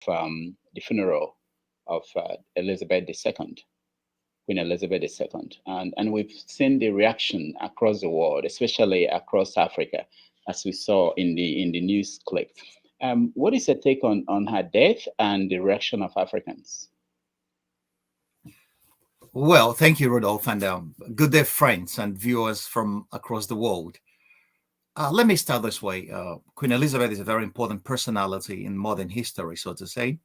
the funeral of Elizabeth II, Queen Elizabeth II, and we've seen the reaction across the world, especially across Africa, as we saw in the news clip. What is your take on her death and the reaction of Africans? Well, thank you, Rodolphe, and good day, friends and viewers from across the world. Let me start this way. Queen Elizabeth is a very important personality in modern history, so to say.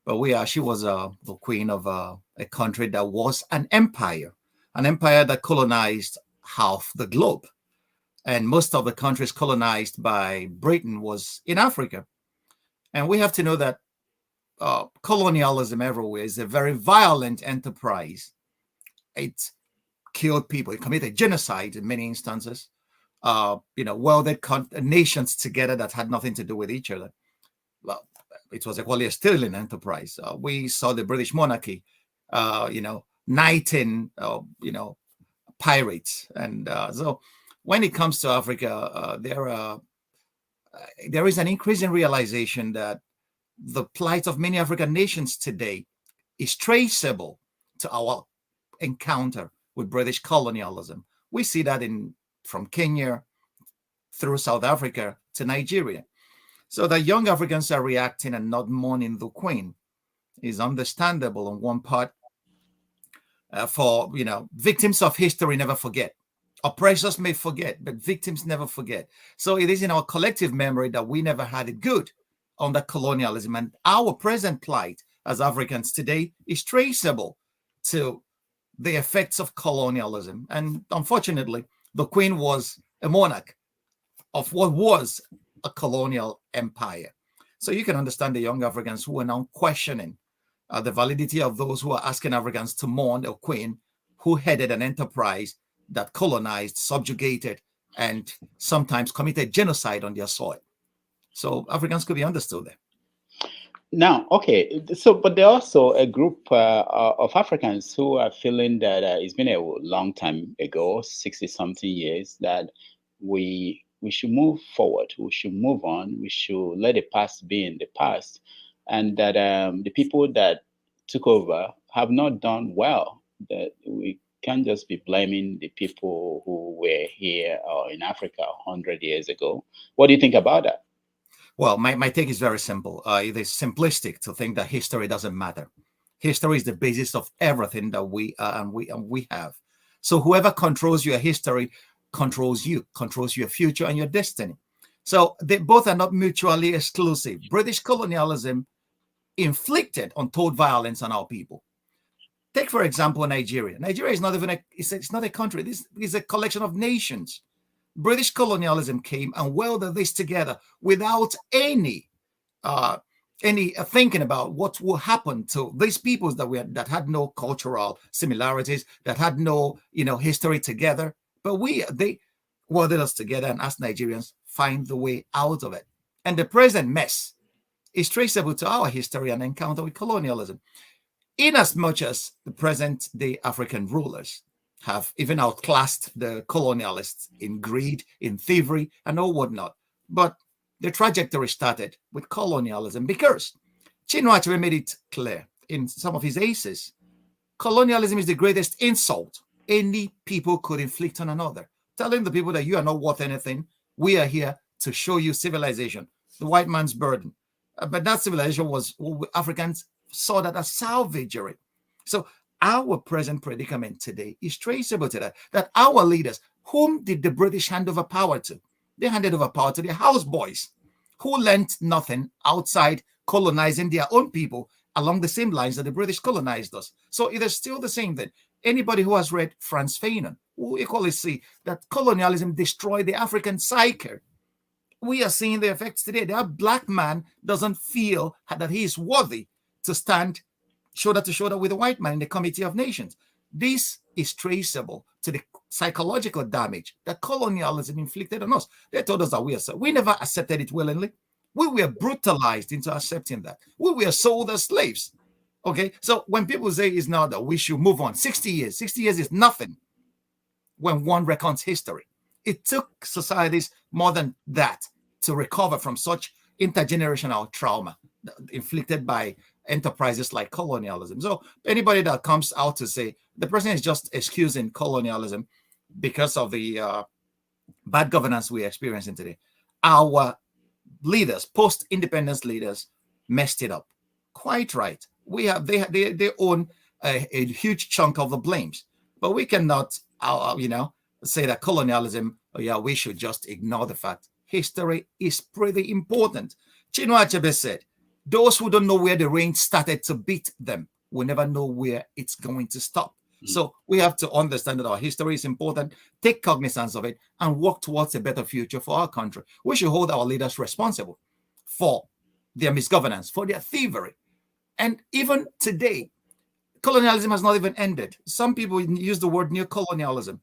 But she was the queen of a country that was an empire that colonized half the globe. And most of the countries colonized by Britain was in Africa. And we have to know that colonialism everywhere is a very violent enterprise. It killed people. It committed genocide in many instances. Welded nations together that had nothing to do with each other. Well, it was equally a stealing enterprise. We saw the British monarchy, knighting, pirates. And so when it comes to Africa, there is an increasing realization that the plight of many African nations today is traceable to our encounter with British colonialism. We see that from Kenya through South Africa to Nigeria. So that young Africans are reacting and not mourning the Queen is understandable on one part. Victims of history never forget. Oppressors may forget, but victims never forget. So it is in our collective memory that we never had it good under colonialism, and our present plight as Africans today is traceable to the effects of colonialism. And unfortunately, the Queen was a monarch of what was a colonial empire. So you can understand the young Africans who are now questioning the validity of those who are asking Africans to mourn a queen who headed an enterprise that colonized, subjugated, and sometimes committed genocide on their soil. So Africans could be understood there. Now, okay, so but there are also a group of Africans who are feeling that it's been a long time ago, 60-something years, that we should move forward, we should move on, we should let the past be in the past, and that the people that took over have not done well, that we can't just be blaming the people who were here or in Africa 100 years ago. What do you think about that? Well, my take is very simple. It is simplistic to think that history doesn't matter. History is the basis of everything that we have. So whoever controls your history controls you, controls your future and your destiny. So they both are not mutually exclusive. British colonialism inflicted untold violence on our people. Take, for example, Nigeria. Nigeria is not even it's not a country. This is a collection of nations. British colonialism came and welded this together without any thinking about what will happen to these peoples that had no cultural similarities, that had no history together. But they welded us together and asked Nigerians find the way out of it. And the present mess is traceable to our history and encounter with colonialism. In as much as the present day African rulers have even outclassed the colonialists in greed, in thievery, and all whatnot. But the trajectory started with colonialism because Chinua Achebe made it clear in some of his essays. Colonialism is the greatest insult any people could inflict on another. Telling the people that you are not worth anything, we are here to show you civilization, the white man's burden. But that civilization Africans saw that as salvagery. So our present predicament today is traceable to that our leaders, whom did the British hand over power to? They handed over power to their houseboys who learnt nothing outside colonizing their own people along the same lines that the British colonized us. So it is still the same thing. Anybody who has read Franz Fanon will equally see that colonialism destroyed the African psyche. We are seeing the effects today. That black man doesn't feel that he is worthy to stand shoulder to shoulder with the white man in the Committee of Nations. This is traceable to the psychological damage that colonialism inflicted on us. They told us that we never accepted it willingly. We were brutalized into accepting that. We were sold as slaves. Okay, so when people say it's now that we should move on, 60 years is nothing when one reckons history. It took societies more than that to recover from such intergenerational trauma. inflicted by enterprises like colonialism. So anybody that comes out to say the president is just excusing colonialism because of the bad governance we're experiencing today, our leaders, post-independence leaders, messed it up. Quite right. We have they own a huge chunk of the blames, but we cannot, say that colonialism. Oh yeah, we should just ignore the fact. History is pretty important. Chinua Achebe said, "Those who don't know where the rain started to beat them will never know where it's going to stop." So we have to understand that our history is important, take cognizance of it, and work towards a better future for our country. We should hold our leaders responsible for their misgovernance, for their thievery. And even today, colonialism has not even ended. Some people use the word neocolonialism.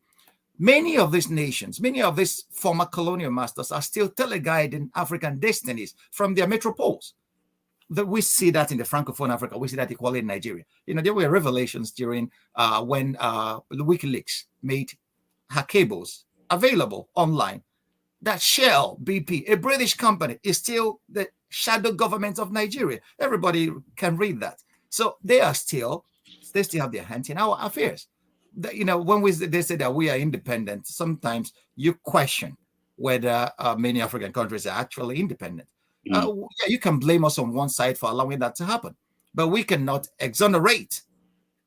Many of these nations, many of these former colonial masters are still teleguiding African destinies from their metropoles. We see that in the Francophone Africa. We see that equally in Nigeria. There were revelations during when WikiLeaks made her cables available online that Shell, BP, a British company, is still the shadow government of Nigeria. Everybody can read that. So they still have their hands in our affairs. When they say that we are independent, sometimes you question whether many African countries are actually independent. Yeah, you can blame us on one side for allowing that to happen, but we cannot exonerate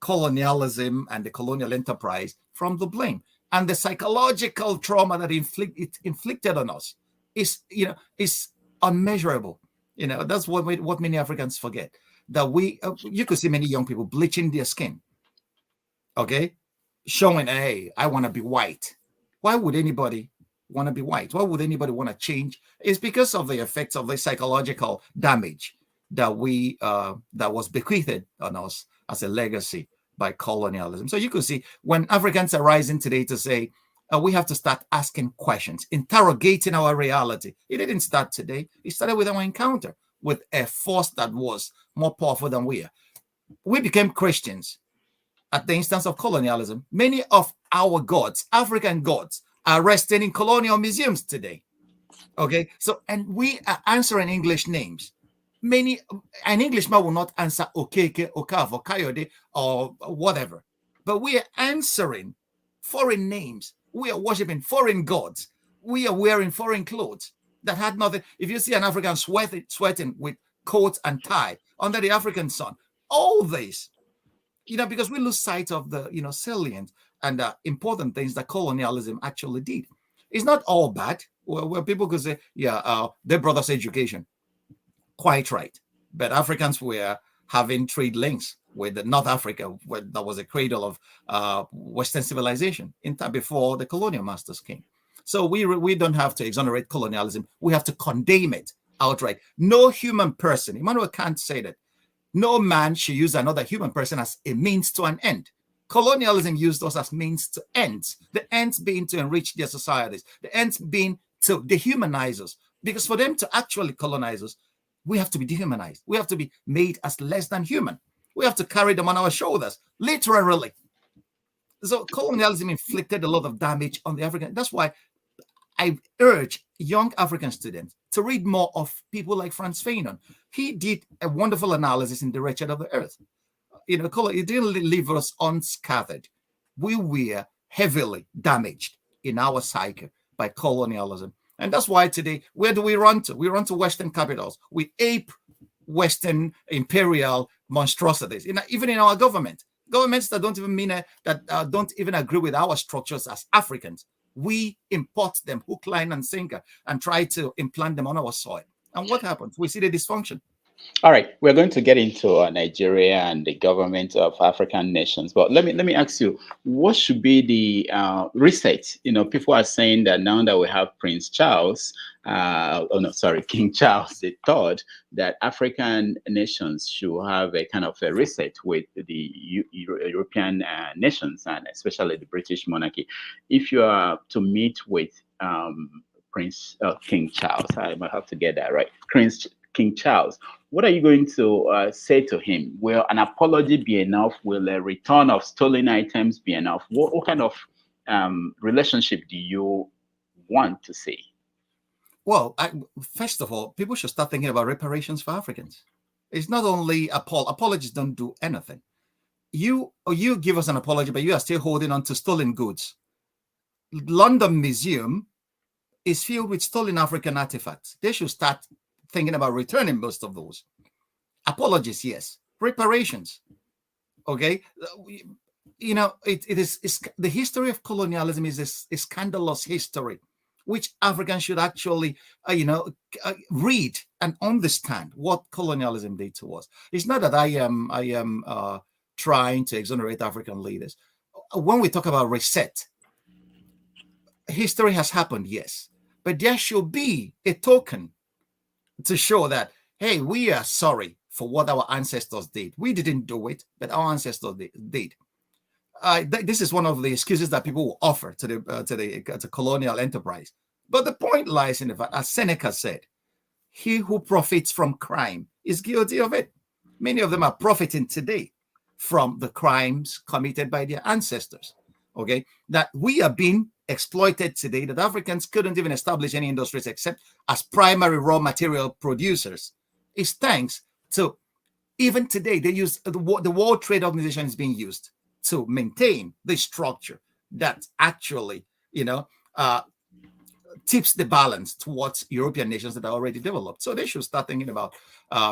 colonialism and the colonial enterprise from the blame. And the psychological trauma that it inflicted on us is unmeasurable. That's what many Africans forget. That you could see many young people bleaching their skin, okay, showing, hey, I want to be white. Why would anybody want to be white? Why would anybody want to change? It's because of the effects of the psychological damage that that was bequeathed on us as a legacy by colonialism. So you could see when Africans are rising today to say we have to start asking questions, interrogating our reality. It didn't start today. It started with our encounter with a force that was more powerful than we are. We became Christians at the instance of colonialism. Many of our gods, African gods, are resting in colonial museums today. Okay, so and we are answering English names. An Englishman will not answer Okeke, Okafo, Kayode, or whatever, but we are answering foreign names. We are worshiping foreign gods. We are wearing foreign clothes that had nothing. If you see an African sweating with coat and tie under the African sun, all this, because we lose sight of the, salient and important things that colonialism actually did. It's not all bad. Where people could say, yeah, they brought us education. Quite right. But Africans were having trade links with North Africa, where that was a cradle of Western civilization before the colonial masters came. So we don't have to exonerate colonialism. We have to condemn it outright. No human person, Emmanuel Kant said it, no man should use another human person as a means to an end. Colonialism used us as means to ends, the ends being to enrich their societies, the ends being to dehumanize us. Because for them to actually colonize us, we have to be dehumanized. We have to be made as less than human. We have to carry them on our shoulders, literally. So colonialism inflicted a lot of damage on the African. That's why I urge young African students to read more of people like Frantz Fanon. He did a wonderful analysis in The Wretched of the Earth. It didn't leave us unscathed. We were heavily damaged in our psyche by colonialism. And that's why today, where do we run to? We run to Western capitals. We ape Western imperial monstrosities, even in our governments that don't even don't even agree with our structures as Africans. We import them hook, line, and sinker and try to implant them on our soil. And what happens? We see the dysfunction. All right, we're going to get into Nigeria and the government of African nations, but let me ask you, what should be the reset? People are saying that now that we have Prince Charles, King Charles III, that African nations should have a kind of a reset with the European nations and especially the British monarchy. If you are to meet with King Charles, I might have to get that right, King Charles, what are you going to say to him? Will an apology be enough? Will a return of stolen items be enough? What kind of relationship do you want to see? Well, first of all, people should start thinking about reparations for Africans. It's not only apologies don't do anything. You give us an apology, but you are still holding on to stolen goods. London Museum is filled with stolen African artifacts. They should start thinking about returning most of those. Apologies, yes. Reparations, okay. It is the history of colonialism is a scandalous history, which Africans should actually, read and understand what colonialism did to us. It's not that I am trying to exonerate African leaders. When we talk about reset, history has happened, yes, but there should be a token to show that, hey, we are sorry for what our ancestors did. We didn't do it, but our ancestors did. This is one of the excuses that people will offer to the colonial enterprise. But the point lies in the fact, as Seneca said, he who profits from crime is guilty of it. Many of them are profiting today from the crimes committed by their ancestors. Okay, that we are being exploited today, that Africans couldn't even establish any industries except as primary raw material producers, is thanks to, even today, they use the World Trade Organization is being used to maintain the structure that actually, tips the balance towards European nations that are already developed. So they should start thinking about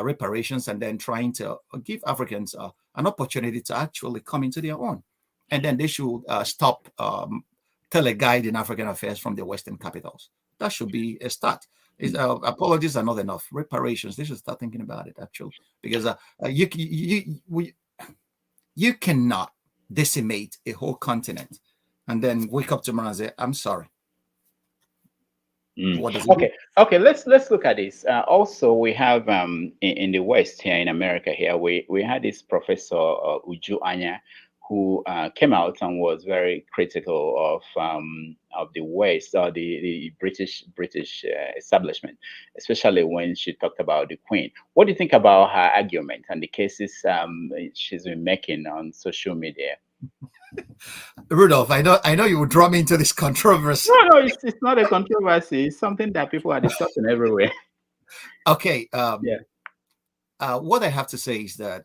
reparations and then trying to give Africans an opportunity to actually come into their own. And then they should stop teleguiding African affairs from the Western capitals. That should be a start. Apologies are not enough. Reparations, they should start thinking about it, actually, because you cannot decimate a whole continent and then wake up tomorrow and say, I'm sorry. What does it okay, let's look at this. Also, we have in the West here in America here, we had this Professor Joanna who came out and was very critical of the West or the British establishment, especially when she talked about the Queen. What do you think about her argument and the cases she's been making on social media? Rudolph, I know you would draw me into this controversy. No, it's not a controversy. It's something that people are discussing everywhere. Okay. What I have to say is that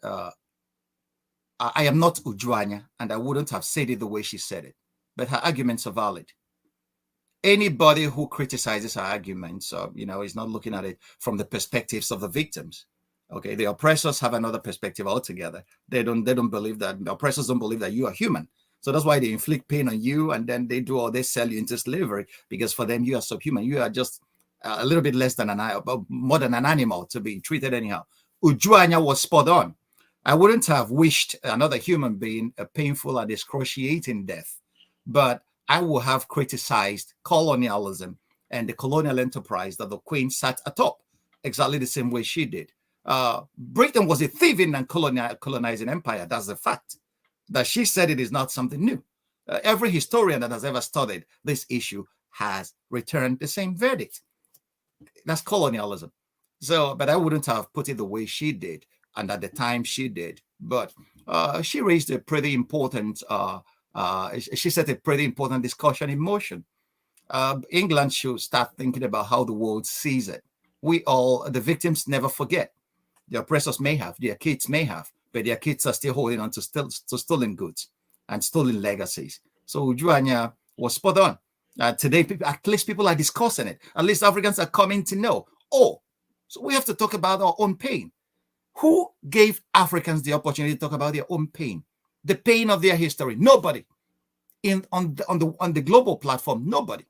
I am not Ujwanya, and I wouldn't have said it the way she said it, but her arguments are valid. Anybody who criticizes her arguments, is not looking at it from the perspectives of the victims. Okay, the oppressors have another perspective altogether. They don't believe that, the oppressors don't believe that you are human. So that's why they inflict pain on you, and then they sell you into slavery, because for them you are subhuman. You are just a little bit less than more than an animal to be treated anyhow. Ujwanya was spot on. I wouldn't have wished another human being a painful and excruciating death, but I would have criticized colonialism and the colonial enterprise that the Queen sat atop, exactly the same way she did. Britain was a thieving and colonizing empire. That's the fact. That she said it is not something new. Every historian that has ever studied this issue has returned the same verdict. That's colonialism. So, but I wouldn't have put it the way she did, and at the time she did. But she raised a pretty important, she set a pretty important discussion in motion. England should start thinking about how the world sees it. The victims never forget. The oppressors may have, their kids may have, but their kids are still holding on to stolen goods and stolen legacies. So Ujwanya was spot on. Today, at least people are discussing it. At least Africans are coming to know. Oh, so we have to talk about our own pain. Who gave Africans the opportunity to talk about their own pain? The pain of their history? Nobody. On the global platform, nobody.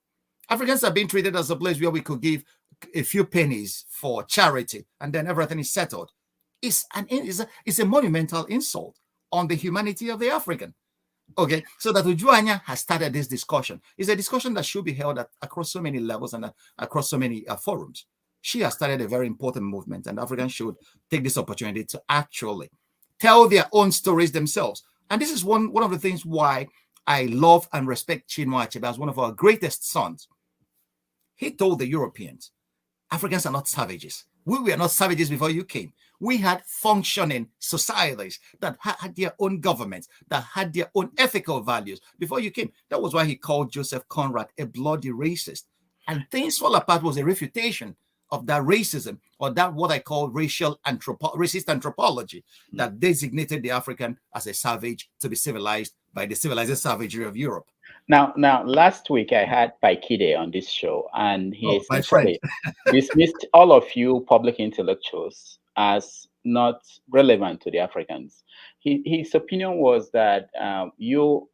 Africans are being treated as a place where we could give a few pennies for charity and then everything is settled. It's a monumental insult on the humanity of the African. Okay, so that Ujwanya has started this discussion. It's a discussion that should be held across so many levels and across so many forums. She has started a very important movement, and Africans should take this opportunity to actually tell their own stories themselves. And this is one of the things why I love and respect Chinua Achebe as one of our greatest sons. He told the Europeans, Africans are not savages. We were not savages before you came. We had functioning societies that had their own governments, that had their own ethical values before you came. That was why he called Joseph Conrad a bloody racist. And Things Fall Apart was a refutation of that racism, or that what I call racist anthropology that designated the African as a savage to be civilized by the civilized savagery of Europe. Now, last week I had Paikide on this show, and he Oh, my friend. essentially dismissed all of you public intellectuals as not relevant to the Africans. His opinion was that you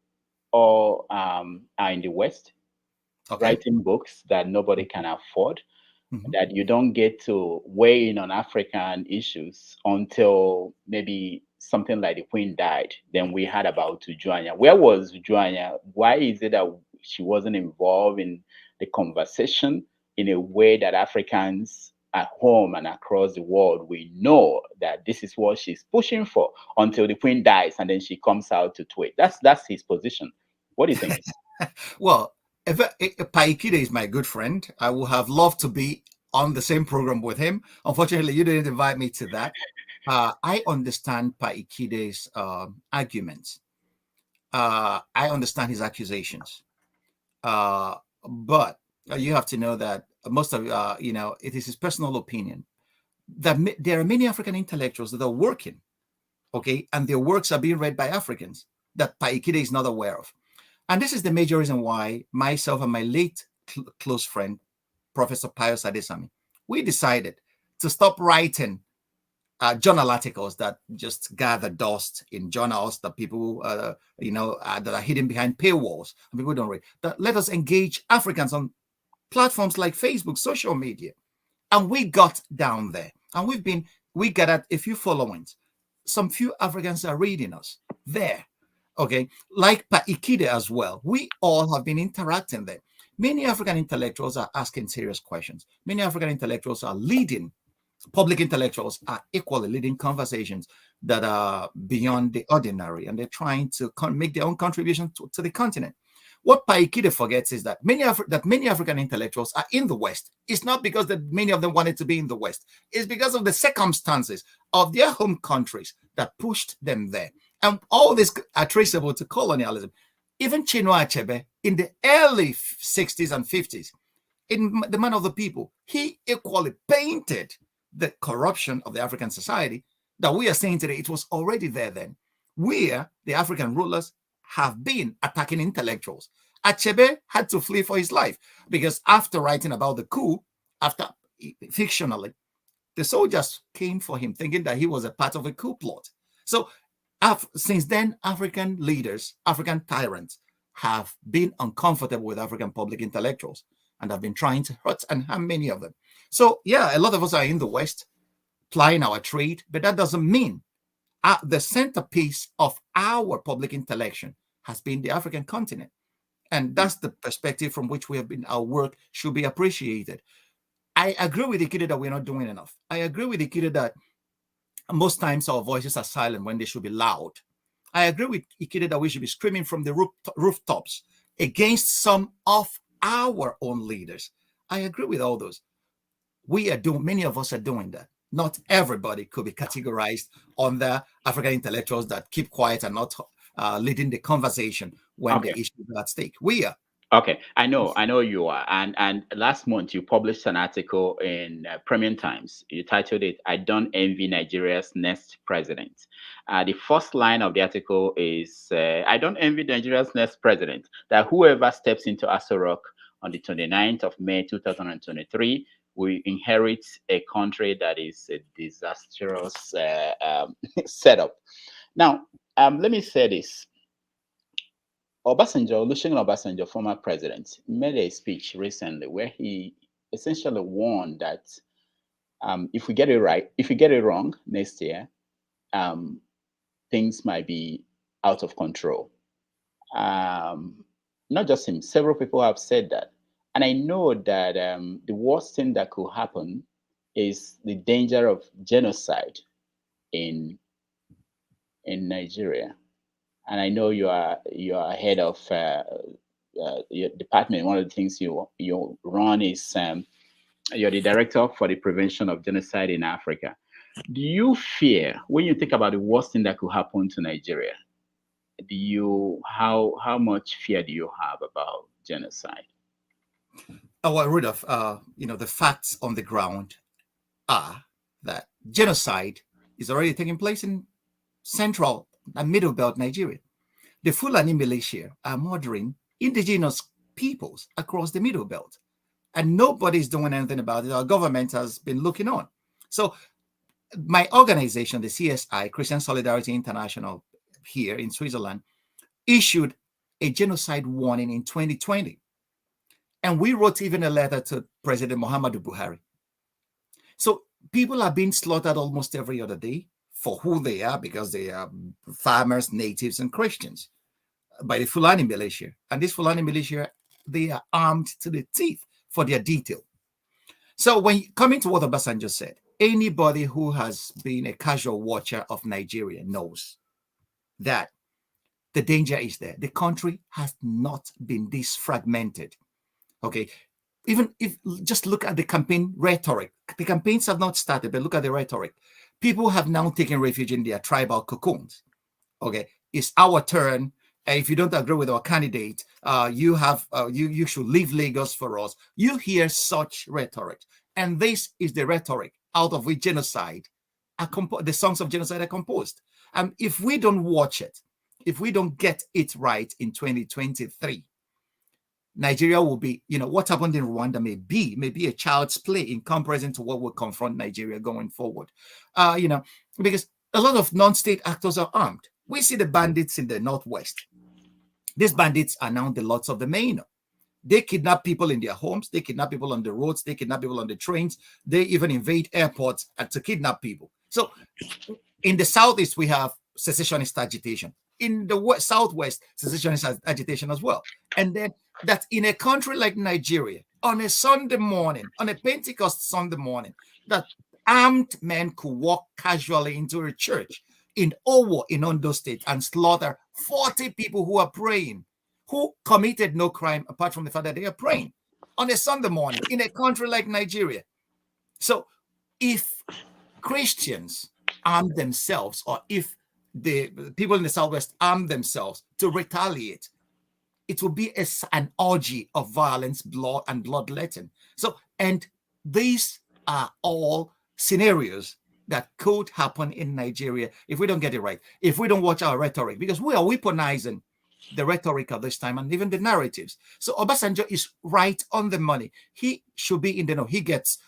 all are in the West, Okay. writing books that nobody can afford, Mhm. that you don't get to weigh in on African issues until maybe something like the Queen died. Then we heard about Joanna. Where was Joanna? Why is it that she wasn't involved in the conversation in a way that Africans at home and across the world, we know that this is what she's pushing for until the Queen dies and then she comes out to tweet. That's his position. What do you think? Well, if Paikide is my good friend, I would have loved to be on the same program with him. Unfortunately, you didn't invite me to that. I understand Paikide's arguments. I understand his accusations. But you have to know that most of it is his personal opinion that there are many African intellectuals that are working, okay, and their works are being read by Africans that Paikide is not aware of. And this is the major reason why myself and my late close friend, Professor Pius Adesami, we decided to stop writing journal articles that just gather dust in journals that people, that are hidden behind paywalls and people don't read. That let us engage Africans on platforms like Facebook, social media. And we got down there and we gathered a few followings. Some few Africans are reading us there. Okay. Like Paikide as well. We all have been interacting there. Many African intellectuals are asking serious questions. Many African intellectuals are leading, public intellectuals are equally leading conversations that are beyond the ordinary, and they're trying to make their own contribution to the continent. What Paikide forgets is that many African intellectuals are in the West. It's not because that many of them wanted to be in the West. It's because of the circumstances of their home countries that pushed them there. And all this are traceable to colonialism. Even Chinua Achebe in the early 60s and 50s, in The Man of the People, he equally painted the corruption of the African society that we are seeing today. It was already there then, where the African rulers have been attacking intellectuals. Achebe had to flee for his life because after writing about the coup, fictionally, the soldiers came for him thinking that he was a part of a coup plot. So since then, African leaders, African tyrants have been uncomfortable with African public intellectuals and have been trying to hurt and harm many of them. So yeah, a lot of us are in the West plying our trade, but that doesn't mean the centerpiece of our public intellection has been the African continent. And that's the perspective from which our work should be appreciated. I agree with Ikeda that we're not doing enough. I agree with Ikeda that most times our voices are silent when they should be loud. I agree with Ikeda that we should be screaming from the rooftops against some of our own leaders. I agree with all those. Many of us are doing that. Not everybody could be categorized under African intellectuals that keep quiet and not leading the conversation when the issues are at stake. We are. Okay, I know you are. And last month you published an article in Premium Times. You titled it "I Don't Envy Nigeria's Next President." The first line of the article is, "I don't envy Nigeria's next president. That whoever steps into Aso Rock on the 29th of May 2023 will inherit a country that is a disastrous setup." Now, let me say this. Olusegun Obasanjo, former president, made a speech recently where he essentially warned that if we get it right, if we get it wrong next year, things might be out of control. Not just him, several people have said that. And I know that the worst thing that could happen is the danger of genocide in Nigeria. And I know you are head of your department. One of the things you run is you're the director for the prevention of genocide in Africa. Do you fear, when you think about the worst thing that could happen to Nigeria, how much fear do you have about genocide? our root of the facts on the ground are that genocide is already taking place in central and middle belt Nigeria. The Fulani militia are murdering indigenous peoples across the middle belt, and nobody's doing anything about it. Our government has been looking on. So my organization, the CSI, Christian Solidarity International, here in Switzerland, issued a genocide warning in 2020. And we wrote even a letter to President Muhammadu Buhari. So people are being slaughtered almost every other day for who they are, because they are farmers, natives, and Christians, by the Fulani militia. And this Fulani militia, they are armed to the teeth for their detail. So when coming to what Obasanjo said, anybody who has been a casual watcher of Nigeria knows that the danger is there. The country has not been this fragmented. Okay. Even if just look at the campaign rhetoric, the campaigns have not started, but look at the rhetoric. People have now taken refuge in their tribal cocoons. Okay, it's our turn. If you don't agree with our candidate, you should leave Lagos for us. You hear such rhetoric, and this is the rhetoric out of which genocide, the songs of genocide are composed. And if we don't watch it, if we don't get it right in 2023, Nigeria will be, what happened in Rwanda may be a child's play in comparison to what will confront Nigeria going forward. Because a lot of non-state actors are armed. We see the bandits in the Northwest. These bandits are now the lords of the Maino. They kidnap people in their homes. They kidnap people on the roads. They kidnap people on the trains. They even invade airports to kidnap people. So in the Southeast, we have secessionist agitation. In the Southwest, secessionist agitation as well. And then that in a country like Nigeria, on a Sunday morning, on a Pentecost Sunday morning, that armed men could walk casually into a church in Owo in Ondo State and slaughter 40 people who are praying, who committed no crime apart from the fact that they are praying on a Sunday morning in a country like Nigeria. So if Christians arm themselves, or if the people in the Southwest arm themselves to retaliate, it will be an orgy of violence, blood, and bloodletting. So, and these are all scenarios that could happen in Nigeria if we don't get it right, if we don't watch our rhetoric, because we are weaponizing the rhetoric of this time and even the narratives. So Obasanjo is right on the money. He should be in the know. He gets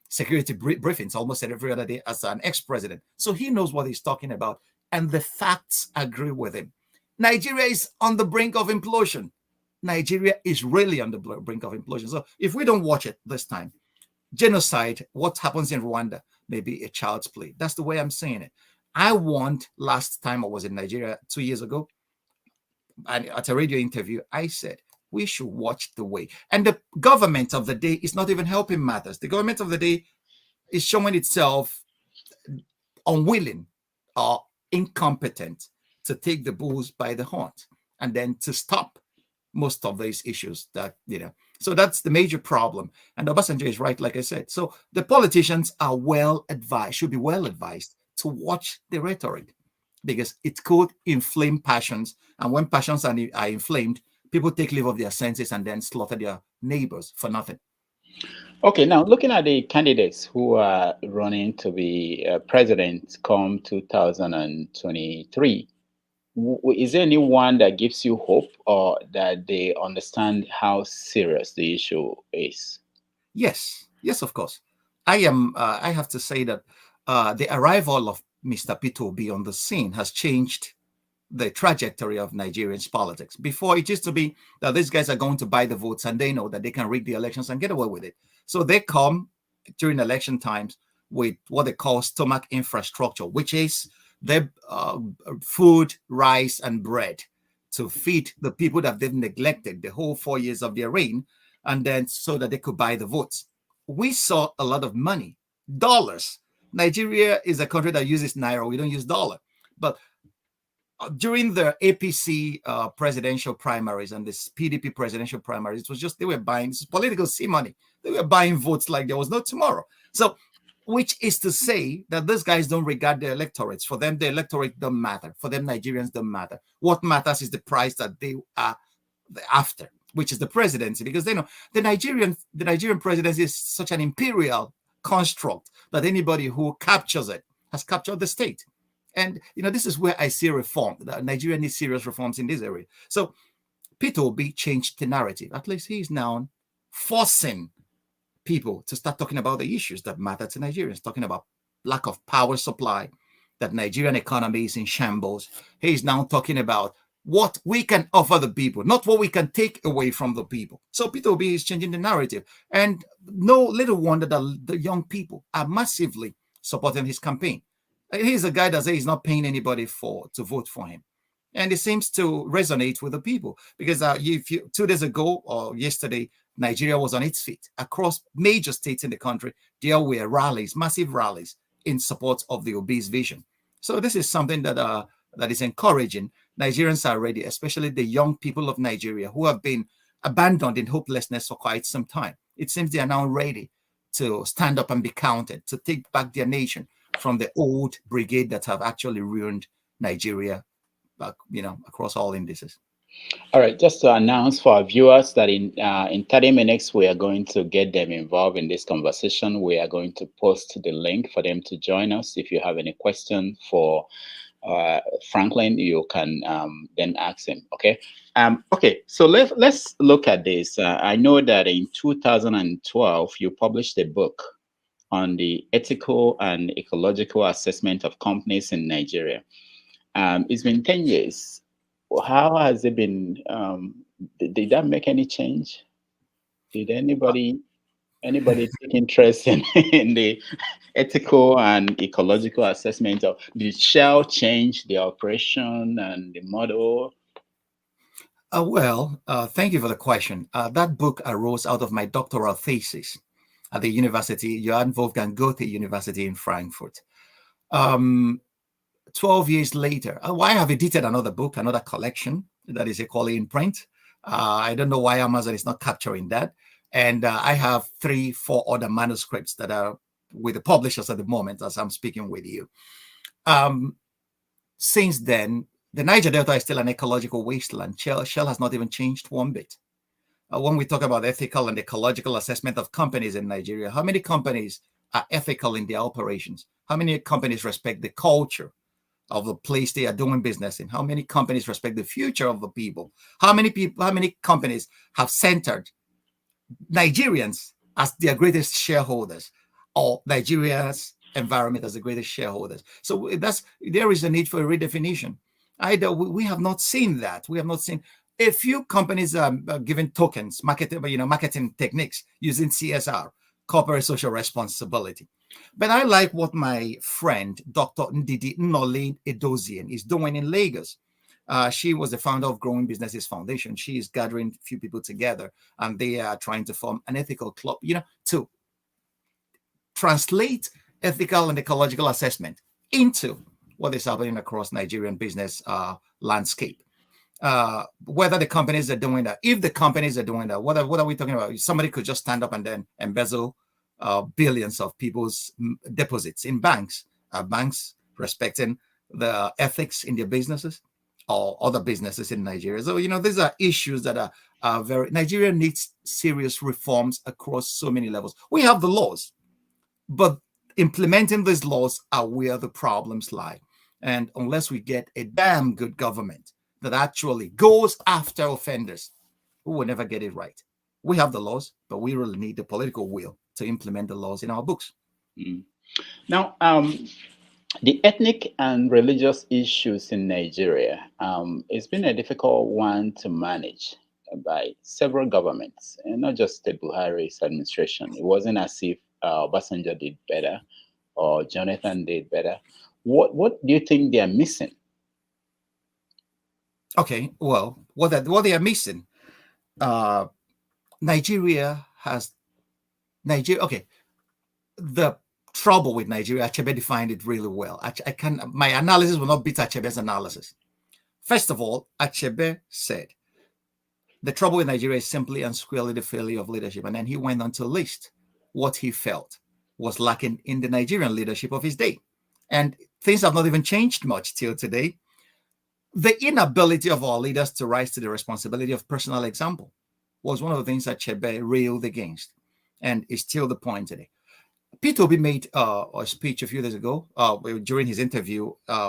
security briefings almost every other day as an ex-president. So he knows what he's talking about, and the facts agree with him. Nigeria is on the brink of implosion. Nigeria is really on the brink of implosion. So if we don't watch it this time, genocide, what happens in Rwanda, may be a child's play. That's the way I'm saying it. I want, last time I was in Nigeria 2 years ago, and at a radio interview, I said, we should watch the way. And the government of the day is not even helping matters. The government of the day is showing itself unwilling or incompetent to take the bulls by the horns and then to stop most of these issues that, so that's the major problem. And Obasanjo is right, like I said. So the politicians are well advised, should be well advised to watch the rhetoric, because it could inflame passions. And when passions are inflamed, people take leave of their senses and then slaughter their neighbors for nothing. Okay, now looking at the candidates who are running to be president come 2023, is there anyone that gives you hope, or that they understand how serious the issue is? Yes, of course. I have to say that the arrival of Mr. Peter Obi on the scene has changed the trajectory of Nigerians' politics. Before, it used to be that these guys are going to buy the votes and they know that they can rig the elections and get away with it. So they come during election times with what they call stomach infrastructure, which is their food, rice, and bread to feed the people that they've neglected the whole 4 years of their reign, and then so that they could buy the votes. We saw a lot of money, dollars. Nigeria is a country that uses naira. We don't use dollar. But during the APC presidential primaries and this PDP presidential primaries, it was just, they were buying political sea money. They were buying votes like there was no tomorrow. So, which is to say that these guys don't regard their electorates. For them, the electorate don't matter. For them, Nigerians don't matter. What matters is the price that they are after. which is the presidency, because they know the Nigerian presidency is such an imperial construct that anybody who captures it has captured the state. And this is where I see reform. That Nigeria needs serious reforms in this area. So Peter Obi changed the narrative. At least he's now forcing people to start talking about the issues that matter to Nigerians, talking about lack of power supply, that Nigerian economy is in shambles. He's now talking about what we can offer the people, not what we can take away from the people. So Peter Obi is changing the narrative. And no little wonder that the young people are massively supporting his campaign. He's a guy that says he's not paying anybody to vote for him. And it seems to resonate with the people, because 2 days ago or yesterday, Nigeria was on its feet. Across major states in the country, there were rallies, massive rallies in support of the Obi's vision. So this is something that is encouraging. Nigerians are ready, especially the young people of Nigeria who have been abandoned in hopelessness for quite some time. It seems they are now ready to stand up and be counted, to take back their nation from the old brigade that have actually ruined Nigeria, across all indices. All right, just to announce for our viewers that in 30 minutes, we are going to get them involved in this conversation. We are going to post the link for them to join us. If you have any question for Franklyne, you can then ask him. Okay. Okay. So let's look at this. I know that in 2012 you published a book on the ethical and ecological assessment of companies in Nigeria. It's been 10 years. How has it been? Did that make any change? Did anybody take interest in the ethical and ecological assessment of, did Shell change the operation and the model? Thank you for the question. That book arose out of my doctoral thesis at the University, Johann Wolfgang Goethe University in Frankfurt. 12 years later, I have edited another book, another collection that is equally in print. I don't know why Amazon is not capturing that. And I have 3-4 other manuscripts that are with the publishers at the moment as I'm speaking with you. Since then, the Niger Delta is still an ecological wasteland. Shell has not even changed one bit. When we talk about ethical and ecological assessment of companies in Nigeria, how many companies are ethical in their operations? How many companies respect the culture of the place they are doing business in? How many companies respect the future of the people? How many companies have centered Nigerians as their greatest shareholders, or Nigeria's environment as the greatest shareholders? So there is a need for a redefinition. We have not seen that. We have not seen. A few companies are giving tokens, marketing techniques using CSR, corporate social responsibility. But I like what my friend, Dr. Ndidi Nnolin Edozian, is doing in Lagos. She was the founder of Growing Businesses Foundation. She is gathering a few people together, and they are trying to form an ethical club, to translate ethical and ecological assessment into what is happening across Nigerian business landscape. Whether the companies are doing that, if the companies are doing that, what are we talking about? Somebody could just stand up and then embezzle billions of people's deposits in banks, banks respecting the ethics in their businesses or other businesses in Nigeria. So, these are issues that are Nigeria needs serious reforms across so many levels. We have the laws, but implementing these laws are where the problems lie. And unless we get a damn good government that actually goes after offenders, we will never get it right. We have the laws, but we really need the political will to implement the laws in our books. Now, the ethnic and religious issues in Nigeria, it's been a difficult one to manage by several governments, and not just the Buhari's administration. It wasn't as if Obasanjo did better or Jonathan did better. What do you think they are missing? Okay, well, what they are missing, Nigeria. Okay, the trouble with Nigeria, Achebe defined it really well. My analysis will not beat Achebe's analysis. First of all, Achebe said the trouble with Nigeria is simply and squarely the failure of leadership, and then he went on to list what he felt was lacking in the Nigerian leadership of his day, and things have not even changed much till today. The inability of our leaders to rise to the responsibility of personal example. was one of the things that Chebe railed against, and is still the point today. Peter Obi made a speech a few days ago during his interview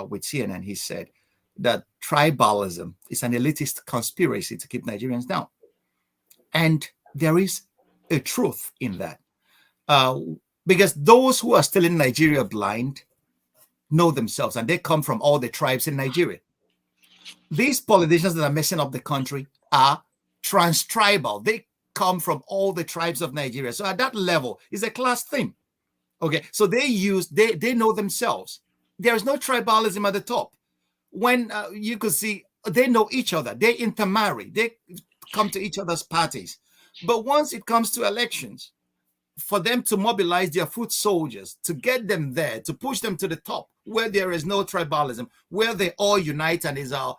with CNN. He said that tribalism is an elitist conspiracy to keep Nigerians down. And there is a truth in that. Because those who are still in Nigeria blind know themselves, and they come from all the tribes in Nigeria. These politicians that are messing up the country are trans-tribal. They come from all the tribes of Nigeria. So at that level, it's a class thing. Okay, so they know themselves. There is no tribalism at the top. When you could see, they know each other. They intermarry. They come to each other's parties. But once it comes to elections, for them to mobilize their foot soldiers, to get them there, to push them to the top, where there is no tribalism, where they all unite and is our,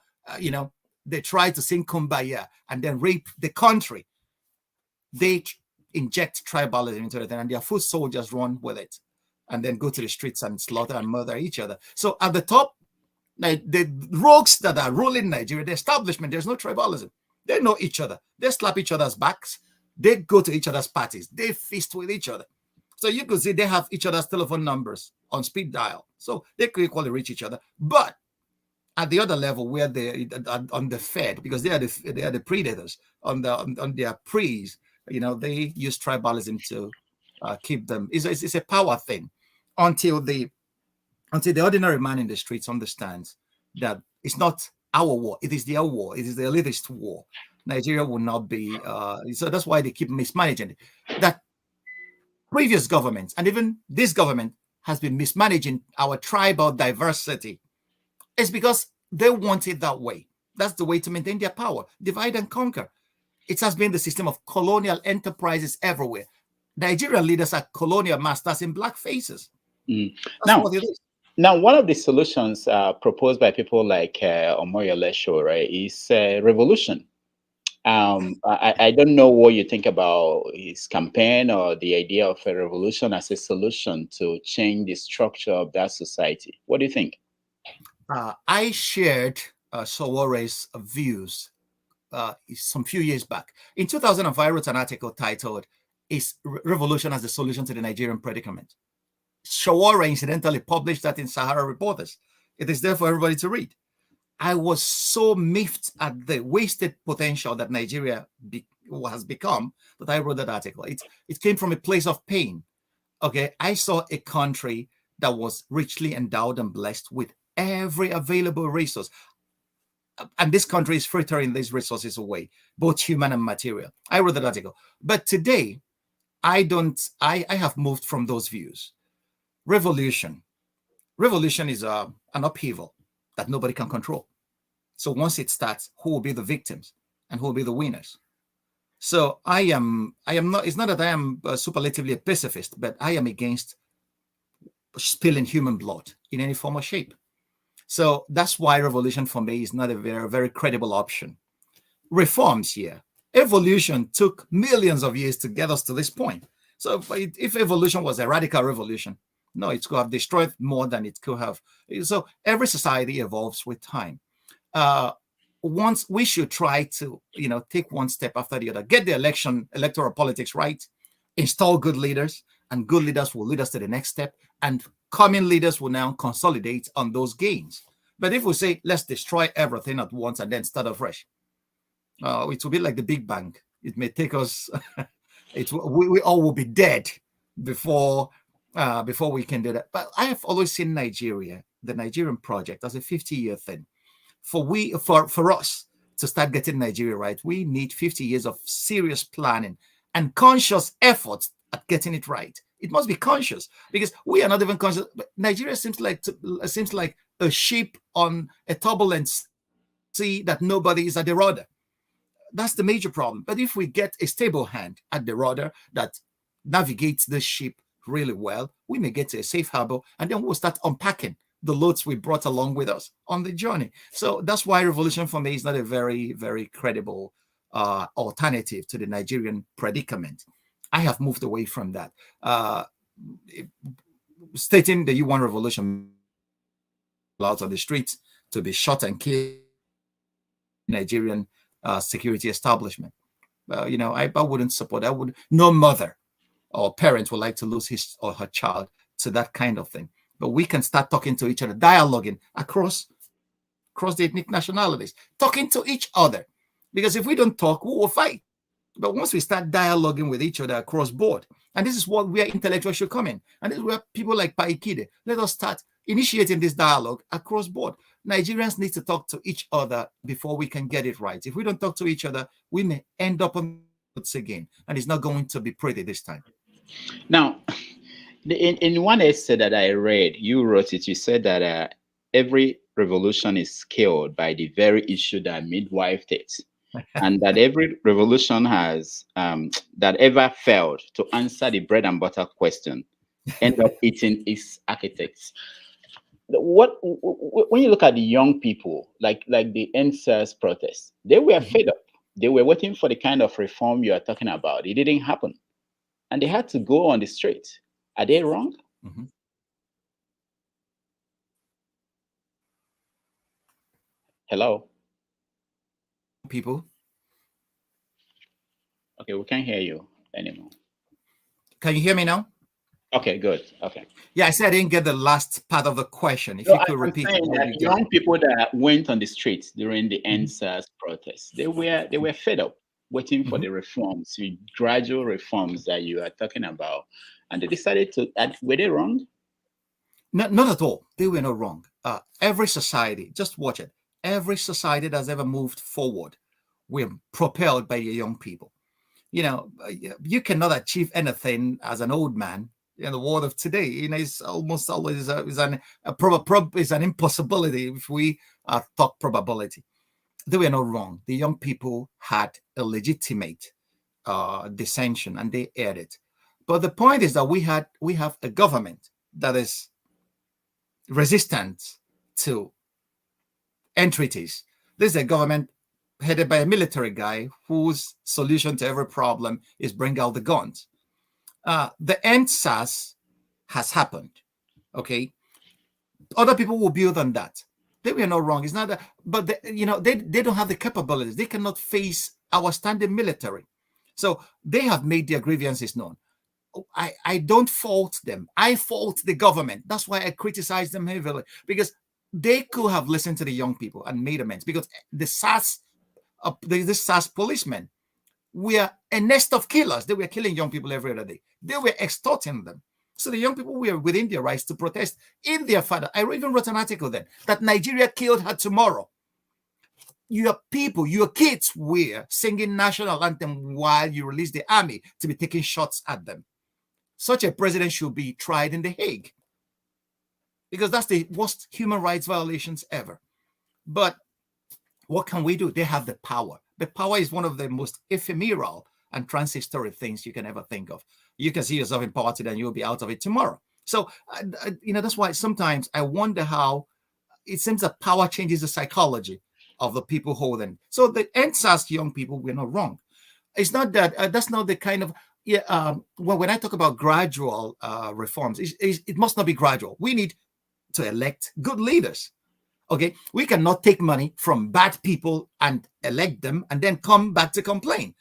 they try to sing Kumbaya and then rape the country. They inject tribalism into it, and their foot soldiers run with it, and then go to the streets and slaughter and murder each other. So at the top, the rogues that are ruling Nigeria, the establishment, there's no tribalism. They know each other. They slap each other's backs. They go to each other's parties. They feast with each other. So you could see they have each other's telephone numbers on speed dial. So they could equally reach each other. But at the other level, where they on the Fed, because they are the predators on their preys, they use tribalism to keep them. It's a power thing until the ordinary man in the streets understands that it's not our war, it is their war, it is the elitist war. Nigeria will not be, so that's why they keep mismanaging it. That previous governments, and even this government, has been mismanaging our tribal diversity. It's because they want it that way. That's the way to maintain their power, divide and conquer. It has been the system of colonial enterprises everywhere. Nigerian leaders are colonial masters in black faces. That's what it is. Now, one of the solutions proposed by people like Omoyole Show, right, is revolution. I don't know what you think about his campaign or the idea of a revolution as a solution to change the structure of that society. What do you think? I shared Sowore's views some few years back. In 2005, I wrote an article titled, "Is Revolution as the Solution to the Nigerian Predicament?" Sowore incidentally published that in Sahara Reporters. It is there for everybody to read. I was so miffed at the wasted potential that Nigeria has become that I wrote that article. It came from a place of pain. Okay, I saw a country that was richly endowed and blessed with every available resource. And this country is frittering these resources away, both human and material. I wrote that article. But today, I have moved from those views. Revolution is an upheaval that nobody can control. So once it starts, who will be the victims and who will be the winners? So I am not, it's not that I am superlatively a pacifist, but I am against spilling human blood in any form or shape. So that's why revolution for me is not a very, very credible option. Reforms here. Evolution took millions of years to get us to this point. So if evolution was a radical revolution, no, it could have destroyed more than it could have. So every society evolves with time. Once we should try to, take one step after the other, get the electoral politics right, install good leaders, and good leaders will lead us to the next step. And coming leaders will now consolidate on those gains. But if we say, let's destroy everything at once and then start afresh, it will be like the Big Bang. It may take us, we all will be dead before we can do that. But I have always seen Nigeria, the Nigerian project, as a 50-year thing. For us to start getting Nigeria right, we need 50 years of serious planning and conscious effort at getting it right. It must be conscious, because we are not even conscious. But Nigeria seems like a ship on a turbulent sea that nobody is at the rudder. That's the major problem. But if we get a stable hand at the rudder that navigates the ship really well, we may get to a safe harbor, and then we'll start unpacking the loads we brought along with us on the journey. So that's why revolution for me is not a very, very credible alternative to the Nigerian predicament. I have moved away from that. Stating that you want revolution out on the streets to be shot and killed Nigerian security establishment. I wouldn't support. I would. No mother or parent would like to lose his or her child to that kind of thing. But we can start talking to each other, dialoguing across the ethnic nationalities, talking to each other. Because if we don't talk, we will fight. But once we start dialoguing with each other across board, and this is where intellectuals should come in, and this is where people like Paikide, let us start initiating this dialogue across board. Nigerians need to talk to each other before we can get it right. If we don't talk to each other, we may end up on the again, and it's not going to be pretty this time. Now, in one essay that I read, you wrote it. You said that every revolution is killed by the very issue that midwife takes, and that every revolution has that ever failed to answer the bread and butter question end up eating its architects. When you look at the young people, like the NSAS protests, they were fed up. They were waiting for the kind of reform you are talking about. It didn't happen, and they had to go on the street. Are they wrong? Mm-hmm. Hello? People. Okay, we can't hear you anymore. Can you hear me now? Okay, good. Okay. Yeah, I said I didn't get the last part of the question. If No, you could I'm repeat saying what that you got. young people that went on the streets during the NSAS protests, they were fed up, waiting for Mm-hmm. the reforms, the gradual reforms that you are talking about, and they decided to. Were they wrong? Not at all. They were not wrong. Every society, just watch it. Every society that's ever moved forward, we're propelled by your young people. You cannot achieve anything as an old man in the world of today. It's almost always is an impossibility if we talk probability. They were not wrong. The young people had a legitimate dissension and they aired it. But the point is that we have a government that is resistant to entreaties. This is a government headed by a military guy whose solution to every problem is bring out the guns. The NSAS has happened. Okay, other people will build on that. They were not wrong. It's not that, but they don't have the capabilities. They cannot face our standing military, so they have made their grievances known. I don't fault them. I fault the government. That's why I criticize them heavily, because they could have listened to the young people and made amends. Because the SAS policemen were a nest of killers. They were killing young people every other day. They were extorting them. So the young people were within their rights to protest in their father. I even wrote an article then that Nigeria killed her tomorrow. Your people, your kids were singing national anthem while you release the army to be taking shots at them. Such a president should be tried in The Hague, because that's the worst human rights violations ever. But what can we do? They have the power. The power is one of the most ephemeral and transitory things you can ever think of. You can see yourself in power today and you'll be out of it tomorrow. So, that's why sometimes I wonder how it seems that power changes the psychology of the people holding. So the NSAS young people, we're not wrong. It's not that that's not the kind of when I talk about gradual reforms, it must not be gradual. We need to elect good leaders. Okay, we cannot take money from bad people and elect them and then come back to complain.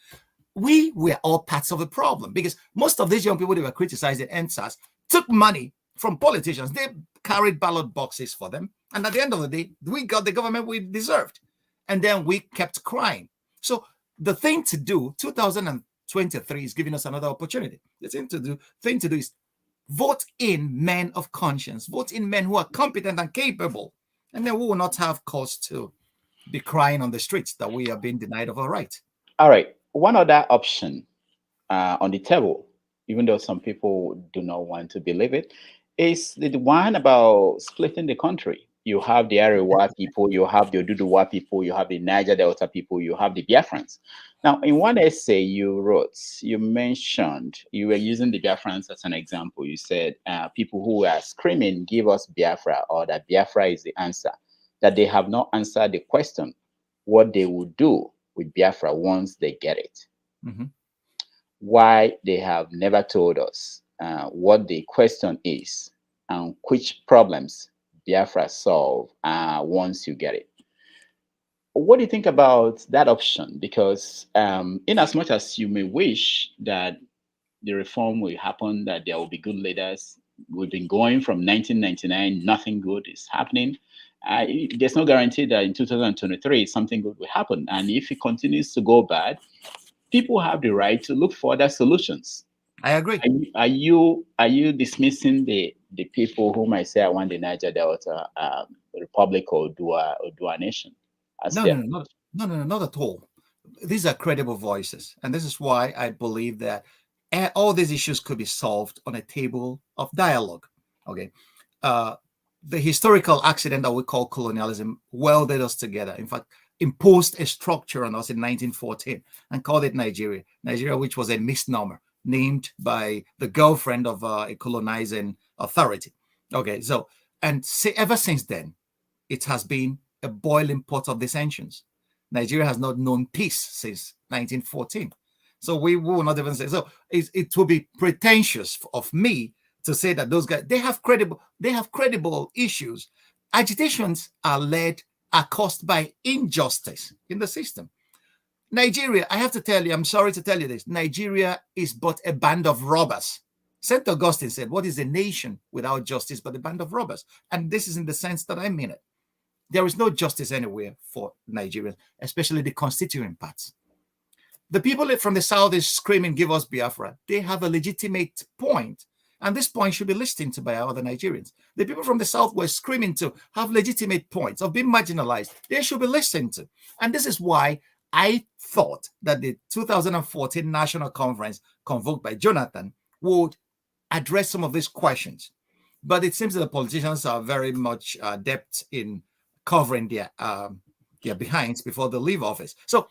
We were all parts of the problem, because most of these young people that were criticizing NSAS took money from politicians. They carried ballot boxes for them, and at the end of the day, we got the government we deserved, and then we kept crying. So the thing to do, 2023 is giving us another opportunity. The thing to do is vote in men of conscience, vote in men who are competent and capable, and then we will not have cause to be crying on the streets that we are being denied of our right. All right. One other option on the table, even though some people do not want to believe it, is the one about splitting the country. You have the Arewa people, you have the Oduduwa people, you have the Niger Delta people, you have the Biafrans. Now, in one essay you wrote, you mentioned, you were using the Biafrans as an example. You said people who are screaming, give us Biafra, or that Biafra is the answer, that they have not answered the question, what they will do with Biafra once they get it. Mm-hmm. Why they have never told us what the question is and which problems Biafra solve once you get it. what do you think about that option? Because in as much as you may wish that the reform will happen, that there will be good leaders, we've been going from 1999, nothing good is happening. There's no guarantee that in 2023 something good will happen. And if it continues to go bad, people have the right to look for other solutions. I agree. Are you dismissing the people who might say I want the Niger Delta Republic or Dua nation as No, their no, no, not at all. These are credible voices, and this is why I believe that all these issues could be solved on a table of dialogue. Okay, uh, the historical accident that we call colonialism welded us together. In fact, imposed a structure on us in 1914 and called it Nigeria. Nigeria, which was a misnomer named by the girlfriend of a colonizing authority. Okay, so and ever since then, it has been a boiling pot of dissensions. Nigeria has not known peace since 1914. So we will not even say so. It will be pretentious of me to say that those guys they have credible issues. Agitations are caused by injustice in the system. Nigeria, I have to tell you, I'm sorry to tell you this. Nigeria is but a band of robbers. St. Augustine said, "What is a nation without justice but a band of robbers?" And this is in the sense that I mean it. There is no justice anywhere for Nigerians, especially the constituent parts. The people from the south is screaming, "Give us Biafra." They have a legitimate point, and this point should be listened to by other Nigerians. The people from the south were screaming to have legitimate points of being marginalized. They should be listened to. And this is why I thought that the 2014 National Conference convoked by Jonathan would address some of these questions. But it seems that the politicians are very much adept in covering their behinds before they leave office. So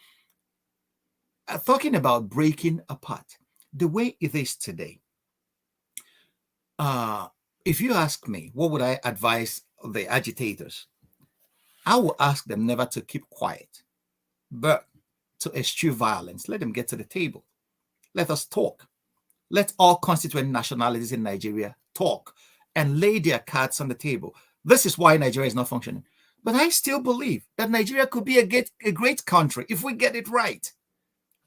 talking about breaking apart, the way it is today, if you ask me, what would I advise the agitators? I will ask them never to keep quiet, but to eschew violence. Let them get to the table. Let us talk. Let all constituent nationalities in Nigeria talk and lay their cards on the table. This is why Nigeria is not functioning. But I still believe that Nigeria could be a great country if we get it right.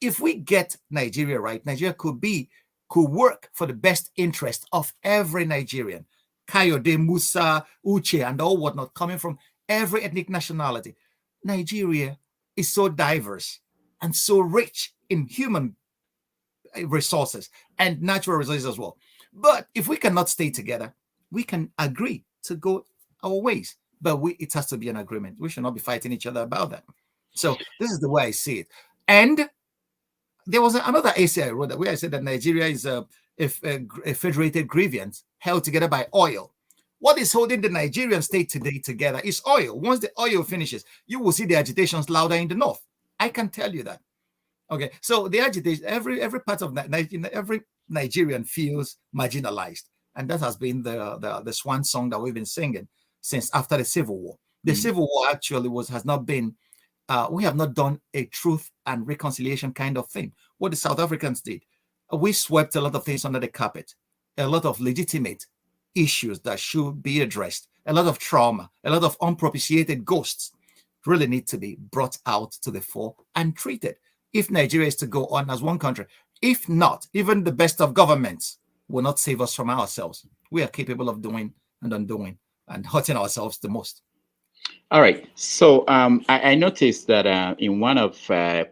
If we get Nigeria right, Nigeria could work for the best interest of every Nigerian. Kayode, Musa, Uche, and all whatnot, coming from every ethnic nationality. Nigeria is so diverse and so rich in human resources and natural resources as well. But if we cannot stay together, we can agree to go our ways. But it has to be an agreement. We should not be fighting each other about that. So this is the way I see it. And there was another essay I wrote where I said that Nigeria is a federated grievance held together by oil. What is holding the Nigerian state today together is oil. Once the oil finishes, you will see the agitations louder in the north. I can tell you that. Okay, so the agitation, every part of every Nigerian feels marginalized, and that has been the swan song that we've been singing since after the Civil War. The Civil War actually has not been. We have not done a truth and reconciliation kind of thing. What the South Africans did, we swept a lot of things under the carpet, a lot of legitimate issues that should be addressed, a lot of trauma, a lot of unpropitiated ghosts really need to be brought out to the fore and treated if Nigeria is to go on as one country. If not, even the best of governments will not save us from ourselves. We are capable of doing and undoing and hurting ourselves the most. All right. So I noticed that in one of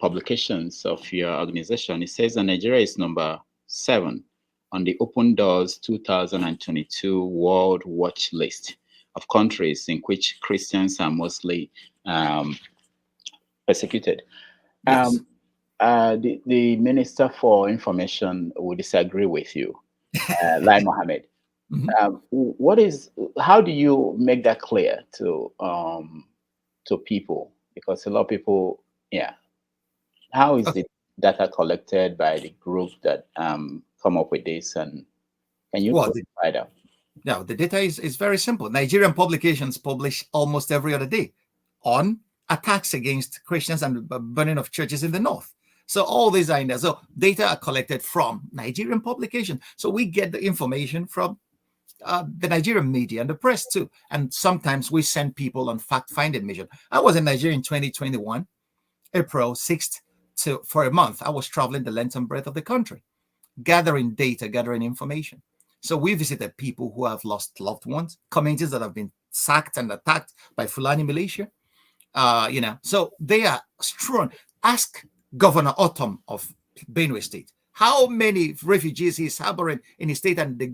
publications of your organization, it says that Nigeria is number 7 on the Open Doors 2022 World Watch List of countries in which Christians are mostly persecuted. Yes. The Minister for Information will disagree with you, Lai Mohammed. How do you make that clear to people? Because a lot of people, how is the data collected by the group that come up with this, and can you provide that? Now, the data is very simple. Nigerian publications publish almost every other day on attacks against Christians and burning of churches in the north. So all these are in there. So data are collected from Nigerian publications. So we get the information from the Nigerian media and the press too. And sometimes we send people on fact-finding mission. I was in Nigeria in 2021, April 6th for a month. I was traveling the length and breadth of the country, gathering data, gathering information. So we visited people who have lost loved ones, communities that have been sacked and attacked by Fulani militia. So they are strong. Ask Governor Autumn of Benue State how many refugees he's harboring in his state, and the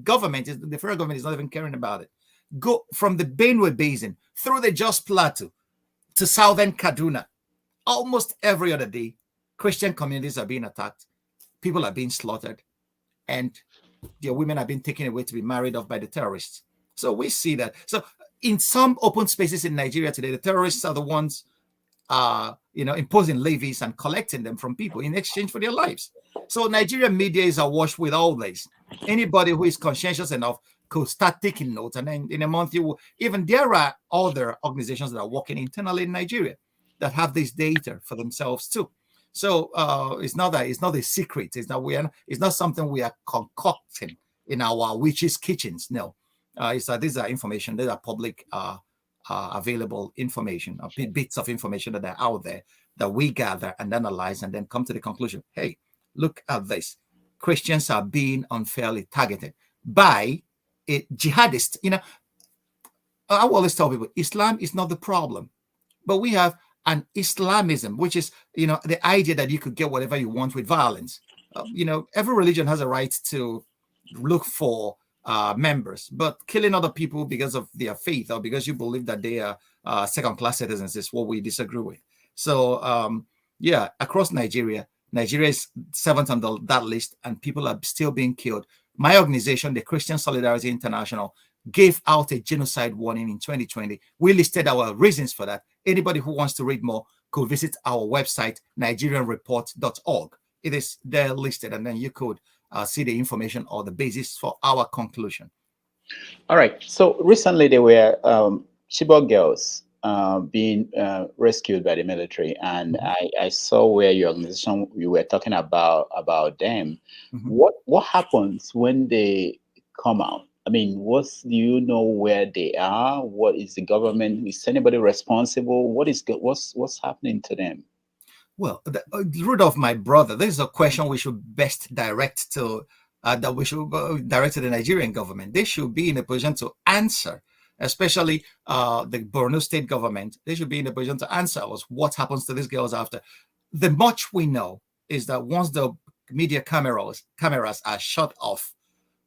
federal government is not even caring about it. Go from the Benue Basin through the Jos Plateau to southern Kaduna. Almost every other day, Christian communities are being attacked, people are being slaughtered, and their women are being taken away to be married off by the terrorists. So we see that. So in some open spaces in Nigeria today, the terrorists are the ones imposing levies and collecting them from people in exchange for their lives. So Nigerian media is awash with all this. Anybody who is conscientious enough could start taking notes, and then in a month even there are other organizations that are working internally in Nigeria that have this data for themselves too. So it's not a secret. It's not something we are concocting in our witches' kitchens. No, these are information. These are public available information, bits of information that are out there that we gather and analyze, and then come to the conclusion: hey, look at this. Christians are being unfairly targeted by a jihadist. I always tell people Islam is not the problem, but we have an Islamism, which is, the idea that you could get whatever you want with violence. Every religion has a right to look for members, but killing other people because of their faith or because you believe that they are second-class citizens is what we disagree with. So, across Nigeria is seventh on that list, and people are still being killed. My organization, the Christian Solidarity International, gave out a genocide warning in 2020. We listed our reasons for that. Anybody who wants to read more could visit our website, nigerianreport.org. It is there listed, and then you could see the information or the basis for our conclusion. All right. So recently there were Chibok girls being rescued by the military, and I saw where your organization, you were talking about them. What happens when they come out? I mean, do you know where they are? What is the government? Is anybody responsible? What's happening to them? Well, Rudolph, my brother, this is a question we should best direct to the Nigerian government. They should be in a position to answer, especially the Borno state government. They should be in a position to answer us what happens to these girls after. The much we know is that once the media cameras are shut off,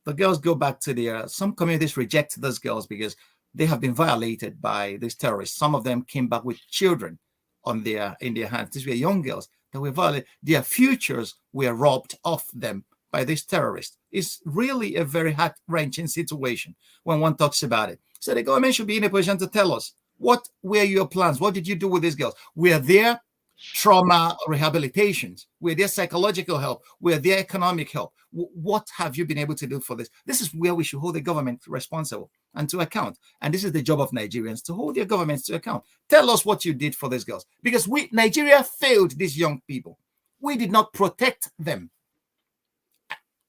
the girls go back to some communities reject those girls because they have been violated by these terrorists. Some of them came back with children in their hands. These were young girls that were violated. Their futures were robbed of them by these terrorists. It's really a very heart-wrenching situation when one talks about it. So the government should be in a position to tell us, what were your plans? What did you do with these girls? Were there trauma rehabilitations? Were there psychological help? Were there economic help? What have you been able to do for this? This is where we should hold the government responsible and to account. And this is the job of Nigerians, to hold their governments to account. Tell us what you did for these girls. Because Nigeria failed these young people. We did not protect them.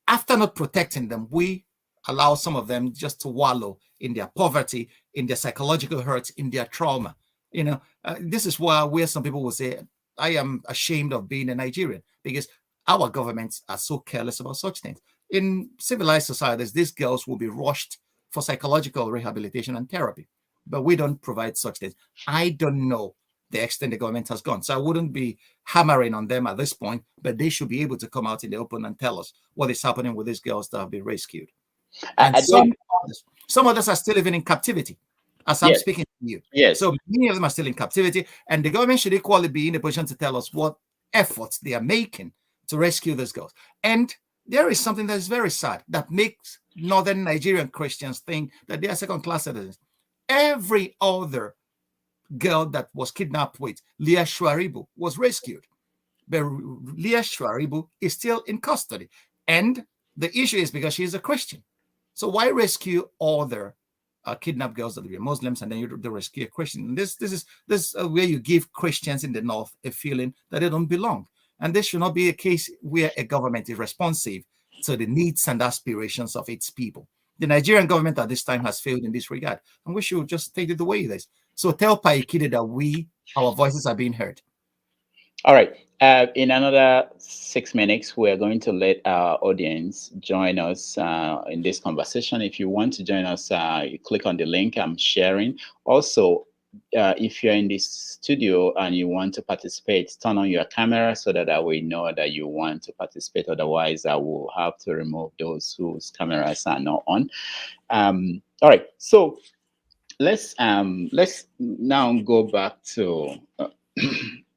After not protecting them, we allow some of them just to wallow in their poverty, in their psychological hurts, in their trauma. This is where some people will say, I am ashamed of being a Nigerian, because our governments are so careless about such things. In civilized societies, these girls will be rushed for psychological rehabilitation and therapy, but we don't provide such things. I don't know the extent the government has gone, so I wouldn't be hammering on them at this point, but they should be able to come out in the open and tell us what is happening with these girls that have been rescued. And some others are still living in captivity as I'm speaking to you. Yes. So many of them are still in captivity, and the government should equally be in a position to tell us what efforts they are making to rescue those girls. And there is something that is very sad that makes northern Nigerian Christians think that they are second-class citizens. Every other girl that was kidnapped with Leah Shuaribu was rescued, but Leah Shuaribu is still in custody. And the issue is because she is a Christian. So why rescue other kidnapped girls that were Muslims, and then you rescue a Christian? And this is where you give Christians in the north a feeling that they don't belong. And this should not be a case where a government is responsive to the needs and aspirations of its people. The Nigerian government at this time has failed in this regard, and we should just take it the way it is. So tell Paikide that our voices are being heard. All right. In another 6 minutes, we're going to let our audience join us in this conversation. If you want to join us, you click on the link I'm sharing. Also, if you're in this studio and you want to participate, turn on your camera so that we know that you want to participate. Otherwise, I will have to remove those whose cameras are not on. All right. So let's now go back to.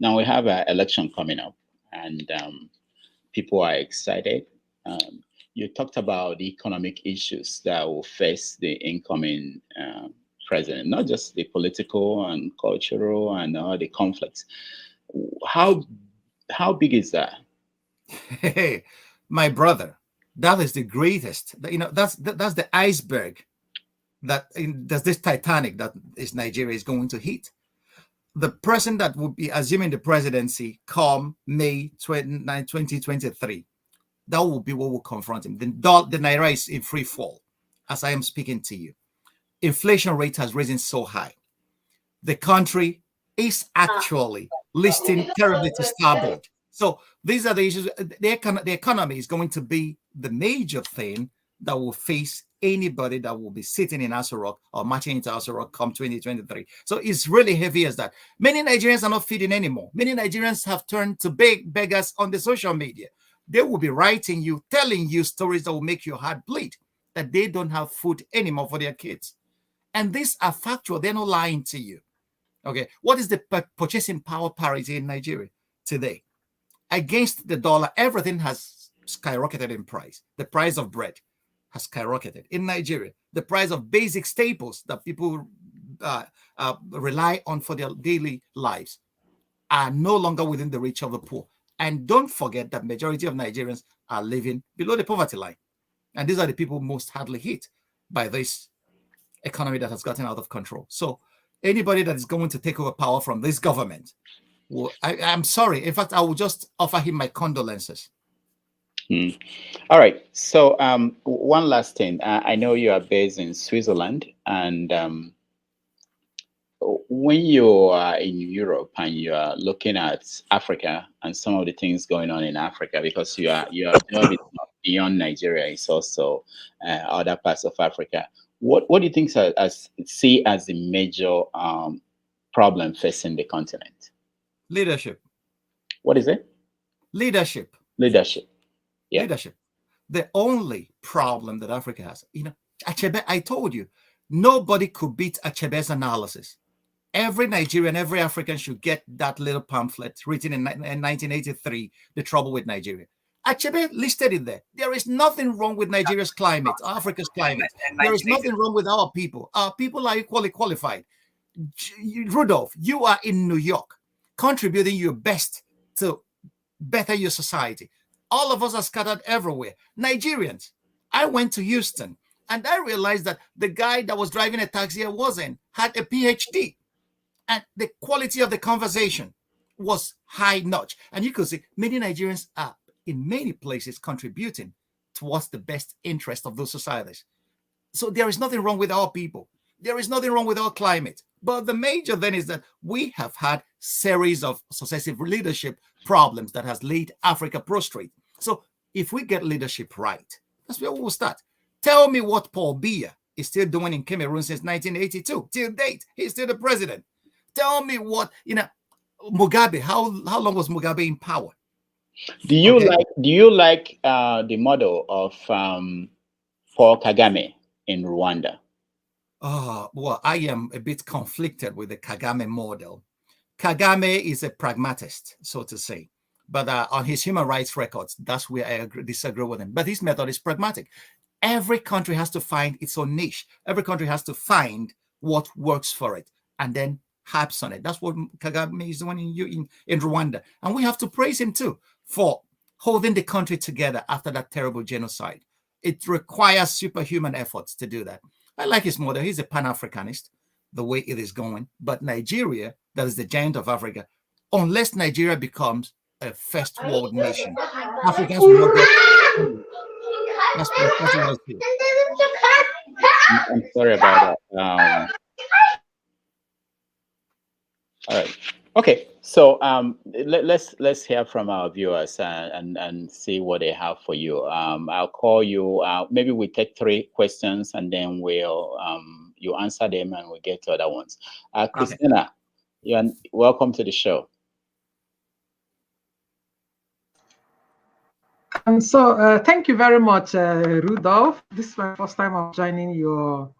Now we have an election coming up, and people are excited. You talked about the economic issues that will face the incoming president, not just the political and cultural and all the conflicts. How big is that? Hey, my brother, that is the greatest. That's the iceberg that's this Titanic that is Nigeria is going to hit. The person that would be assuming the presidency come May 29, 2023, that will be what will confront him. The Naira is in free fall as I am speaking to you. Inflation rate has risen so high. The country is actually listing terribly to starboard. So these are the issues. The economy is going to be the major thing that will face anybody that will be sitting in Aso Rock or marching into Aso Rock come 2023. So it's really heavy as that. Many Nigerians are not feeding anymore. Many Nigerians have turned to beggars on the social media. They will be writing you, telling you stories that will make your heart bleed, that they don't have food anymore for their kids. And these are factual. They're not lying to you. Okay. What is the purchasing power parity in Nigeria today? Against the dollar, everything has skyrocketed in price. The price of bread has skyrocketed in Nigeria. The price of basic staples that people rely on for their daily lives are no longer within the reach of the poor. And don't forget that majority of Nigerians are living below the poverty line. And these are the people most hardly hit by this economy that has gotten out of control. So anybody that is going to take over power from this government, well, I'm sorry. In fact, I will just offer him my condolences. All right. So one last thing. I know you are based in Switzerland, and when you are in Europe and you are looking at Africa and some of the things going on in Africa, because you are beyond Nigeria, it's also other parts of Africa. What do you think see as the major problem facing the continent? Leadership. What is it? Leadership. Leadership. Yeah. Leadership. The only problem that Africa has, Achebe, I told you, nobody could beat Achebe's analysis. Every Nigerian, every African should get that little pamphlet written in 1983, The Trouble with Nigeria. Achebe listed it there. There is nothing wrong with Nigeria's climate, Africa's climate. There is nothing wrong with our people. Our people are equally qualified. Rudolph, you are in New York, contributing your best to better your society. All of us are scattered everywhere. Nigerians, I went to Houston and I realized that the guy that was driving a taxi I was in had a PhD, and the quality of the conversation was high notch. And you could see many Nigerians are in many places contributing towards the best interest of those societies. So there is nothing wrong with our people. There is nothing wrong with our climate. But the major then is that we have had series of successive leadership problems that has laid Africa prostrate. So if we get leadership right, that's where we will start. Tell me what Paul Biya is still doing in Cameroon since 1982. Till date, he's still the president. Tell me what, Mugabe, how long was Mugabe in power? Do you like the model of Paul Kagame in Rwanda? Well, I am a bit conflicted with the Kagame model. Kagame is a pragmatist, so to say. But on his human rights records, that's where I disagree with him. But his method is pragmatic. Every country has to find its own niche. Every country has to find what works for it and then harps on it. That's what Kagame is doing in Rwanda. And we have to praise him too for holding the country together after that terrible genocide. It requires superhuman efforts to do that. I like his model. He's a Pan-Africanist, the way it is going. But Nigeria, that is the giant of Africa, unless Nigeria becomes a first world nation, Africans will not get. That's what I feel. I'm sorry about that. All right. Okay. So let's hear from our viewers and see what they have for you. I'll call you. Maybe we take 3 questions and then we'll you answer them and we'll get to other ones. Christina, you're welcome to the show. Thank you very much, Rudolph. This is my first time of joining your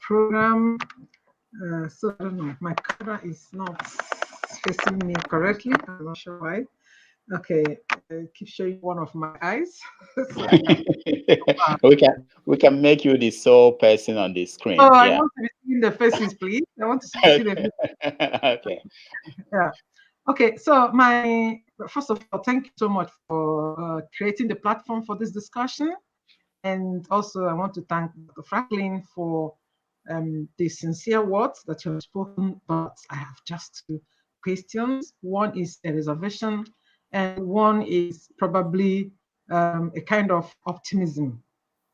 program. So I don't know, my camera is not facing me correctly. I'm not sure why. Okay, keep showing one of my eyes. we can make you the sole person on the screen. Oh, yeah. I want to be seeing the faces, please. I want to see the faces. Okay. Yeah. Okay. So first of all, thank you so much for creating the platform for this discussion, and also I want to thank Dr. Franklyne for the sincere words that you have spoken. But I have just 2 questions. One is a reservation, and one is probably a kind of optimism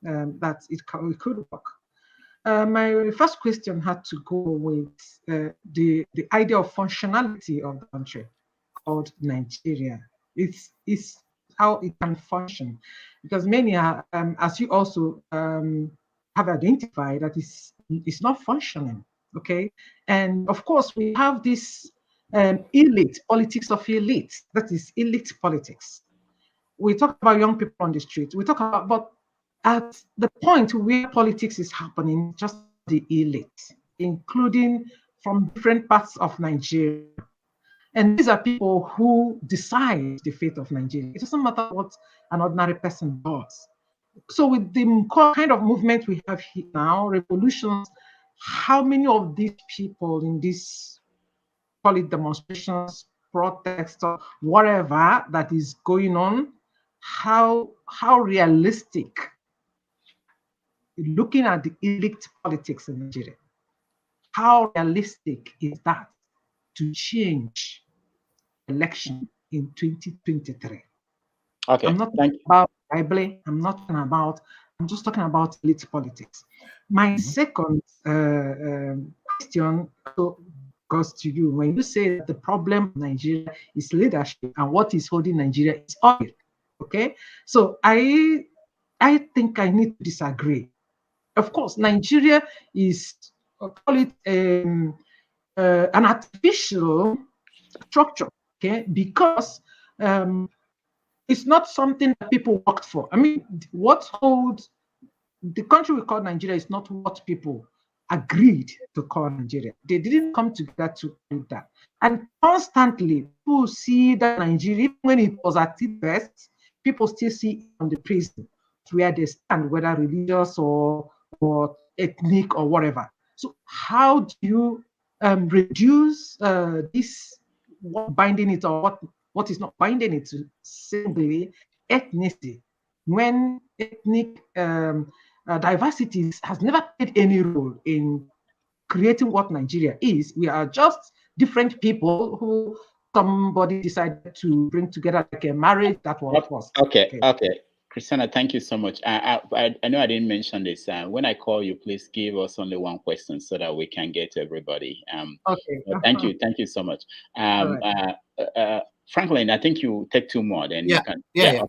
that it could work. My first question had to go with the idea of functionality of the country called Nigeria. It's how it can function, because many are, as you also have identified, that it's not functioning. Okay, and of course we have this elite politics of elite. That is elite politics. We talk about young people on the street. We talk about, but at the point where politics is happening, just the elite, including from different parts of Nigeria. And these are people who decide the fate of Nigeria. It doesn't matter what an ordinary person does. So with the kind of movement we have here now, revolutions, how many of these people in this, call it demonstrations, protests, or whatever that is going on, how realistic, looking at the elite politics in Nigeria, how realistic is that to change election in 2023? Okay. I'm not talking about bribery. I'm just talking about elite politics. My second question goes to you. When you say that the problem in Nigeria is leadership and what is holding Nigeria is oil. Okay, so I think I need to disagree. Of course, Nigeria is, call it an artificial structure, okay, because it's not something that people worked for. I mean, what holds the country we call Nigeria is not what people agreed to call Nigeria. They didn't come together to do that. And constantly, people see that Nigeria, even when it was at its best, people still see it on the prison where they stand, whether religious or ethnic or whatever. So how do you reduce this, what binding it or what is not binding it to simply ethnicity, when ethnic diversity has never played any role in creating what Nigeria is? We are just different people who somebody decided to bring together, like a marriage that was. Okay. Christina, thank you so much. I know I didn't mention this. When I call you, please give us only 1 question so that we can get to everybody. Okay. Thank you so much. Franklyne, I think you take 2 more, then you can.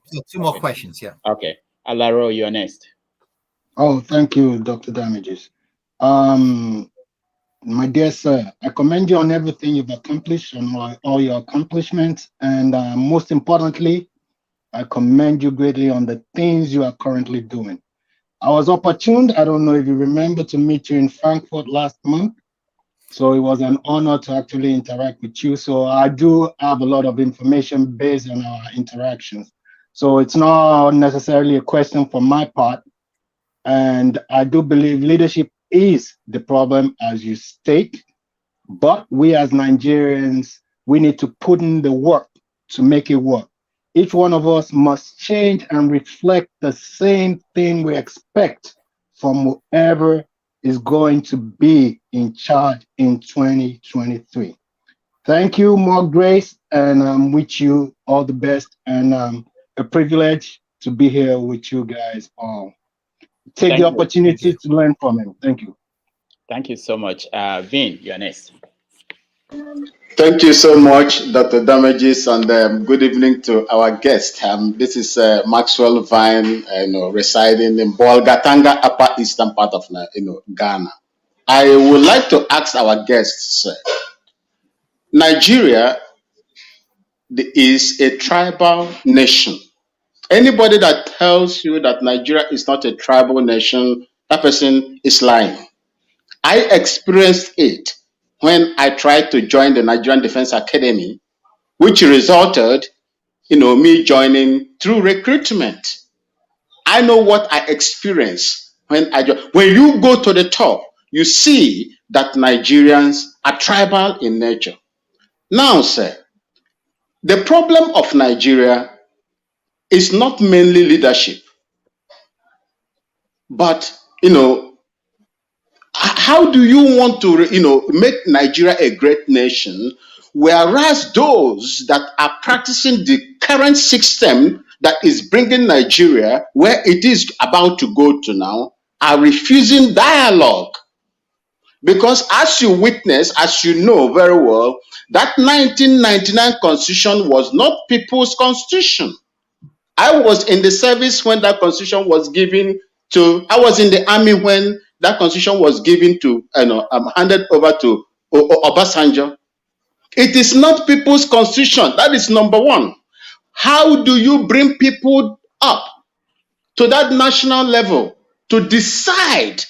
So 2 more questions. Yeah. Okay. Alaro, you're next. Oh, thank you, Dr. Damages. My dear sir, I commend you on everything you've accomplished, on all your accomplishments, and most importantly, I commend you greatly on the things you are currently doing. I was opportune, I don't know if you remember, to meet you in Frankfurt last month. So it was an honor to actually interact with you. So I do have a lot of information based on our interactions. So it's not necessarily a question for my part. And I do believe leadership is the problem, as you state. But we as Nigerians, we need to put in the work to make it work. Each one of us must change and reflect the same thing we expect from whoever is going to be in charge in 2023. Thank you, more grace, and I wish you all the best, and a privilege to be here with you guys all. take Thank the you. opportunity to learn from him. Thank you. Thank you so much. Vin, you're next. Thank you so much, Dr. Damages, and good evening to our guest. This is Maxwell Vine, residing in Bolgatanga, upper eastern part of Ghana. I would like to ask our guests, Nigeria is a tribal nation. Anybody that tells you that Nigeria is not a tribal nation, that person is lying. I experienced it when I tried to join the Nigerian Defense Academy, which resulted, me joining through recruitment. I know what I experienced when I joined. When you go to the top, you see that Nigerians are tribal in nature. Now, sir, the problem of Nigeria is not mainly leadership, but, how do you want to, make Nigeria a great nation, whereas those that are practicing the current system that is bringing Nigeria where it is about to go to now are refusing dialogue? Because as you witness, as you know very well, that 1999 constitution was not people's constitution. I was in the service when that constitution was given to, I was in the army when that constitution was given to, handed over to Obasanjo. It is not people's constitution. That is number one. How do you bring people up to that national level to decide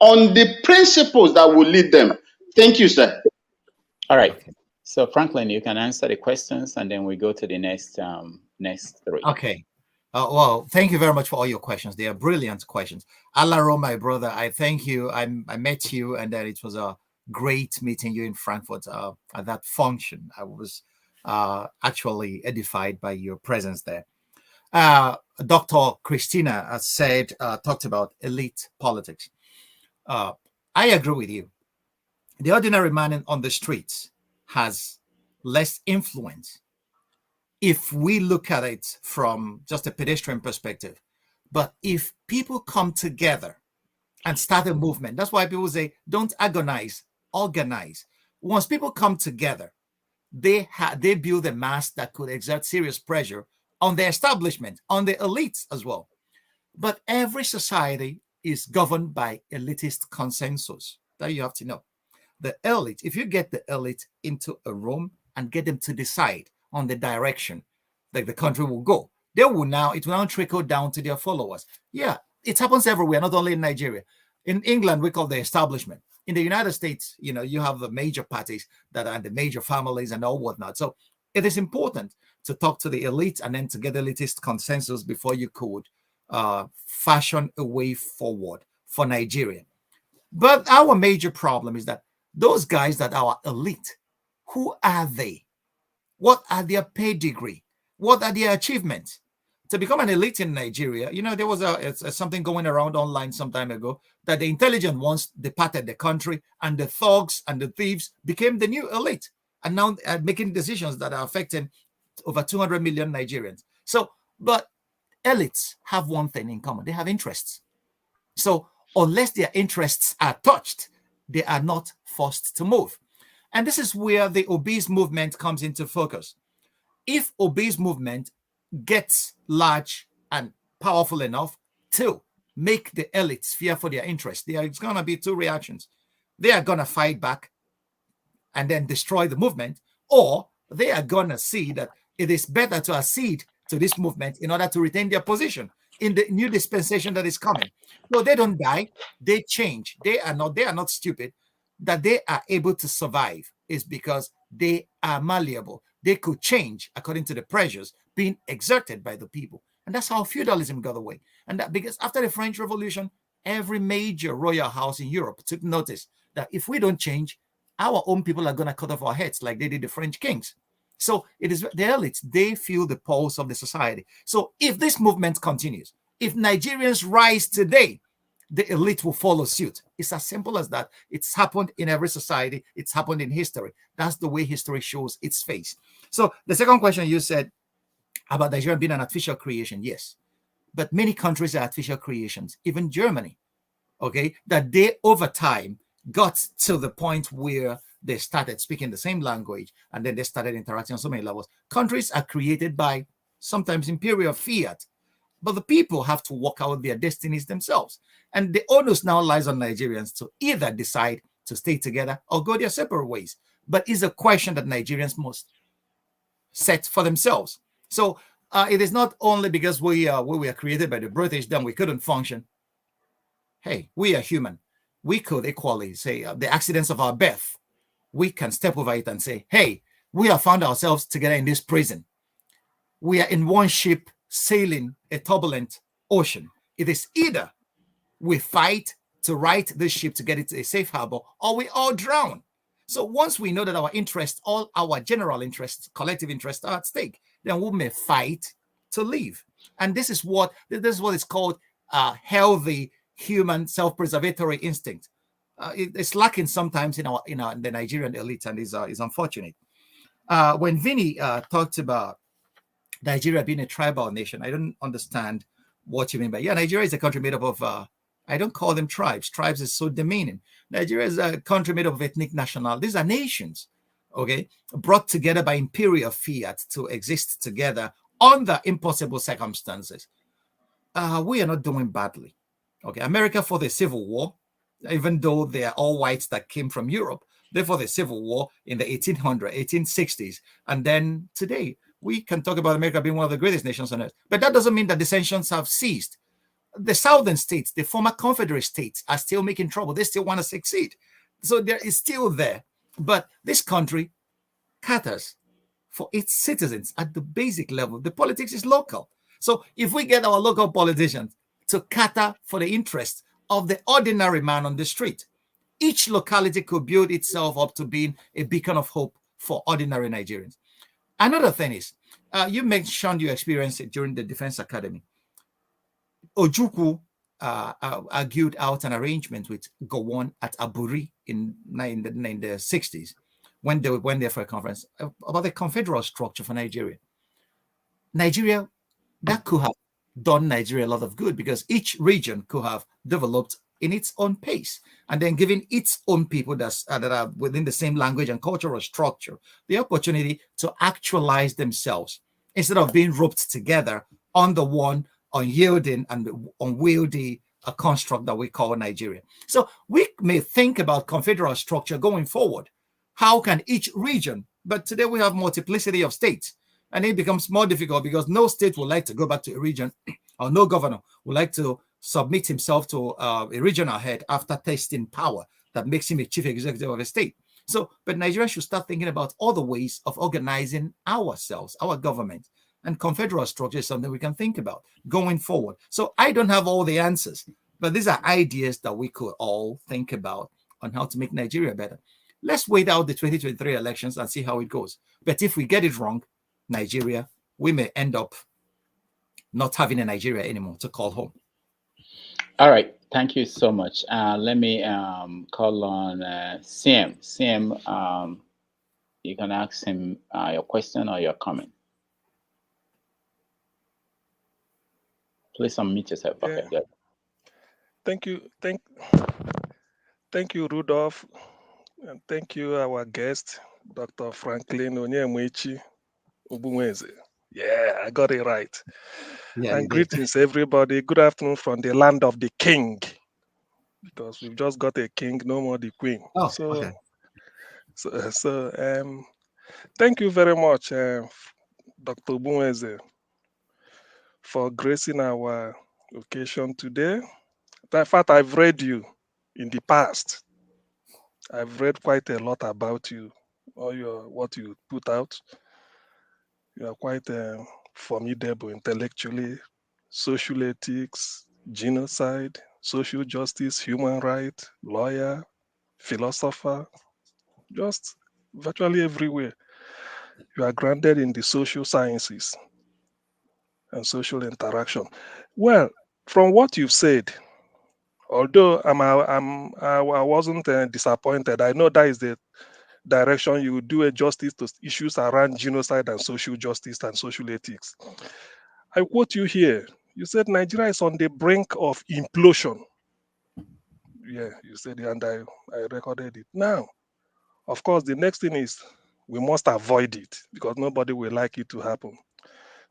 on the principles that will lead them? Thank you, sir. All right. So Franklyne, you can answer the questions, and then we go to the next next three. Okay. Well, thank you very much for all your questions. They are brilliant questions. Alaro, my brother, I thank you. I met you, and then it was a great meeting you in Frankfurt at that function. I was actually edified by your presence there. Dr. Christina said, talked about elite politics. I agree with you. The ordinary man on the streets has less influence if we look at it from just a pedestrian perspective. But if people come together and start a movement, that's why people say, don't agonize, organize. Once people come together, they build a mass that could exert serious pressure on the establishment, on the elites as well. But every society is governed by elitist consensus. That you have to know. The elite, if you get the elite into a room and get them to decide on the direction that the country will go, it will now trickle down to their followers. Yeah, it happens everywhere, not only in Nigeria. In England, we call the establishment. In the United States, you have the major parties that are the major families and all whatnot. So it is important to talk to the elite and then to get elitist consensus before you could fashion a way forward for Nigeria. But our major problem is that those guys that are elite, who are they? What are their pedigree? What are their achievements? To become an elite in Nigeria, there was something going around online some time ago that the intelligent ones departed the country and the thugs and the thieves became the new elite and now making decisions that are affecting over 200 million Nigerians. So, but elites have one thing in common. They have interests. So unless their interests are touched, they are not forced to move. And this is where the obese movement comes into focus. If obese movement gets large and powerful enough to make the elites fear for their interests, there's going to be two reactions. They are going to fight back and then destroy the movement, or they are going to see that it is better to accede to this movement in order to retain their position in the new dispensation that is coming. So they don't die, they change. They are not stupid. That they are able to survive is because they are malleable. They could change according to the pressures being exerted by the people. And that's how feudalism got away. And that because after the French Revolution, every major royal house in Europe took notice that if we don't change, our own people are going to cut off our heads like they did the French kings. So it is the elites, they feel the pulse of the society. So if this movement continues, if Nigerians rise today, the elite will follow suit. It's as simple as that. It's happened in every society. It's happened in history. That's the way history shows its face. So the second question you said about Nigeria being an artificial creation. Yes, but many countries are artificial creations, even Germany, okay, that they over time got to the point where they started speaking the same language and then they started interacting on so many levels. Countries are created by sometimes imperial fiat, but the people have to work out their destinies themselves. And the onus now lies on Nigerians to either decide to stay together or go their separate ways. But it's a question that Nigerians must set for themselves. So it is not only because we were created by the British, then we couldn't function. Hey, we are human. We could equally say the accidents of our birth, we can step over it and say, hey, we have found ourselves together in this prison. We are in one ship sailing a turbulent ocean. It is either we fight to right this ship to get it to a safe harbor, or we all drown. So once we know that our interests, all our general interests, collective interests are at stake, then we may fight to live. And this is what is called healthy human self-preservatory instinct. It's lacking sometimes in the Nigerian elite, and is unfortunate. When Vinny talked about Nigeria being a tribal nation, I don't understand what you mean by, Nigeria is a country made up of I don't call them tribes. Tribes is so demeaning. Nigeria is a country made up of ethnic national. These are nations, okay, brought together by imperial fiat to exist together under impossible circumstances. We are not doing badly. Okay, America fought the Civil War, even though they are all whites that came from Europe. They fought the Civil War in the 1860s. And then today, we can talk about America being one of the greatest nations on earth. But that doesn't mean that dissensions have ceased. The southern states, the former Confederate states, are still making trouble. They still want to succeed. So there is still there. But this country caters for its citizens at the basic level. The politics is local. So if we get our local politicians to cater for the interests of the ordinary man on the street, each locality could build itself up to being a beacon of hope for ordinary Nigerians. Another thing is, you mentioned your experience during the Defense Academy. Ojukwu argued out an arrangement with Gowon at Aburi in the 60s when they went there for a conference about the confederal structure for Nigeria. Nigeria, that could have done Nigeria a lot of good because each region could have developed in its own pace and then giving its own people that are within the same language and cultural structure the opportunity to actualize themselves instead of being roped together under one unyielding and unwieldy construct that we call Nigeria. So we may think about confederal structure going forward. How can each region, but today we have multiplicity of states, and it becomes more difficult because no state would like to go back to a region, or no governor would like to submit himself to a regional head after tasting power that makes him a chief executive of a state. So, but Nigeria should start thinking about other ways of organizing ourselves, our government. And confederal structure is something we can think about going forward. So I don't have all the answers, but these are ideas that we could all think about on how to make Nigeria better. Let's wait out the 2023 elections and see how it goes. But if we get it wrong, Nigeria, we may end up not having a Nigeria anymore to call home. All right. Thank you so much. Let me call on Sam. Sam, you can ask him your question or your comment. Please unmute yourself. Okay, good. Thank you. Thank you, Rudolph. And thank you, our guest, Dr. Franklyne Ogbunwezeh. Yeah, I got it right. Yeah, and greetings, everybody. Good afternoon from the land of the king, because we've just got a king, no more the queen. Oh, okay. So, thank you very much, Dr. Ogbunwezeh, for gracing our occasion today. In fact, I've read you in the past. I've read quite a lot about you, what you put out. You are quite formidable intellectually, social ethics, genocide, social justice, human rights, lawyer, philosopher, just virtually everywhere. You are grounded in the social sciences and social interaction. Well, from what you've said, although I wasn't disappointed, I know that is the direction you do a justice to issues around genocide and social justice and social ethics. I quote you here. You said Nigeria is on the brink of implosion. Yeah, you said it, and I recorded it. Now, of course, the next thing is we must avoid it because nobody will like it to happen.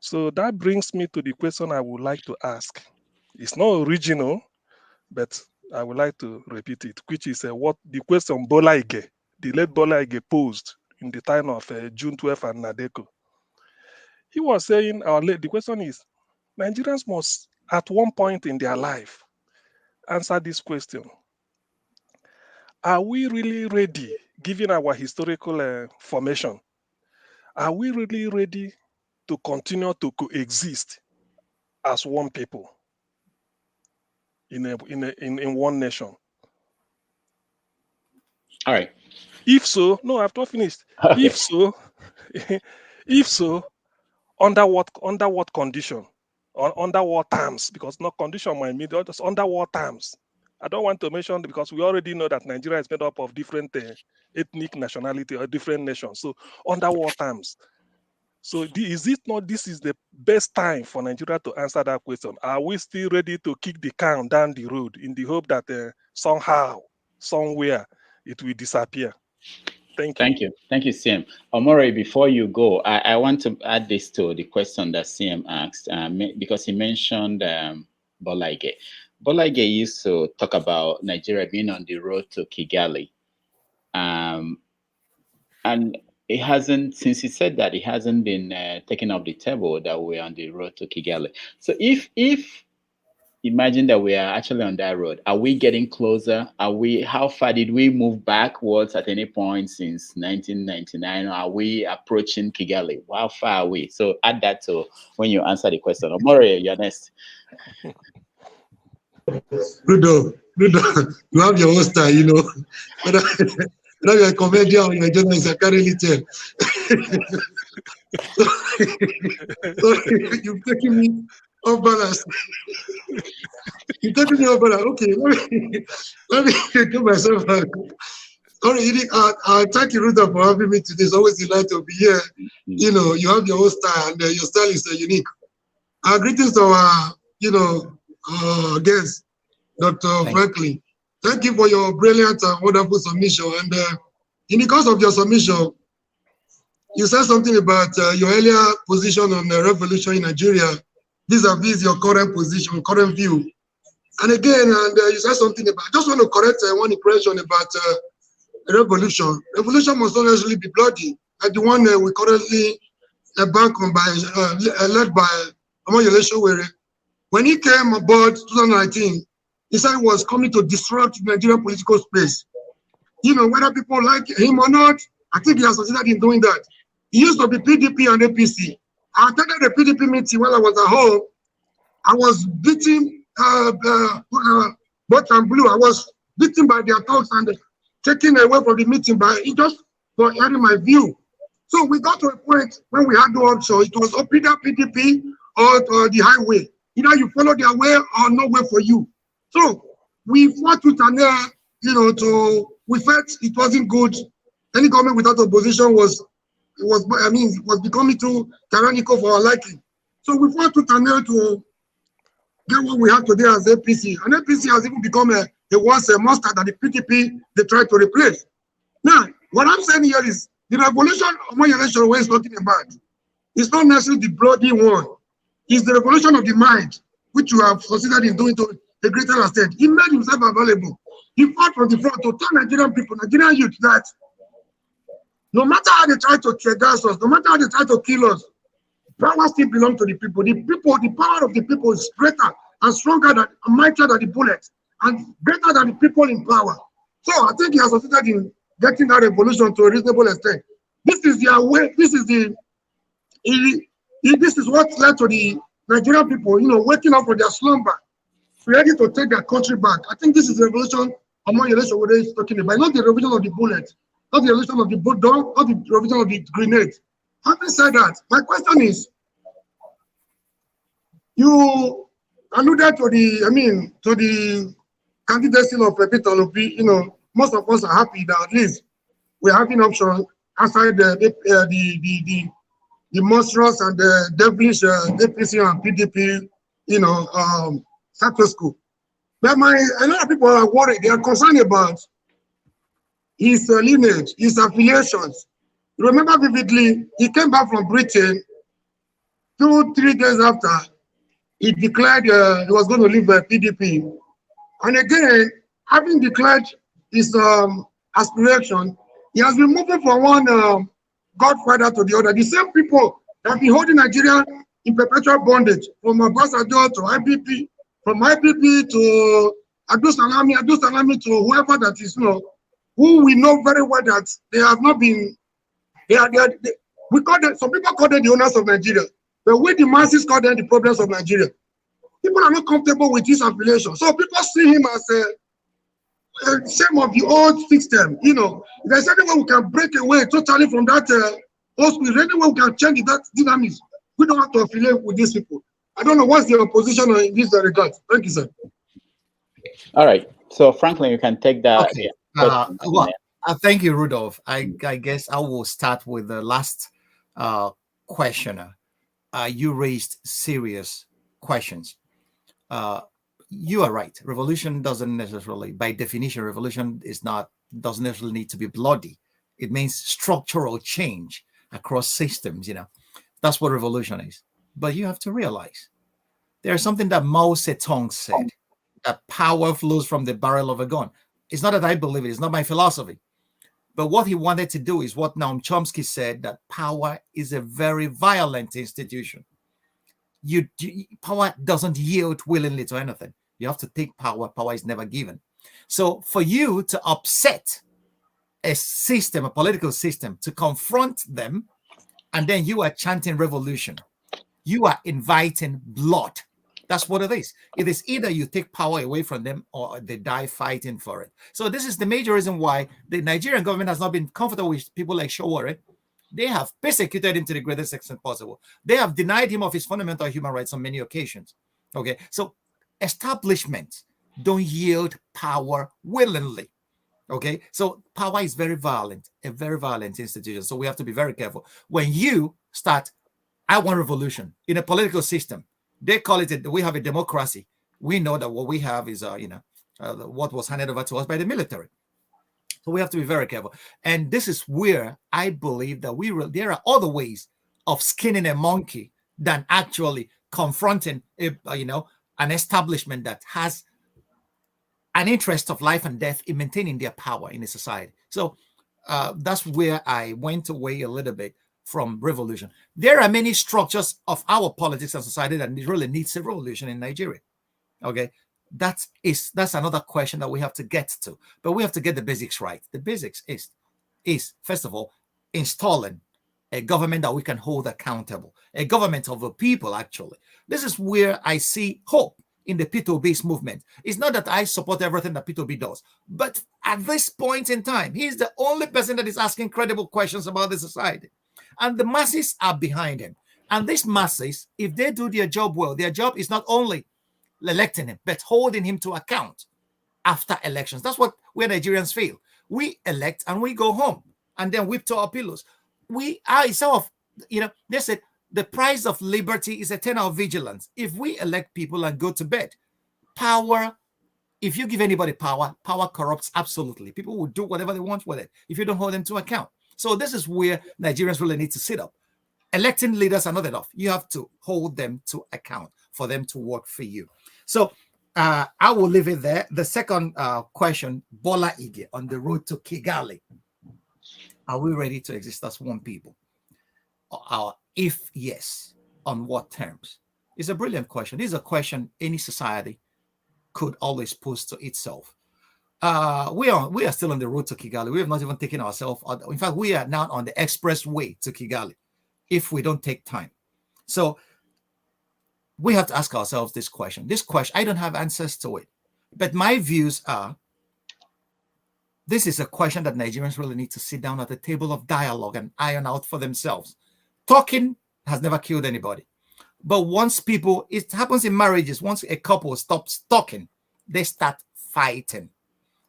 So that brings me to the question I would like to ask. It's not original, but I would like to repeat it, which is what the question Bola Ige, the late Bola Ige posed in the time of June 12 and Nadeko. He was saying, the question is, Nigerians must, at one point in their life, answer this question. Are we really ready, given our historical formation, are we really ready to continue to coexist as one people in one nation? All right. If so, no, I've not finished. Okay. If so, under what condition? Or under what terms? Because no condition might mean just under what terms. I don't want to mention because we already know that Nigeria is made up of different ethnic nationality or different nations. So under what terms? So is it not this is the best time for Nigeria to answer that question? Are we still ready to kick the can down the road in the hope that somehow, somewhere, it will disappear? Thank you. Thank you, CM. Omori, before you go, I want to add this to the question that CM asked because he mentioned Bola Ige. Bola Ige used to talk about Nigeria being on the road to Kigali. And it hasn't, since he said that, it hasn't been taken off the table that we're on the road to Kigali. So if imagine that we are actually on that road, are we getting closer? How far did we move backwards at any point since 1999? Or are we approaching Kigali? How far are we? So add that to when you answer the question. Omori, you're next. Rudo, you have your own style, you know. Whether you're a comedian or you're a journalist, I can't really tell. so you've taken me off balance. You're taking me off balance. Okay, let me get myself back. Sorry, thank you, Rudo, for having me today. It's always a delight to be here. You know, you have your own style, and your style is unique. Greetings to our, guest, Dr. Franklyne. Thank you for your brilliant and wonderful submission. And in the course of your submission, you said something about your earlier position on the revolution in Nigeria, vis-a-vis your current position, current view. And again, you said something about, I just want to correct one impression about revolution. Revolution must not necessarily be bloody, like the one we currently embark on led by Omoyele Sowore. When he came aboard 2019, he said he was coming to disrupt the Nigerian political space. You know, whether people like him or not, I think he has succeeded in doing that. He used to be PDP and APC. I attended the PDP meeting while I was at home. I was beaten, both and blue. I was beaten by their talks and taken away from the meeting by just for hearing my view. So we got to a point when we had no option. It was either PDP or the highway. Either you follow their way or no way for you. So we fought with an we felt it wasn't good. Any government without opposition was becoming too tyrannical for our liking. So we fought with an to get what we have today as APC. And APC has even become a monster that the PDP they tried to replace. Now, what I'm saying here is the revolution Omoyele Sowore is talking about. It's not necessarily the bloody one. It's the revolution of the mind, which you have considered in doing to a greater extent. He made himself available. He fought from the front to tell Nigerian people, Nigerian youth, that no matter how they try to trigger us, no matter how they try to kill us, power still belongs to the people. The power of the people is greater and stronger and mightier than the bullets, and greater than the people in power. So I think he has succeeded in getting that revolution to a reasonable extent. This is their way. This is what led to the Nigerian people, waking up from their slumber, ready to take their country back. I think this is the revolution Omoyele Sowore is talking about, not the revolution of the bullet, not the revolution of the bulldog, not the revolution of the grenade. Having said that, my question is, you alluded to the candidacy of Peter Obi. Most of us are happy that at least we're having options outside the monstrous and the devilish APC and PDP status quo. But a lot of people are worried. They are concerned about his lineage, his affiliations. Remember vividly, he came back from Britain 2-3 days after he declared he was going to leave PDP. And again, having declared his aspiration, he has been moving from one godfather to the other. The same people that have been holding Nigeria in perpetual bondage, from Obasanjo to IPP, from IPP to Abdul Salami to whoever that is, who we know very well that they have not been, we call them, some people call them the owners of Nigeria, but we the masses call them the problems of Nigeria. People are not comfortable with this affiliation. So people see him as a same of the old system. If there's any way we can break away totally from that old spirit, any way we can change that dynamics, we don't have to affiliate with these people. I don't know what's your position in this regard. Thank you, sir. All right. So Franklin, you can take that. Okay. Yeah. Thank you, Rudolph. I guess I will start with the last questioner. You raised serious questions. You are right. Revolution doesn't necessarily, by definition, revolution doesn't necessarily need to be bloody. It means structural change across systems. That's what revolution is. But you have to realize there's something that Mao Zedong said, that power flows from the barrel of a gun. It's not that I believe it. It's not my philosophy. But what he wanted to do is what Noam Chomsky said, that power is a very violent institution. Power doesn't yield willingly to anything. You have to take power. Power is never given. So for you to upset a system, a political system, to confront them, and then you are chanting revolution, you are inviting blood. That's what it is. It is either you take power away from them or they die fighting for it. So this is the major reason why the Nigerian government has not been comfortable with people like Sowore. They have persecuted him to the greatest extent possible. They have denied him of his fundamental human rights on many occasions. Okay, so establishments don't yield power willingly. Okay, so power is very violent, a very violent institution. So we have to be very careful. When you start, I want revolution in a political system, they call it, we have a democracy. We know that what we have is, what was handed over to us by the military. So we have to be very careful. And this is where I believe that there are other ways of skinning a monkey than actually confronting, an establishment that has an interest of life and death in maintaining their power in a society. So that's where I went away a little bit from revolution. There are many structures of our politics and society that really needs a revolution in Nigeria. Okay, that's another question that we have to get to, but we have to get the basics right. The basics is first of all installing a government that we can hold accountable, a government of the people. Actually, this is where I see hope in the P2B's movement. It's not that I support everything that P2B does, but at this point in time, he's the only person that is asking credible questions about the society. And the masses are behind him. And these masses, if they do their job well, their job is not only electing him, but holding him to account after elections. That's where Nigerians feel. We elect and we go home and then whip to our pillows. They said the price of liberty is eternal vigilance. If we elect people and go to bed, power, if you give anybody power, power corrupts absolutely. People will do whatever they want with it if you don't hold them to account. So this is where Nigerians really need to sit up. Electing leaders are not enough. You have to hold them to account for them to work for you. So I will leave it there. The second question, Bola Ige, on the road to Kigali. Are we ready to exist as one people? If yes, on what terms? It's a brilliant question. This is a question any society could always pose to itself. We are still on the road to Kigali. We have not even taken ourselves out. In fact, we are now on the expressway to Kigali if we don't take time. So we have to ask ourselves this question. This question, I don't have answers to it. But my views are, this is a question that Nigerians really need to sit down at the table of dialogue and iron out for themselves. Talking has never killed anybody. But once it happens in marriages, once a couple stops talking, they start fighting.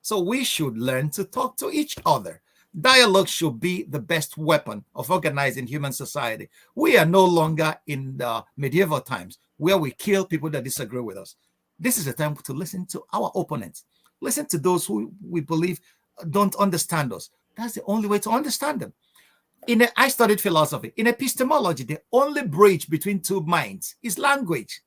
So we should learn to talk to each other. Dialogue should be the best weapon of organizing human society. We are no longer in the medieval times where we kill people that disagree with us. This is a time to listen to our opponents. Listen to those who we believe don't understand us. That's the only way to understand them. I studied philosophy. In epistemology, the only bridge between two minds is language.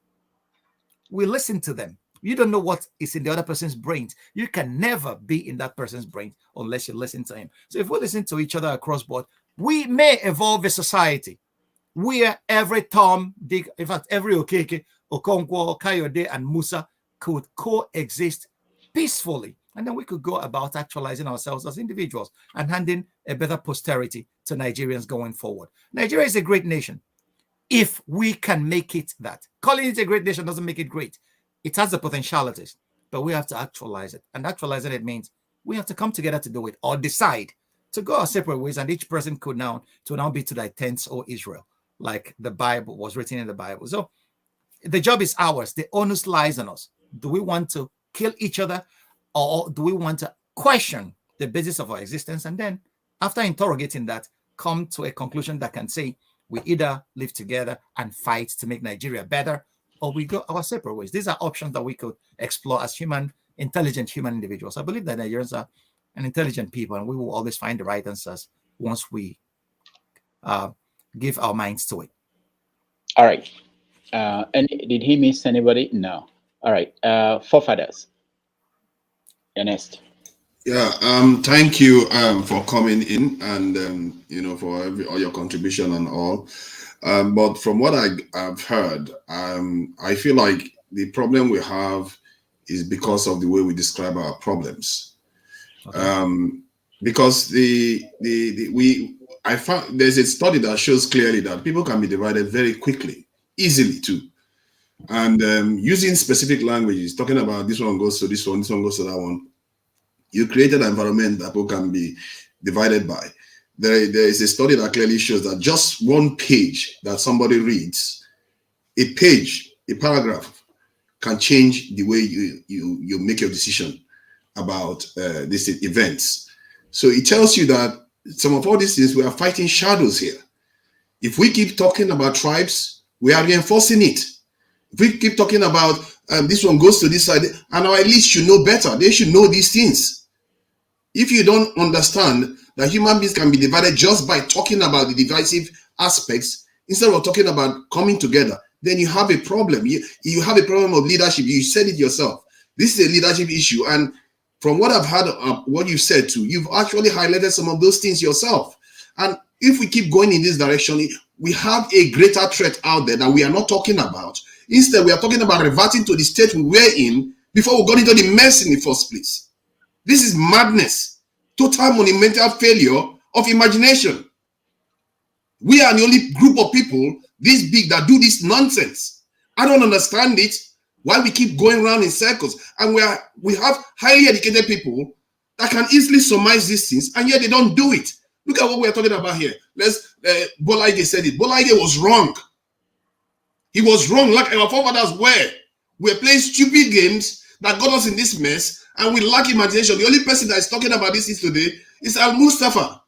We listen to them. You don't know what is in the other person's brain. You can never be in that person's brain unless you listen to him. So if we listen to each other across board, we may evolve a society where every Tom, Dick, in fact, every Okeke, Okonkwo, Kayode, and Musa could coexist peacefully. And then we could go about actualizing ourselves as individuals and handing a better posterity to Nigerians going forward. Nigeria is a great nation if we can make it that. Calling it a great nation doesn't make it great. It has the potentialities, but we have to actualize it. And actualizing it means we have to come together to do it or decide to go our separate ways. And each person could now be to thy tents, O Israel, like the Bible was written in the Bible. So the job is ours. The onus lies on us. Do we want to kill each other, or do we want to question the basis of our existence? And then after interrogating that, come to a conclusion that can say we either live together and fight to make Nigeria better, or we go our separate ways. These are options that we could explore as intelligent human individuals. I believe that Nigerians are an intelligent people, and we will always find the right answers once we give our minds to it. All right. And did he miss anybody? No. All right. Forefathers. Ernest. Yeah. Thank you for coming in and for all your contribution and all. But from what I've heard, I feel like the problem we have is because of the way we describe our problems. Okay. Because I found there's a study that shows clearly that people can be divided very quickly, easily too. And using specific languages, talking about this one goes to this one goes to that one, you created an environment that people can be divided by. There is a study that clearly shows that just one page that somebody reads, a paragraph, can change the way you make your decision about these events. So it tells you that some of all these things, we are fighting shadows here. If we keep talking about tribes, we are reinforcing it. If we keep talking about this one goes to this side, and our elites should know better. They should know these things. If you don't understand that human beings can be divided just by talking about the divisive aspects, instead of talking about coming together, then you have a problem. You have a problem of leadership. You said it yourself. This is a leadership issue. And from what I've heard, what you've said too, you've actually highlighted some of those things yourself. And if we keep going in this direction, we have a greater threat out there that we are not talking about. Instead, we are talking about reverting to the state we were in before we got into the mess in the first place. This is madness, total monumental failure of imagination. We are the only group of people this big that do this nonsense. I don't understand it. Why we keep going around in circles, and we have highly educated people that can easily surmise these things, and yet they don't do it. Look at what we're talking about here. Bolaige said it. Bolaige was wrong. He was wrong, like our forefathers were. We're playing stupid games that got us in this mess, and we lack imagination. The only person that is talking about this today is Al Mustafa.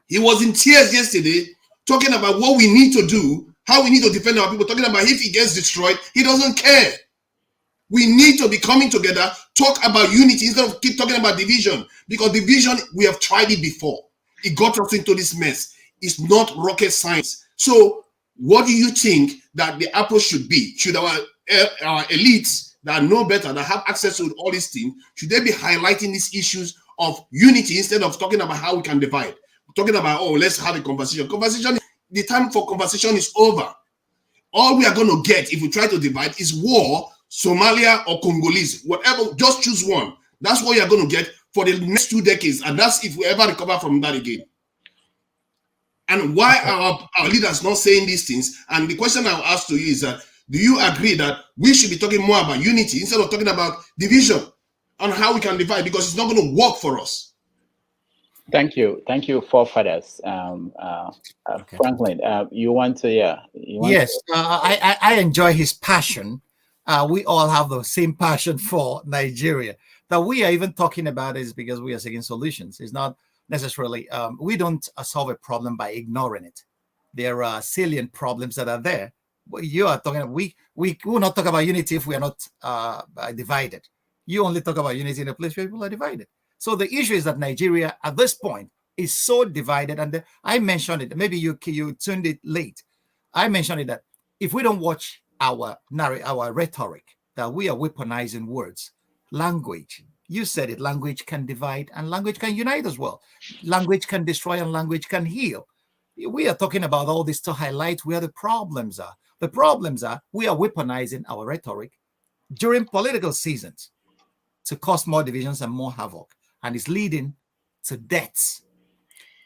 He was in tears yesterday, talking about what we need to do, how we need to defend our people, talking about if he gets destroyed, he doesn't care. We need to be coming together, talk about unity instead of keep talking about division. Because division, we have tried it before. It got us into this mess. It's not rocket science. So what do you think that the approach should be? Should our elites that know better, that have access to all these things, should they be highlighting these issues of unity instead of talking about how we can divide? We're talking about, oh, let's have a conversation. The time for conversation is over. All we are going to get if we try to divide is war, Somalia or Congolese, whatever, just choose one. That's what you're going to get for the next 2 decades. And that's if we ever recover from that again. And why are our leaders not saying these things? And the question I'll ask to you is that, do you agree that we should be talking more about unity instead of talking about division on how we can divide? Because it's not going to work for us. Thank you, forefathers. Okay. Franklyne, you want to? Yeah. Yes, I enjoy his passion. We all have the same passion for Nigeria. That we are even talking about is because we are seeking solutions. It's not necessarily, we don't solve a problem by ignoring it. There are salient problems that are there You are talking. We will not talk about unity if we are not divided. You only talk about unity in a place where people are divided. So the issue is that Nigeria at this point is so divided, and I mentioned it. Maybe you tuned it late. I mentioned it that if we don't watch our rhetoric, that we are weaponizing words, language. You said it. Language can divide, and language can unite as well. Language can destroy, and language can heal. We are talking about all this to highlight where the problems are. The problems are we are weaponizing our rhetoric during political seasons to cause more divisions and more havoc, and it's leading to deaths.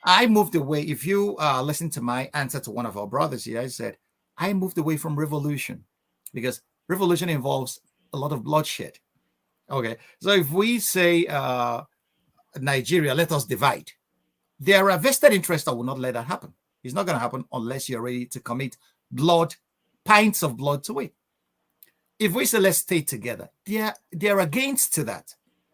I moved away. If you listen to my answer to one of our brothers here, I said, I moved away from revolution because revolution involves a lot of bloodshed. Okay. So if we say Nigeria, let us divide, there are vested interests that will not let that happen. It's not going to happen unless you're ready to commit blood, pints of blood to it. If we say let's stay together, they're against to that.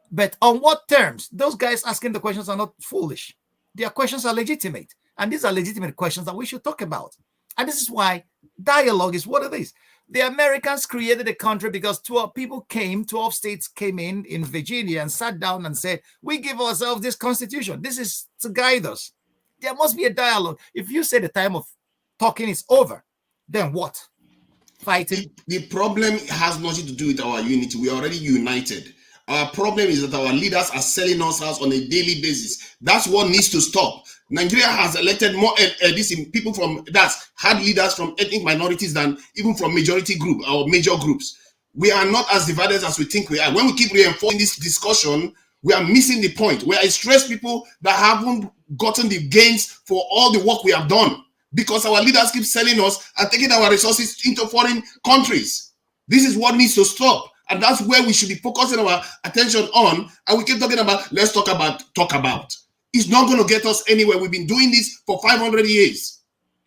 But on what terms? Those guys asking the questions are not foolish. Their questions are legitimate. And these are legitimate questions that we should talk about. And this is why dialogue is what it is. The Americans created a country because 12 states came in Virginia and sat down and said, we give ourselves this constitution. This is to guide us. There must be a dialogue. If you say the time of talking is over, then what? Fighting? The problem has nothing to do with our unity. We are already united. Our problem is that our leaders are selling us out on a daily basis. That's what needs to stop. Nigeria has elected more people from that had leaders from ethnic minorities than even from majority group or major groups. We are not as divided as we think we are. When we keep reinforcing this discussion, we are missing the point. We are stressed people that haven't gotten the gains for all the work we have done because our leaders keep selling us and taking our resources into foreign countries. This is what needs to stop. And that's where we should be focusing our attention on. And we keep talking about, let's talk about. It's not going to get us anywhere. We've been doing this for 500 years.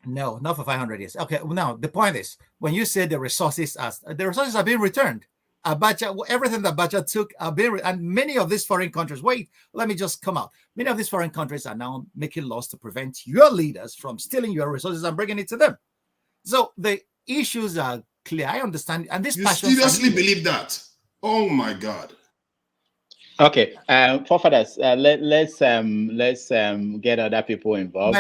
No, not for 500 years. Okay, well, now the point is, when you say the resources are being returned, Abacha, everything that Abacha took are being, and many of these foreign countries, wait, let me just come out. Many of these foreign countries are now making laws to prevent your leaders from stealing your resources and bringing it to them. So the issues are clear. I understand. And this you seriously believe that? Oh my God. Okay, forefathers, let's get other people involved.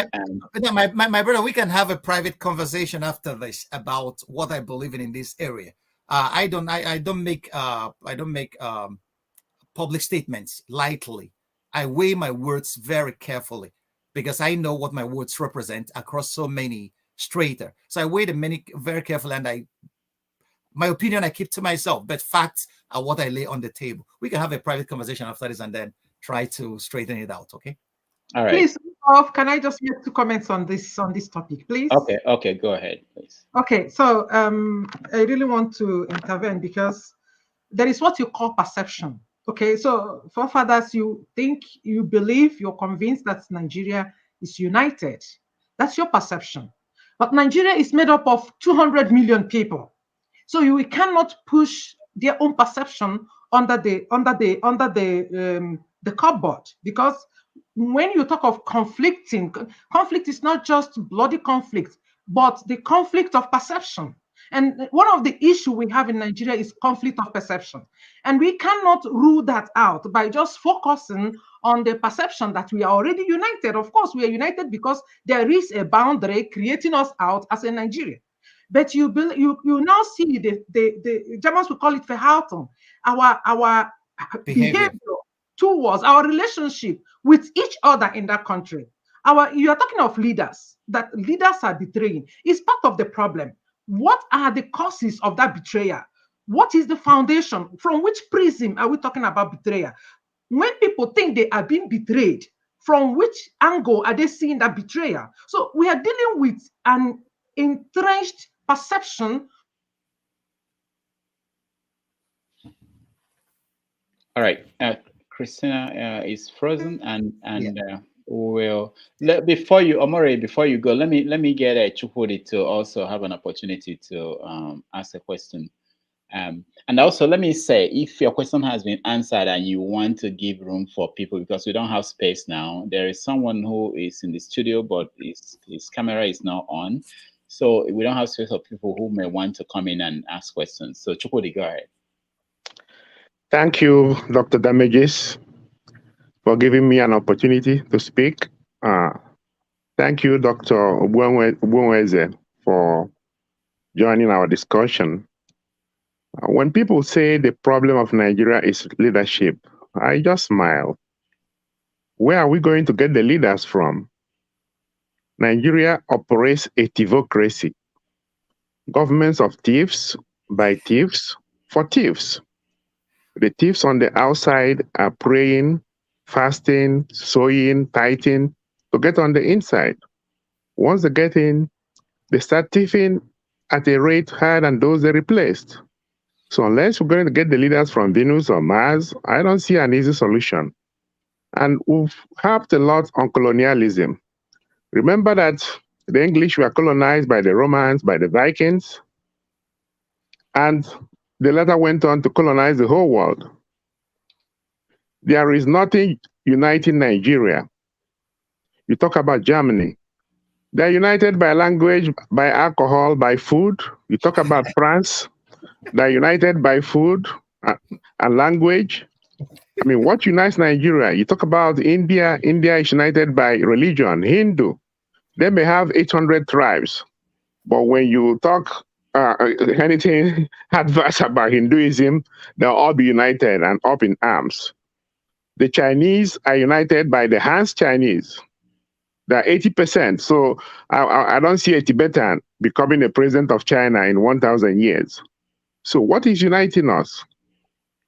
My brother, we can have a private conversation after this about what I believe in this area. I don't make public statements lightly. I weigh my words very carefully because I know what my words represent across so many strata. So I weigh them very carefully, and my opinion I keep to myself, but facts are what I lay on the table. We can have a private conversation after this and then try to straighten it out. Okay. All right. Please, can I just make 2 comments on this topic, please? Okay, go ahead, please. Okay, so I really want to intervene because there is what you call perception. Okay, so forefathers, you think, you believe, you're convinced that Nigeria is united. That's your perception. But Nigeria is made up of 200 million people. So we cannot push their own perception under the cupboard, because when you talk of conflict is not just bloody conflict, but the conflict of perception. And one of the issues we have in Nigeria is conflict of perception. And we cannot rule that out by just focusing on the perception that we are already united. Of course, we are united because there is a boundary creating us out as a Nigerian. But you now see the Germans will call it Verhalten, our behavior towards our relationship with each other in that country. You are talking of leaders, that leaders are betraying. It's part of the problem. What are the causes of that betrayal? What is the foundation? From which prism are we talking about betrayal? When people think they are being betrayed, from which angle are they seeing that betrayal? So we are dealing with an entrenched perception. All right, Christina is frozen, and before you, Omori, before you go, let me get Chukwudi to also have an opportunity to ask a question. And also, let me say, if your question has been answered and you want to give room for people, because we don't have space now, there is someone who is in the studio, but his camera is not on. So we don't have space for people who may want to come in and ask questions. So Chukwudi, go ahead. Thank you, Dr. Damages, for giving me an opportunity to speak. Thank you, Dr. Ogbunwezeh, for joining our discussion. When people say the problem of Nigeria is leadership, I just smile. Where are we going to get the leaders from? Nigeria operates a theocracy. Governments of thieves, by thieves, for thieves. The thieves on the outside are praying, fasting, sowing, tithing to get on the inside. Once they get in, they start thieving at a rate higher than those they replaced. So unless we're going to get the leaders from Venus or Mars, I don't see an easy solution. And we've harped a lot on colonialism. Remember that the English were colonized by the Romans, by the Vikings, and they later went on to colonize the whole world. There is nothing uniting Nigeria. You talk about Germany. They're united by language, by alcohol, by food. You talk about France. They're united by food and language. I mean, what unites Nigeria? You talk about India. India is united by religion, Hindu. They may have 800 tribes. But when you talk anything adverse about Hinduism, they'll all be united and up in arms. The Chinese are united by the Han Chinese. They're 80%. So I don't see a Tibetan becoming a president of China in 1,000 years. So what is uniting us?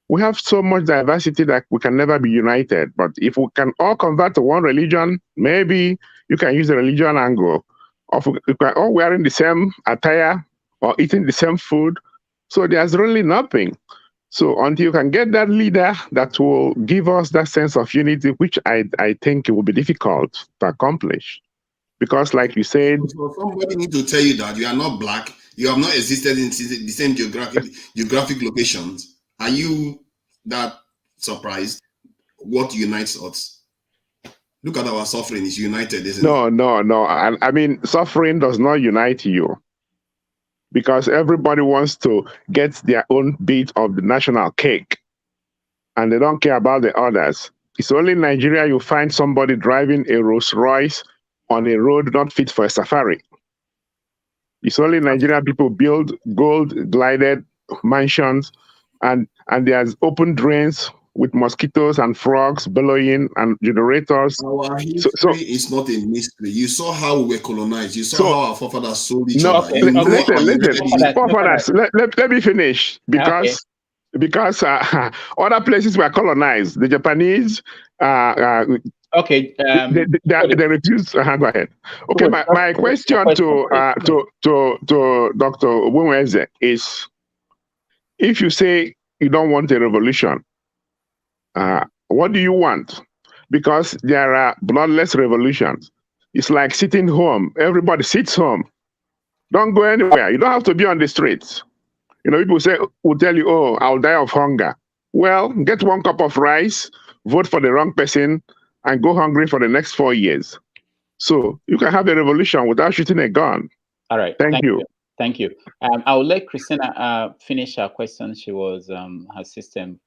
We have so much diversity that we can never be united. But if we can all convert to one religion, maybe you can use the religion angle. Of we are all wearing the same attire or eating the same food. So there's really nothing. So until you can get that leader that will give us that sense of unity, which I think it will be difficult to accomplish. Because like you said... So somebody need to tell you that you are not black, you have not existed in the same geographic locations. Are you that surprised? What unites us? Look at our suffering, it's united, isn't it? No. I mean, suffering does not unite you. Because everybody wants to get their own bit of the national cake. And they don't care about the others. It's only in Nigeria you find somebody driving a Rolls Royce on a road not fit for a safari. It's only in Nigeria people build gold-glided mansions and there's open drains with mosquitoes and frogs bellowing and generators. Our history is not a mystery. You saw how we were colonized. You saw how our forefathers sold each other. Listen. Let me finish because other places were colonized. The Japanese. They refused. Go ahead. Okay, my question to Dr. Ogbunwezeh is: if you say you don't want a revolution, what do you want? Because there are bloodless revolutions. It's like sitting home. Everybody sits home. Don't go anywhere. You don't have to be on the streets. You know, people will tell you, oh, I'll die of hunger. Well, get 1 cup of rice, vote for the wrong person, and go hungry for the next 4 years. So you can have a revolution without shooting a gun. All right. Thank you. Thank you. I will let Christina finish her question. She was her system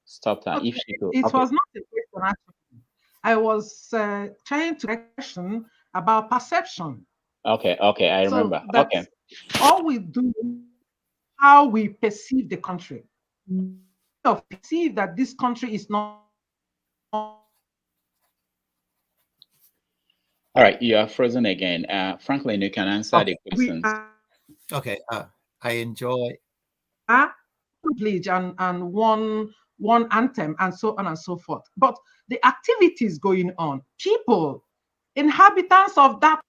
stopped her. Okay. If she could. It was not a question actually. I was trying to question about perception. Okay, I remember. Okay. All we do, how we perceive the country. Perceive that this country is not. All right, you are frozen again. Franklyne, you can answer the questions. Okay, I enjoy. Privilege and one anthem and so on and so forth. But the activities going on, people, inhabitants of that.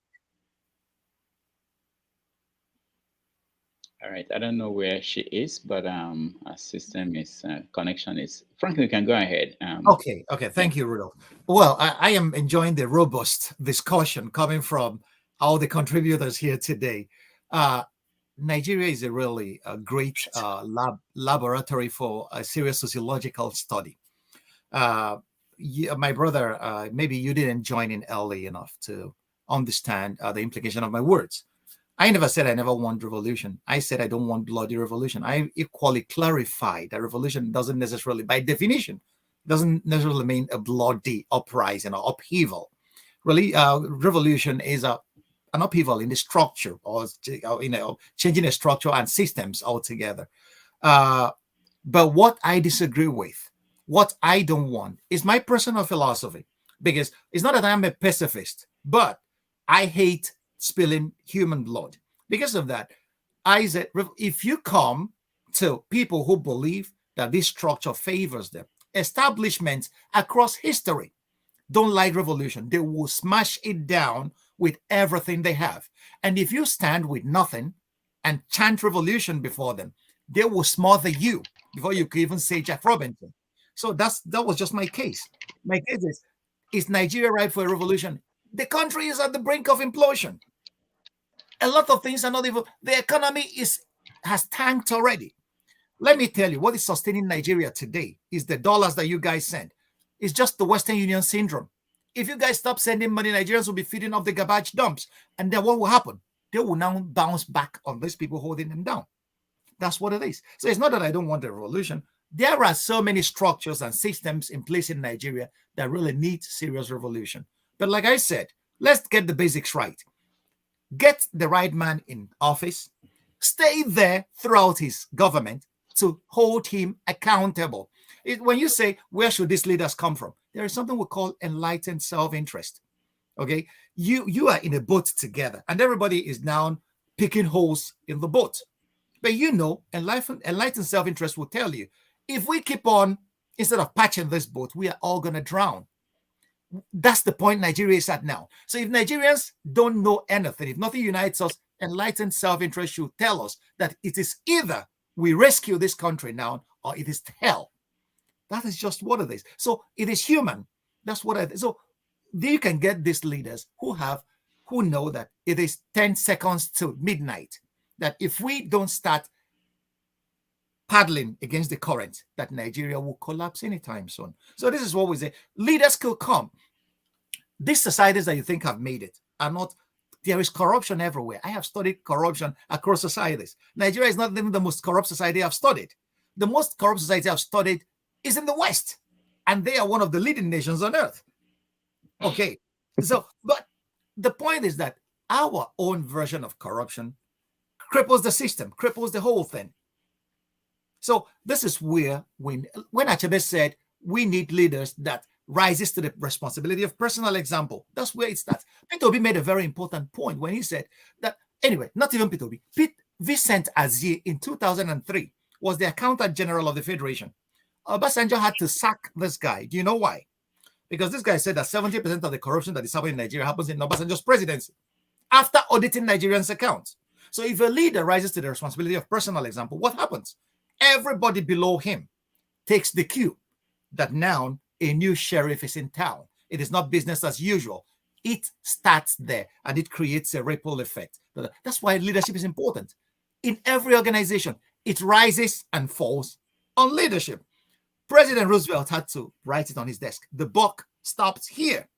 All right, I don't know where she is, but our system is connection is. Frankly, you can go ahead. Okay. Thank you, Rudolph. Well, I am enjoying the robust discussion coming from all the contributors here today. Nigeria is a really great laboratory for a serious sociological study. My brother, maybe you didn't join in early enough to understand the implication of my words. I never said I never want revolution. I said I don't want bloody revolution. I equally clarified that revolution doesn't necessarily, by definition, doesn't necessarily mean a bloody uprising or upheaval. Really, revolution is an upheaval in the structure, or changing the structure and systems altogether. But what I disagree with, what I don't want, is my personal philosophy. Because it's not that I'm a pacifist, but I hate spilling human blood. Because of that, I said, if you come to people who believe that this structure favors them, establishments across history don't like revolution, they will smash it down with everything they have. And if you stand with nothing and chant revolution before them, they will smother you before you could even say Jack Robinson. So that was just my case. My case is Nigeria ripe for a revolution? The country is at the brink of implosion. A lot of things are not even, the economy has tanked already. Let me tell you, what is sustaining Nigeria today is the dollars that you guys send. It's just the Western Union syndrome. If you guys stop sending money, Nigerians will be feeding off the garbage dumps. And then what will happen? They will now bounce back on these people holding them down. That's what it is. So it's not that I don't want a revolution. There are so many structures and systems in place in Nigeria that really need serious revolution. But like I said, let's get the basics right. Get the right man in office. Stay there throughout his government to hold him accountable. When you say, where should these leaders come from? There is something we call enlightened self-interest. Okay? You are in a boat together, and everybody is now picking holes in the boat. But you know, enlightened self-interest will tell you, if we keep on, instead of patching this boat, we are all going to drown. That's the point Nigeria is at now. So if Nigerians don't know anything, if nothing unites us, enlightened self-interest should tell us that it is either we rescue this country now or it is hell. That is just what it is. So it is human. That's what it is. So you can get these leaders who know that it is 10 seconds to midnight, that if we don't start paddling against the current, that Nigeria will collapse anytime soon. So this is what we say. Leaders could come. These societies that you think have made it are not, there is corruption everywhere. I have studied corruption across societies. Nigeria is not even the most corrupt society I've studied. The most corrupt society I've studied is in the West, and they are one of the leading nations on earth. Okay, so, but the point is that our own version of corruption cripples the system, cripples the whole thing. So this is where when Achebe said we need leaders that rises to the responsibility of personal example, that's where it starts. Peter Obi made a very important point when he said that, anyway, not even Peter Obi, Vincent Azie in 2003 was the accountant general of the Federation. Obasanjo had to sack this guy. Do you know why? Because this guy said that 70% of the corruption that is happening in Nigeria happens in Obasanjo's presidency after auditing Nigerians' accounts. So if a leader rises to the responsibility of personal example, what happens? Everybody below him takes the cue that now a new sheriff is in town. It is not business as usual. It starts there and it creates a ripple effect. That's why leadership is important. In every organization, it rises and falls on leadership. President Roosevelt had to write it on his desk. The buck stops here.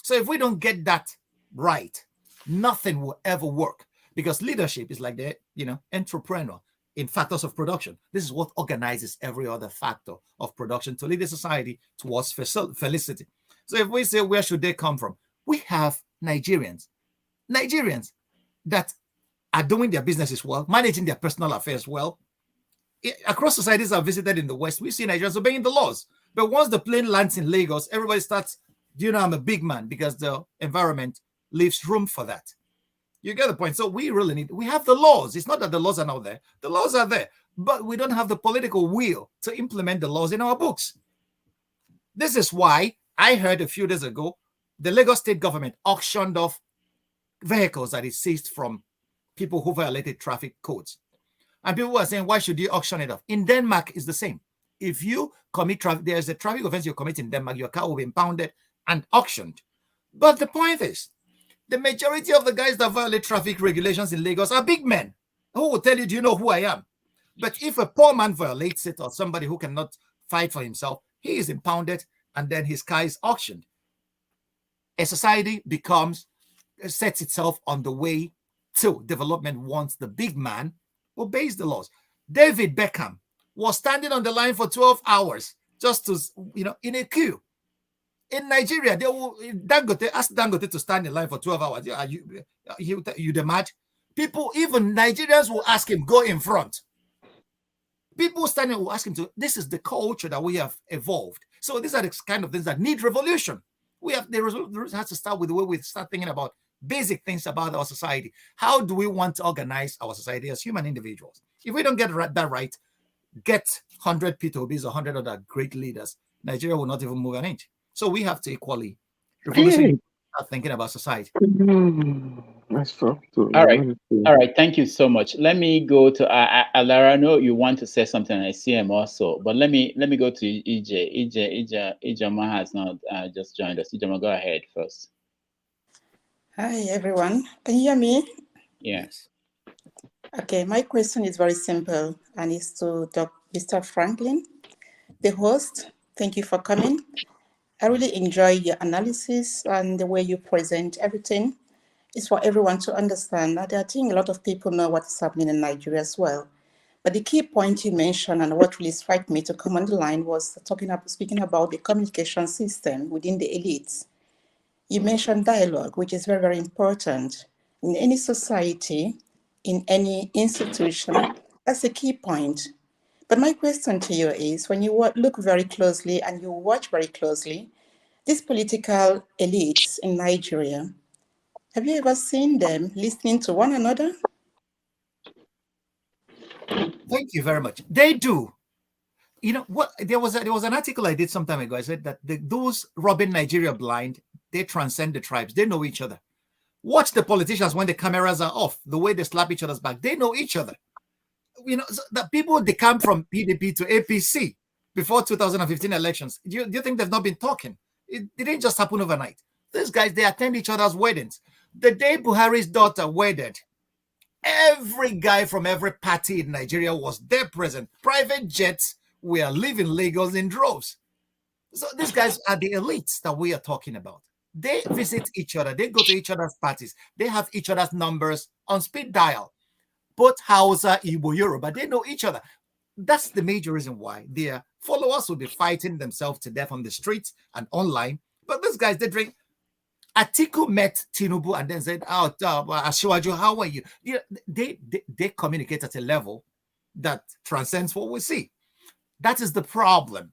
So if we don't get that right, nothing will ever work, because leadership is like the entrepreneur in factors of production. This is what organizes every other factor of production to lead a society towards felicity. So if we say, where should they come from? We have Nigerians that are doing their businesses well, managing their personal affairs well. Across societies I've visited in the West, we see Nigerians obeying the laws. But once the plane lands in Lagos, everybody starts, I'm a big man, because the environment leaves room for that. You get the point. So we have the laws. It's not that the laws are not there. The laws are there, but we don't have the political will to implement the laws in our books. This is why I heard a few days ago, the Lagos state government auctioned off vehicles that it seized from people who violated traffic codes. And people were saying, why should you auction it off? In Denmark, it's the same. If you commit traffic, there's a traffic offense you commit in Denmark, your car will be impounded and auctioned. But the point is, the majority of the guys that violate traffic regulations in Lagos are big men who will tell you, do you know who I am? But if a poor man violates it, or somebody who cannot fight for himself, he is impounded and then his car is auctioned. A society becomes sets itself on the way to development once the big man obeys the laws. David Beckham was standing on the line for 12 hours just to, in a queue. In Nigeria, they will ask Dangote to stand in line for 12 hours. You the mad? People, even Nigerians will ask him, go in front. People standing will ask him to. This is the culture that we have evolved. So these are the kind of things that need revolution. The revolution has to start with the way we start thinking about basic things about our society. How do we want to organize our society as human individuals? If we don't get that right, get 100 P2Bs or 100 other great leaders, Nigeria will not even move an inch. So we have to equally start thinking about society. That's true. All right. Thank you so much. Let me go to Alara. I know you want to say something. I see him also, but let me go to EJ. Ijoma has not just joined us. Ijoma, go ahead first. Hi everyone. Can you hear me? Yes. Okay, my question is very simple and it's to Mr. Franklyne, the host. Thank you for coming. I really enjoy your analysis and the way you present everything. It's for everyone to understand that I think a lot of people know what is happening in Nigeria as well. But the key point you mentioned and what really struck me to come on the line was speaking about the communication system within the elites. You mentioned dialogue, which is very, very important. In any society, in any institution, that's a key point. But my question to you is, when you look very closely and you watch very closely, these political elites in Nigeria, have you ever seen them listening to one another? Thank you very much. They do. You know what? There was an article I did some time ago. I said that those robbing Nigeria blind, they transcend the tribes. They know each other. Watch the politicians when the cameras are off, the way they slap each other's back. They know each other. So the people they come from PDP to APC before 2015 elections. Do you think they've not been talking? It didn't just happen overnight. These guys, they attend each other's weddings. The day Buhari's daughter wedded, every guy from every party in Nigeria was there present. Private jets were leaving Lagos in droves. So these guys are the elites that we are talking about. They visit each other. They go to each other's parties. They have each other's numbers on speed dial. Both Hausa, Igbo, Yoruba, they know each other. That's the major reason why their followers will be fighting themselves to death on the streets and online. But these guys, they drink. Atiku met Tinubu and then said, Asiwaju, how are you? They communicate at a level that transcends what we see. That is the problem,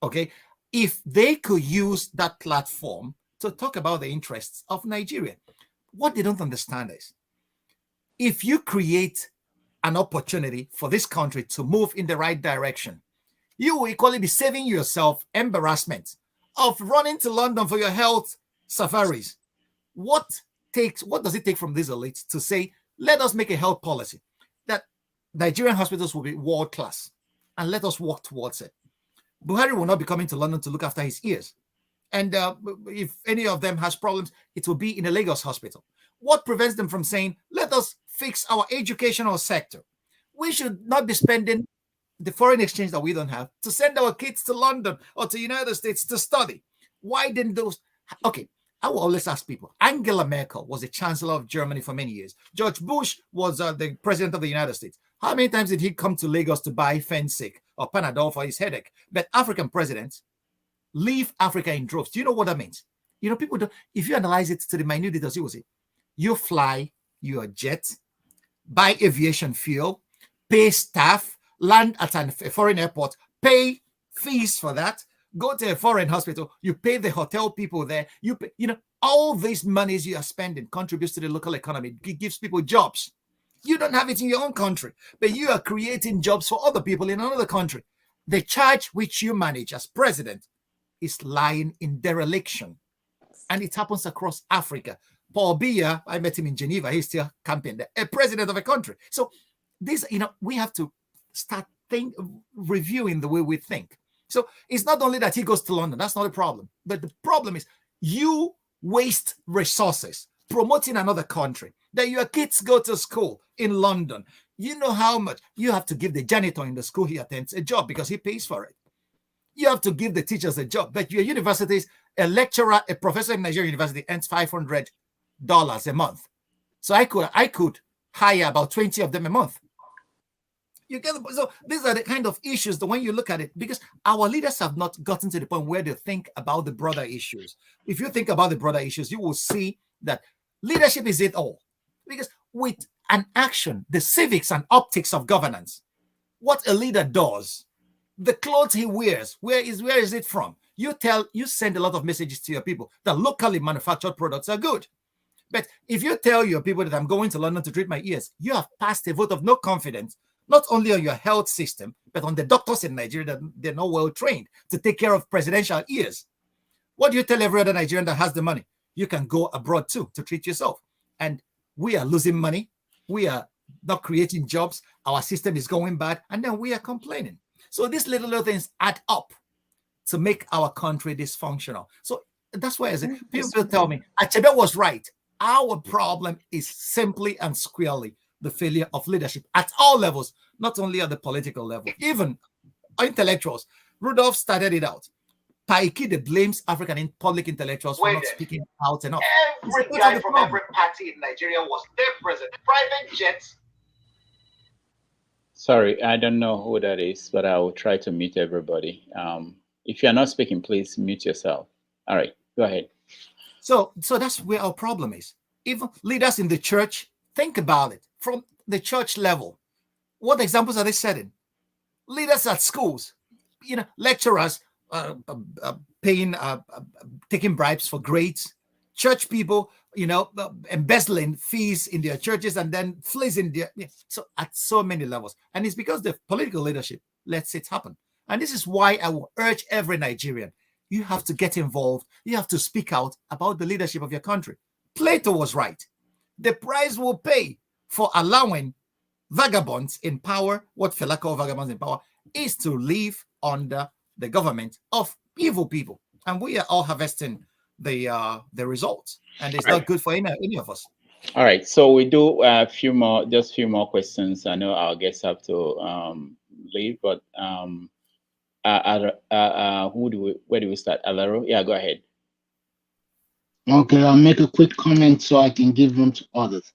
okay? If they could use that platform to talk about the interests of Nigeria, what they don't understand is, if you create an opportunity for this country to move in the right direction, you will equally be saving yourself embarrassment of running to London for your health safaris. What does it take from these elites to say, let us make a health policy that Nigerian hospitals will be world class and let us work towards it? Buhari will not be coming to London to look after his ears. And if any of them has problems, it will be in a Lagos hospital. What prevents them from saying, let us fix our educational sector? We should not be spending the foreign exchange that we don't have to send our kids to London or to the United States to study. Why didn't those? Okay, I will always ask people. Angela Merkel was the chancellor of Germany for many years. George Bush was the president of the United States. How many times did he come to Lagos to buy Fensic or Panadol for his headache? But African presidents leave Africa in droves. Do you know what that means? You know, people don't. If you analyze it to the minute details, you will see. You fly your jet, buy aviation fuel, pay staff, land at a foreign airport, pay fees for that, go to a foreign hospital, you pay the hotel people there, you pay, all these monies you are spending contributes to the local economy. It gives people jobs. You don't have it in your own country, but you are creating jobs for other people in another country. The charge which you manage as president is lying in dereliction. And it happens across Africa. Paul Biya, I met him in Geneva. He's still campaigning there, a president of a country. So this, we have to start reviewing the way we think. So it's not only that he goes to London. That's not a problem. But the problem is you waste resources promoting another country. That your kids go to school in London. You know how much you have to give the janitor in the school he attends a job because he pays for it. You have to give the teachers a job. But your universities, a lecturer, a professor in Nigerian university earns 500 a month. So I could hire about 20 of them a month. You get it? So these are the kind of issues that when you look at it, because our leaders have not gotten to the point where they think about the broader issues. If you think about the broader issues, you will see that leadership is it all. Because with an action, the civics and optics of governance, what a leader does, the clothes he wears, where is it from? You send a lot of messages to your people that locally manufactured products are good. But if you tell your people that I'm going to London to treat my ears, you have passed a vote of no confidence, not only on your health system, but on the doctors in Nigeria that they're not well trained to take care of presidential ears. What do you tell every other Nigerian that has the money? You can go abroad too to treat yourself. And we are losing money. We are not creating jobs. Our system is going bad. And then we are complaining. So these little things add up to make our country dysfunctional. So that's why people tell me, Achebe was right. Our problem is simply and squarely the failure of leadership at all levels, not only at the political level, even intellectuals. Rudolph started it out. Paikide blames African public intellectuals for not speaking out enough. Every guy from every party in Nigeria was there present. Private jets. Sorry, I don't know who that is, but I will try to mute everybody. If you're not speaking, please mute yourself. All right, go ahead. So that's where our problem is. Even leaders in the church, think about it from the church level. What examples are they setting? Leaders at schools, lecturers taking bribes for grades, church people, embezzling fees in their churches and then fleecing their. So at so many levels, and it's because the political leadership lets it happen. And this is why I will urge every Nigerian: you have to get involved. You have to speak out about the leadership of your country. Plato was right. The price we'll pay for allowing vagabonds in power, what Fela called vagabonds in power, is to live under the government of evil people. And we are all harvesting the results. And it's not good for any of us. All right. So we do a few more questions. I know our guests have to leave, but where do we start? Alaro? Yeah, go ahead. Okay, I'll make a quick comment so I can give room to others.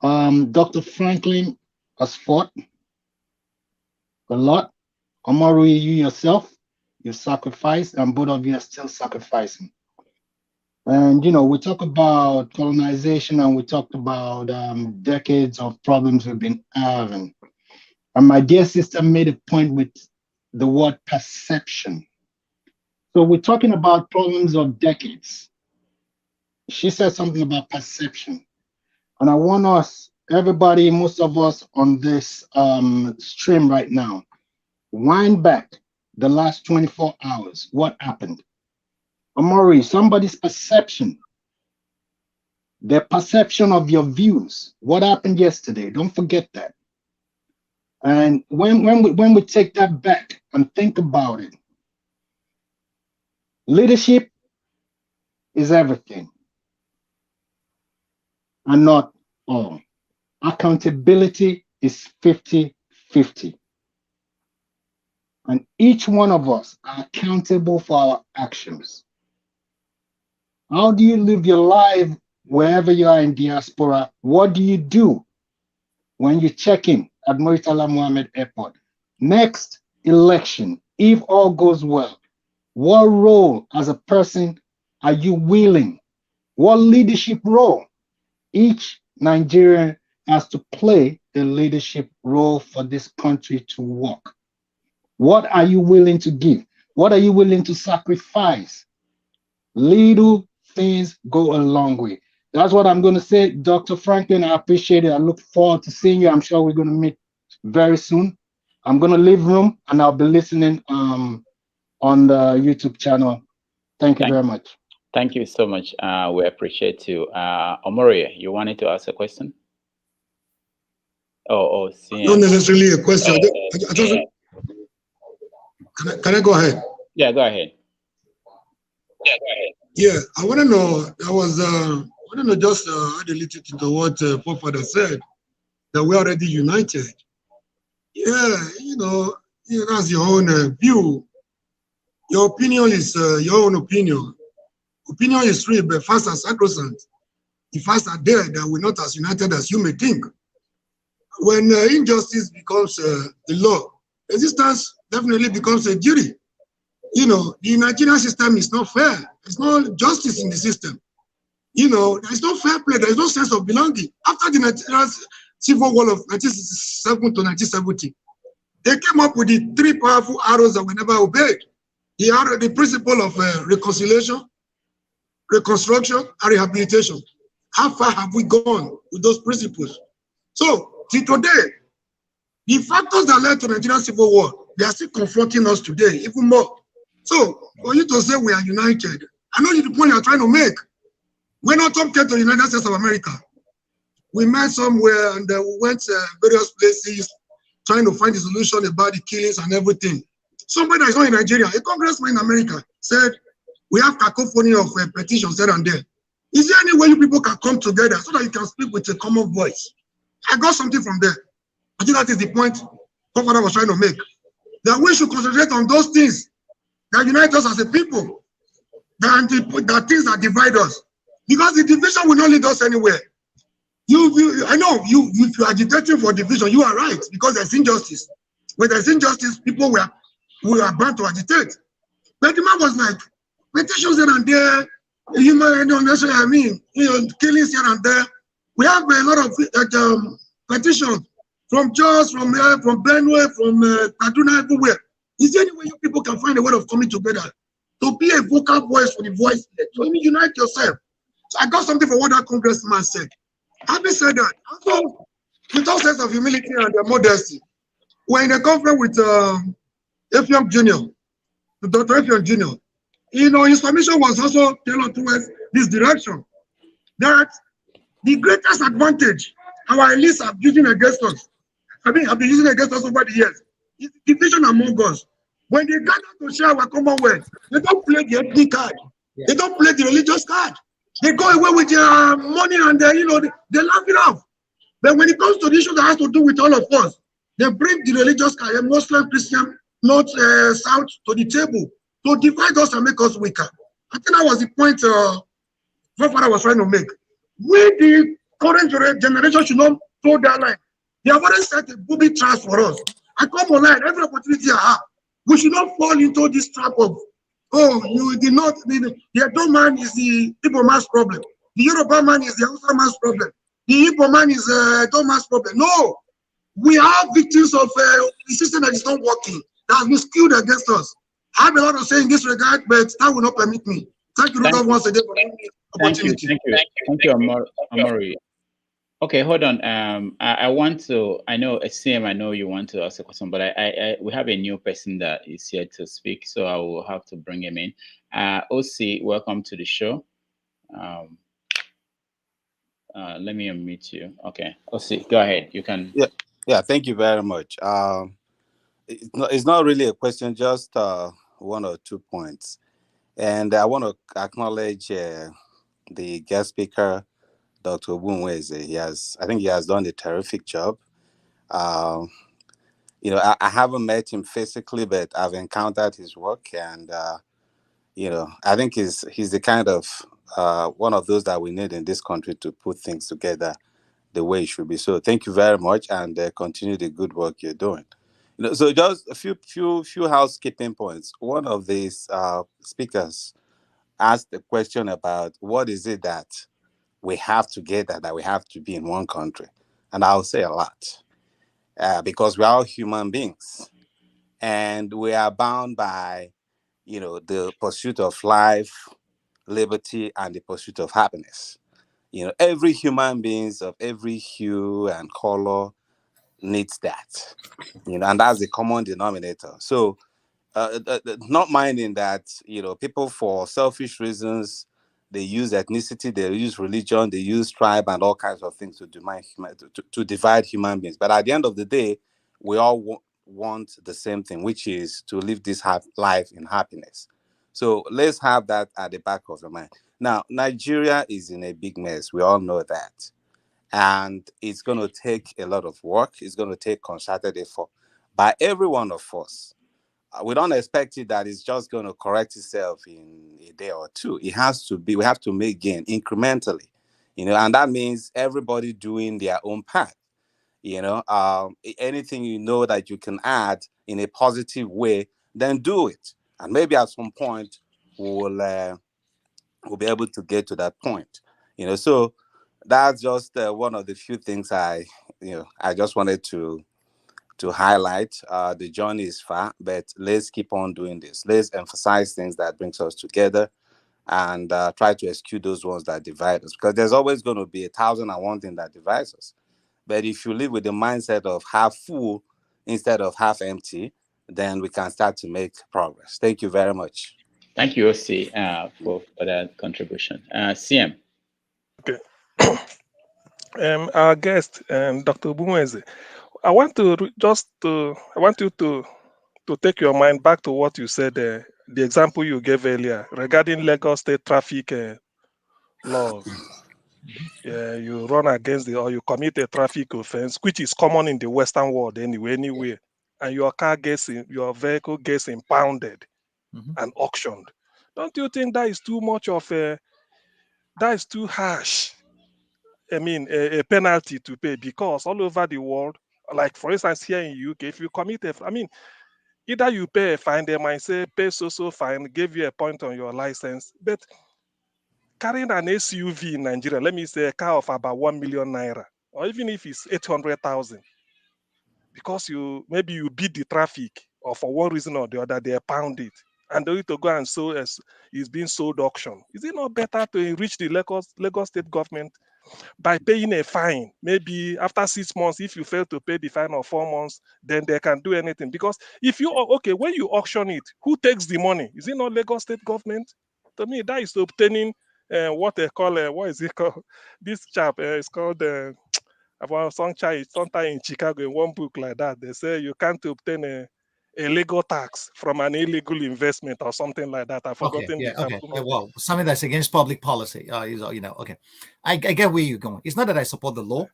Dr. Franklyne has fought a lot. Omari, you yourself, you sacrificed, and both of you are still sacrificing. And, we talk about colonization and we talked about decades of problems we've been having. And my dear sister made a point with the word perception. So we're talking about problems of decades. She said something about perception. And I want us, everybody, most of us on this stream right now, wind back the last 24 hours. What happened? Omori, somebody's perception, their perception of your views. What happened yesterday? Don't forget that. And when we take that back and think about it, leadership is everything and not all. Accountability is 50-50. And each one of us are accountable for our actions. How do you live your life wherever you are in diaspora? What do you do when you check in at Murtala Mohammed Airport? Next election, if all goes well, what role as a person are you willing? What leadership role? Each Nigerian has to play a leadership role for this country to work. What are you willing to give? What are you willing to sacrifice? Little things go a long way. That's what I'm going to say. Dr. Franklyne, I appreciate it. I look forward to seeing you. I'm sure we're going to meet very soon. I'm going to leave room and I'll be listening on the YouTube channel. Thank you very much. Thank you so much. We appreciate you. Omori, you wanted to ask a question? Not necessarily a question. Can I go ahead? Yeah, go ahead. Yeah, I want to know. I want to know just add a little to what Forefather said, that we're already united. Yeah, that's your own view. Your opinion is your own opinion. Opinion is free, but fast and sacrosanct. the facts are there that we're not as united as you may think. When injustice becomes the law, resistance definitely becomes a duty. You know, the Nigerian system is not fair. There's no justice in the system. You know, there's no fair play. There's no sense of belonging. After the Nigerian Civil War of 1967 to 1970, they came up with the three powerful arrows that were never obeyed. The principle of reconciliation, reconstruction, and rehabilitation. How far have we gone with those principles? So, till today, the factors that led to the Nigerian Civil War, they are still confronting us today, even more. So, for you to say we are united, I know the point you're trying to make. When our top came to the United States of America, we met somewhere and we went to various places trying to find a solution about the killings and everything. Somebody that is not in Nigeria, a congressman in America, said, we have cacophony of petitions there and there. Is there any way you people can come together so that you can speak with a common voice? I got something from there. I think that is the point Godfather was trying to make. That we should concentrate on those things that unite us as a people, than the things that divide us. Because the division will not lead us anywhere. I know if you're agitating for division, you are right, because there's injustice. When there's injustice, people were bound to agitate. But the man was like, petitions here and there, killings here and there. We have a lot of petitions from Jos, from Benue, from Kaduna, everywhere. Is there any way you people can find a way of coming together to be a vocal voice for the voiceless? So unite yourself. So I got something for what that congressman said. Having said that, also, with all sense of humility and modesty, we're in a conference with Effiong Jr., Dr. Effiong Jr. You know, his submission was also tailored towards this direction, that the greatest advantage our elites have using against us, have been using against us over the years, is division among us. When they gather to share our commonwealth, they don't play the ethnic card. Yeah. They don't play the religious card. They go away with their money and they laugh it off. But when it comes to the issue that has to do with all of us, they bring the religious card, Muslim, Christian, North, South, to the table to divide us and make us weaker. I think that was the point Godfather was trying to make. We, the current generation, should not throw that line. They have already set a booby trap for us. I come online, every opportunity I have. We should not fall into this trap of, you did not, the Edo man is the Igbo man's problem. The Yoruba man is the Hausa man's problem. The Igbo man is the Edo man's problem. No, we are victims of the system that is not working, that has been skewed against us. I have a lot to say in this regard, but that will not permit me. Thank you, Rudolph, once again for the opportunity. Thank you, Amori. Okay, hold on. I want to. I know SCM. I know you want to ask a question, but we have a new person that is here to speak, so I will have to bring him in. OC, welcome to the show. Let me unmute you. Okay, OC, go ahead. You can. Yeah. Thank you very much. It's not really a question, just one or 2 points, and I want to acknowledge the guest speaker, Dr. Ogbunwezeh. I think he has done a terrific job. I haven't met him physically, but I've encountered his work, and I think he's the kind of one of those that we need in this country to put things together the way it should be. So thank you very much, and continue the good work you're doing. So just a few housekeeping points. One of these speakers asked a question about what is it that we have together, that we have to be in one country. And I'll say a lot, because we're all human beings, and we are bound by, the pursuit of life, liberty, and the pursuit of happiness. Every human being of every hue and color needs that, and that's the common denominator. So not minding that, people for selfish reasons, they use ethnicity, they use religion, they use tribe and all kinds of things to divide human beings. But at the end of the day, we all want the same thing, which is to live this life in happiness. So let's have that at the back of the mind. Now, Nigeria is in a big mess. We all know that. And it's going to take a lot of work. It's going to take concerted effort by every one of us. We don't expect it that it's just going to correct itself in a day or two. It has to be, we have to make gain incrementally. and that means everybody doing their own part. Anything that you can add in a positive way, then do it. And maybe at some point we'll be able to get to that point. So that's just one of the few things I just wanted to highlight. The journey is far, but let's keep on doing this. Let's emphasize things that brings us together, and try to eschew those ones that divide us, because there's always going to be 1,001 thing that divides us. But if you live with the mindset of half full instead of half empty, then we can start to make progress. Thank you very much. Thank you, OC, for that contribution. CM. Okay. Our guest, Dr. Ogbunwezeh, I want you to take your mind back to what you said, the example you gave earlier regarding Lagos State traffic laws. You run against or you commit a traffic offense, which is common in the Western world anywhere, and your vehicle gets impounded and auctioned. Don't you think that is too much of that is too harsh? I mean, a penalty to pay, because all over the world, like for instance here in UK, if you commit either you pay a fine, they might say pay so fine, give you a point on your license. But carrying an SUV in Nigeria, let me say a car of about 1 million naira, or even if it's 800,000, because maybe you beat the traffic, or for one reason or the other, they pound it, and they need to go and sell as it's being sold auction. Is it not better to enrich the Lagos State government by paying a fine? Maybe after 6 months, if you fail to pay the fine, or 4 months, then they can do anything. Because when you auction it, who takes the money? Is it not Lagos State government? To me, that is obtaining what they call what is it called? This chap is called sometime in Chicago, in one book like that, they say you can't obtain a legal tax from an illegal investment or something like that. I've forgotten the term. Well, something that's against public policy. Okay. I get where you're going. It's not that I support the law.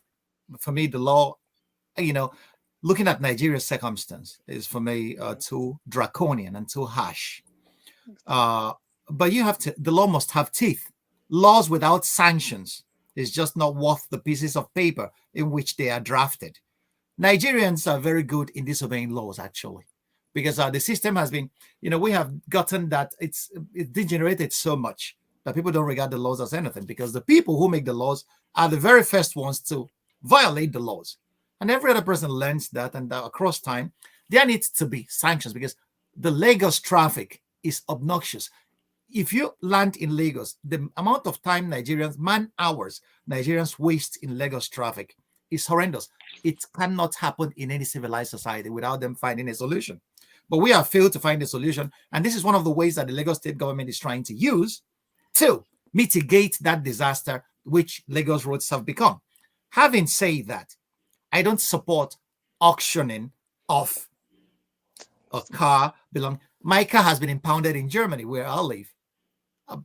For me, the law, looking at Nigeria's circumstance is for me too draconian and too harsh. But the law must have teeth. Laws without sanctions is just not worth the pieces of paper in which they are drafted. Nigerians are very good in disobeying laws, actually, because the system has been, we have gotten that it degenerated so much that people don't regard the laws as anything, because the people who make the laws are the very first ones to violate the laws. And every other person learns that, and across time, there needs to be sanctions, because the Lagos traffic is obnoxious. If you land in Lagos, the amount of time man-hours Nigerians waste in Lagos traffic is horrendous. It cannot happen in any civilized society without them finding a solution. But we have failed to find a solution. And this is one of the ways that the Lagos state government is trying to use to mitigate that disaster which Lagos roads have become. Having said that, I don't support auctioning off a car my car has been impounded in Germany, where I live,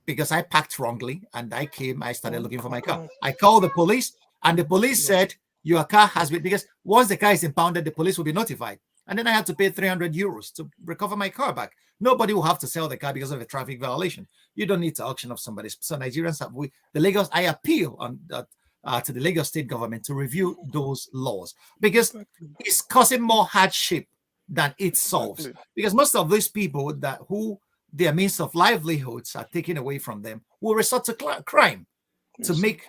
because I parked wrongly, and I started looking for my car. I called the police, and the police said, your car has been, because once the car is impounded, the police will be notified. And then I had to pay 300 euros to recover my car back. Nobody will have to sell the car because of a traffic violation. You don't need to auction off somebody. So Nigerians I appeal to the Lagos state government to review those laws, because it's causing more hardship than it solves. Because most of these people who their means of livelihoods are taken away from them will resort to crime to make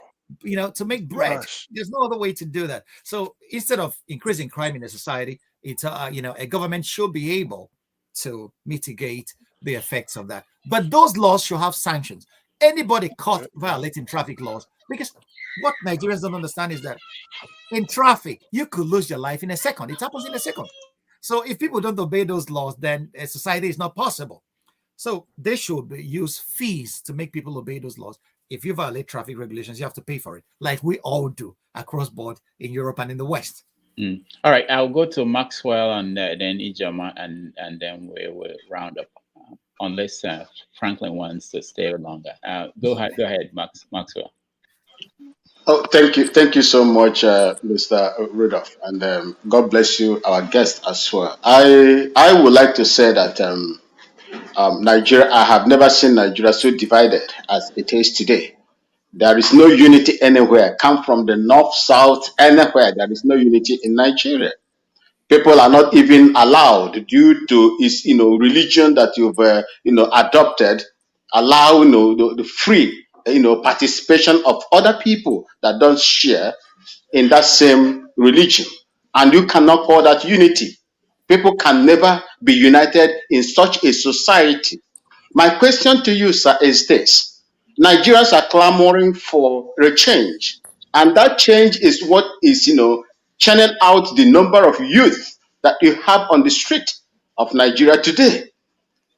bread. There's no other way to do that. So instead of increasing crime in a society, it's a government should be able to mitigate the effects of that. But those laws should have sanctions. Anybody caught violating traffic laws, because what Nigerians don't understand is that in traffic, you could lose your life in a second. It happens in a second. So if people don't obey those laws, then a society is not possible. So they should use fees to make people obey those laws. If you violate traffic regulations, you have to pay for it, like we all do across board in Europe and in the West. All right, I'll go to Maxwell and then Ijoma, and then we will round up, unless Franklyne wants to stay longer. Go ahead, Maxwell. Oh, thank you so much, Mr. Rudolph, and God bless you, our guest as well. I would like to say that Nigeria, I have never seen Nigeria so divided as it is today. There is no unity anywhere. Come from the north, south, anywhere. There is no unity in Nigeria. People are not even allowed due to its, religion that you've, adopted. Allow, the free, participation of other people that don't share in that same religion. And you cannot call that unity. People can never be united in such a society. My question to you, sir, is this. Nigerians are clamoring for a change. And that change is what is, channel out the number of youth that you have on the street of Nigeria today.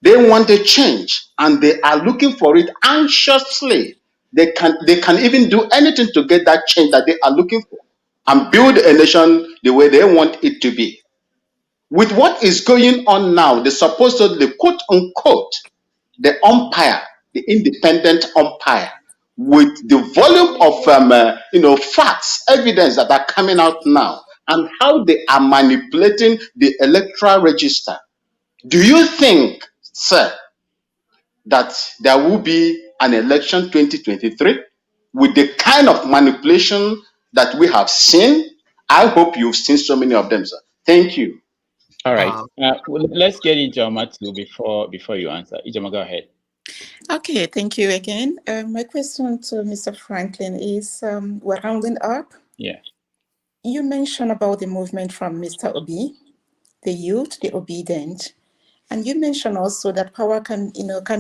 They want a change and they are looking for it anxiously. They can even do anything to get that change that they are looking for and build a nation the way they want it to be. With what is going on now, the supposedly quote unquote, the umpire, the independent umpire, with the volume of facts, evidence that are coming out now, and how they are manipulating the electoral register, do you think, sir, that there will be an election 2023 with the kind of manipulation that we have seen? I hope you've seen so many of them, sir. Thank you. All right. Let's get Ijoma too before you answer. Ijoma, go ahead. Okay, thank you again. My question to Mr. Franklyne is, we're rounding up. Yeah. You mentioned about the movement from Mr. Obi, the youth, the obedient. And you mentioned also that power can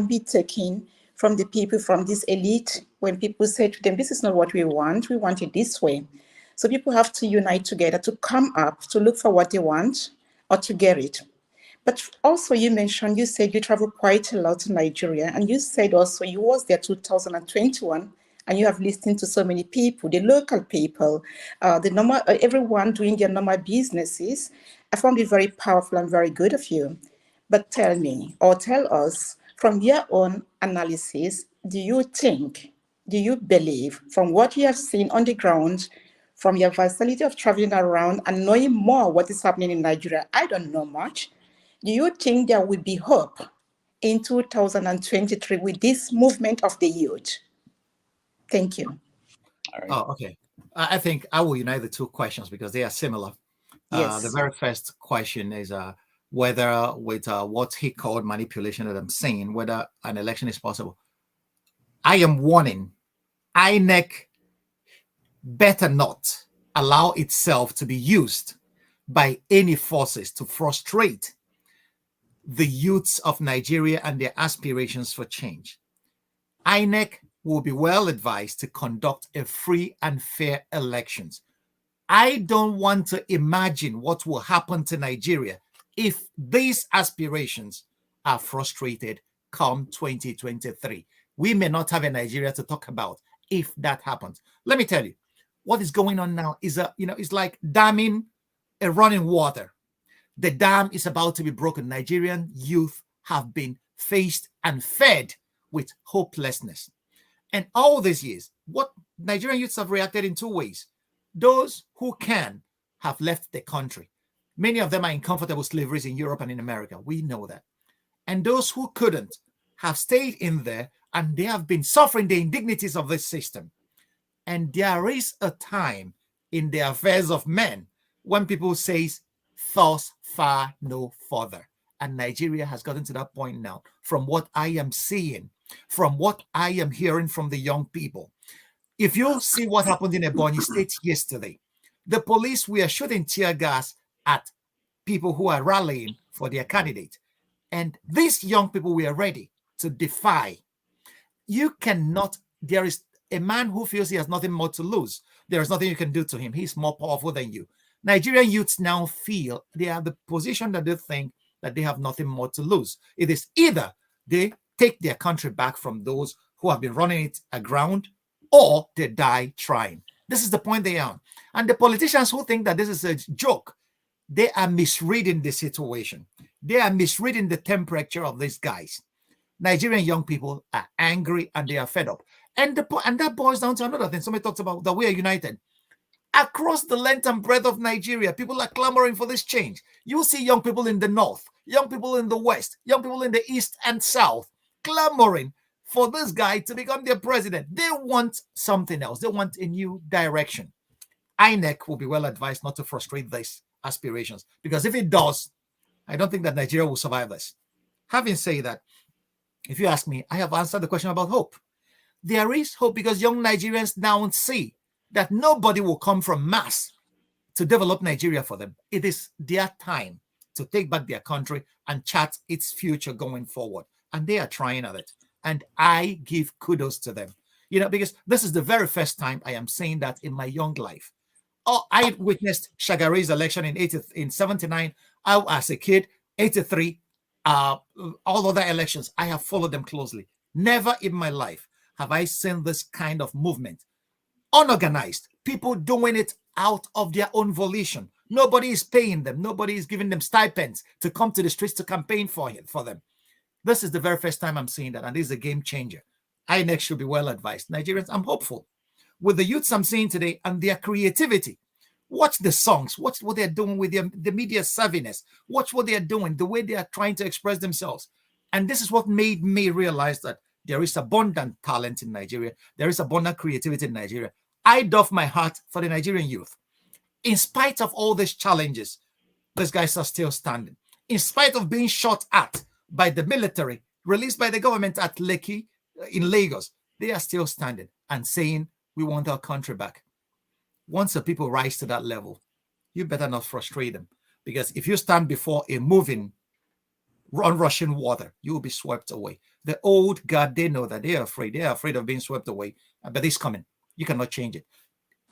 be taken from the people, from this elite, when people say to them, this is not what we want it this way. So people have to unite together to come up, to look for what they want or to get it. But also you said you travel quite a lot to Nigeria, and you said also you was there 2021, and you have listened to so many people, the local people, everyone doing their normal businesses. I found it very powerful and very good of you. But tell me, or tell us, from your own analysis, do you believe, from what you have seen on the ground, from your versatility of traveling around and knowing more what is happening in Nigeria, I don't know much, do you think there will be hope in 2023 with this movement of the youth? Thank you. All right. Oh, okay. I think I will unite the two questions because they are similar. Yes. The very first question is whether with what he called manipulation that I'm saying, whether an election is possible. I am warning INEC better not allow itself to be used by any forces to frustrate the youths of Nigeria and their aspirations for change. INEC will be well advised to conduct a free and fair elections. I don't want to imagine what will happen to Nigeria if these aspirations are frustrated come 2023. We may not have a Nigeria to talk about if that happens. Let me tell you, what is going on now is it's like damming a running water. The dam is about to be broken. Nigerian youth have been faced and fed with hopelessness. And all these years, what Nigerian youths have reacted in two ways. Those who can have left the country. Many of them are in comfortable slaveries in Europe and in America. We know that. And those who couldn't have stayed in there, and they have been suffering the indignities of this system. And there is a time in the affairs of men when people say, thus far no further. And Nigeria has gotten to that point now, from what I am seeing, from what I am hearing from the young people. If you see what happened in Ebonyi State yesterday, the police were shooting tear gas at people who are rallying for their candidate. And these young people were ready to defy. You cannot, there is a man who feels he has nothing more to lose. There is nothing you can do to him. He's more powerful than you. Nigerian youths now feel they are the position that they think that they have nothing more to lose. It is either they take their country back from those who have been running it aground, or they die trying. This is the point they are on. And the politicians who think that this is a joke, they are misreading the situation. They are misreading the temperature of these guys. Nigerian young people are angry and they are fed up. And that boils down to another thing. Somebody talks about that we are united. Across the length and breadth of Nigeria, people are clamoring for this change. You see young people in the north, young people in the west, young people in the east and south clamoring for this guy to become their president. They want something else. They want a new direction. INEC will be well advised not to frustrate these aspirations, because if it does, I don't think that Nigeria will survive this. Having said that, if you ask me, I have answered the question about hope. There is hope because young Nigerians now see that nobody will come from mass to develop Nigeria for them. It is their time to take back their country and chart its future going forward. And they are trying at it. And I give kudos to them. You know, because this is the very first time I am saying that in my young life. Oh, I witnessed Shagari's election in 79. As a kid, 83, all other elections, I have followed them closely. Never in my life have I seen this kind of movement. Unorganized, people doing it out of their own volition. Nobody is paying them. Nobody is giving them stipends to come to the streets to campaign for them. This is the very first time I'm seeing that, and this is a game changer. INEC should be well advised. Nigerians, I'm hopeful. With the youths I'm seeing today and their creativity, watch the songs, watch what they're doing with the media savviness, watch what they're doing, the way they are trying to express themselves. And this is what made me realize that there is abundant talent in Nigeria. There is abundant creativity in Nigeria. I doff my hat for the Nigerian youth. In spite of all these challenges, these guys are still standing. In spite of being shot at by the military, released by the government at Lekki in Lagos, they are still standing and saying, we want our country back. Once the people rise to that level, you better not frustrate them. Because if you stand before a moving, rushing water, you will be swept away. The old guard, they know that they are afraid. They are afraid of being swept away. But it's coming. You cannot change it.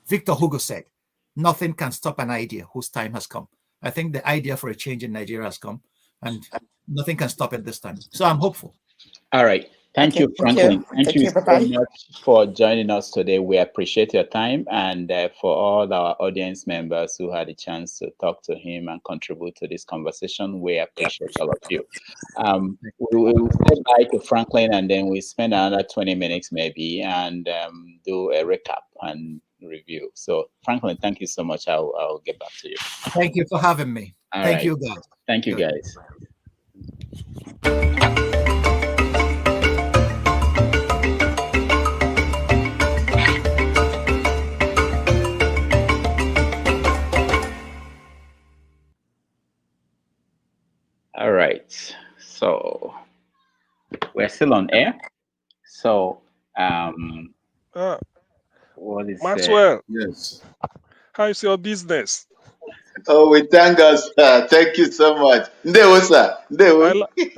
Victor Hugo said, nothing can stop an idea whose time has come. I think the idea for a change in Nigeria has come, and nothing can stop it this time. So I'm hopeful. All right. Thank you, Franklyne. Thank you so Bye-bye. much for joining us today. We appreciate your time, and for all our audience members who had a chance to talk to him and contribute to this conversation, we appreciate all of you. We will say bye to Franklyne, and then we spend another 20 minutes maybe and do a recap and review. So, Franklyne, thank you so much. I'll get back to you. Thank you for having me. Thank you, guys. Thank you, guys. All right, so we're still on air. So, what is Maxwell? Yes. How's your business? Oh, we thank us. Thank you so much. Ndewo, sir. Ndewo. No You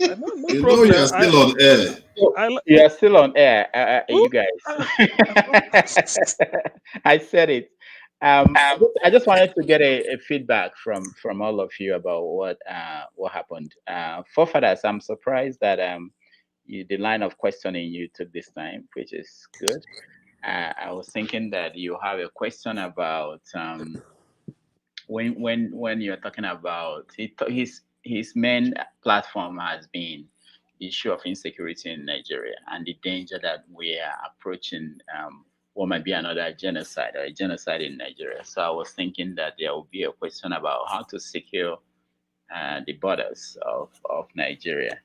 know problem. you are still on air. You are still on air, you guys. I said it. I just wanted to get a feedback from all of you about what happened. Forefathers, I'm surprised that the line of questioning you took this time, which is good. I was thinking that you have a question about when you're talking about his main platform has been the issue of insecurity in Nigeria and the danger that we are approaching what might be another genocide or a genocide in Nigeria. So I was thinking that there will be a question about how to secure the borders of Nigeria.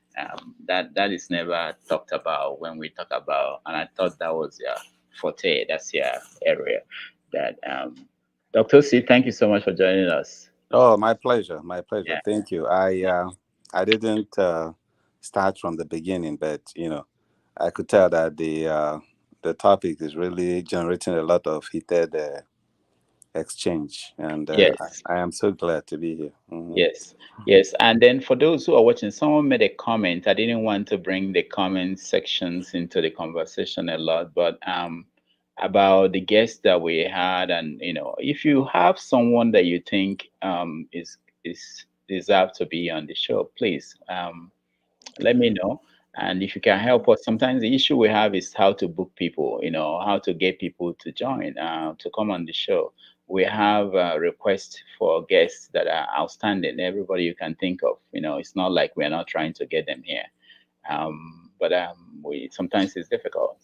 That is never talked about when we talk about, and I thought that was your forte, that's your area. That Dr. C, thank you so much for joining us. Oh, my pleasure. My pleasure. Yeah. Thank you. I didn't start from the beginning, but I could tell that the topic is really generating a lot of heated exchange, and Yes. I am so glad to be here. Mm-hmm. Yes. And then for those who are watching, someone made a comment. I didn't want to bring the comment sections into the conversation a lot, but about the guests that we had, and if you have someone that you think is deserve to be on the show, please let me know. And if you can help us, sometimes the issue we have is how to book people, how to get people to join, to come on the show. We have requests for guests that are outstanding. Everybody you can think of, it's not like we're not trying to get them here. But we sometimes it's difficult,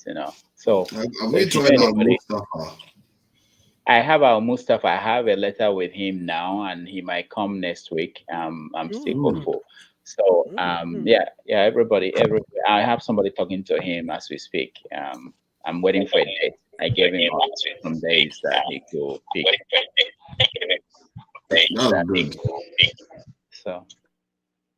So Have we tried our Mustafa? I have our Mustafa. I have a letter with him now, and he might come next week. I'm still hopeful. So everybody, I have somebody talking to him as we speak. I'm waiting for a date. I gave him some days that he could pick. That's good.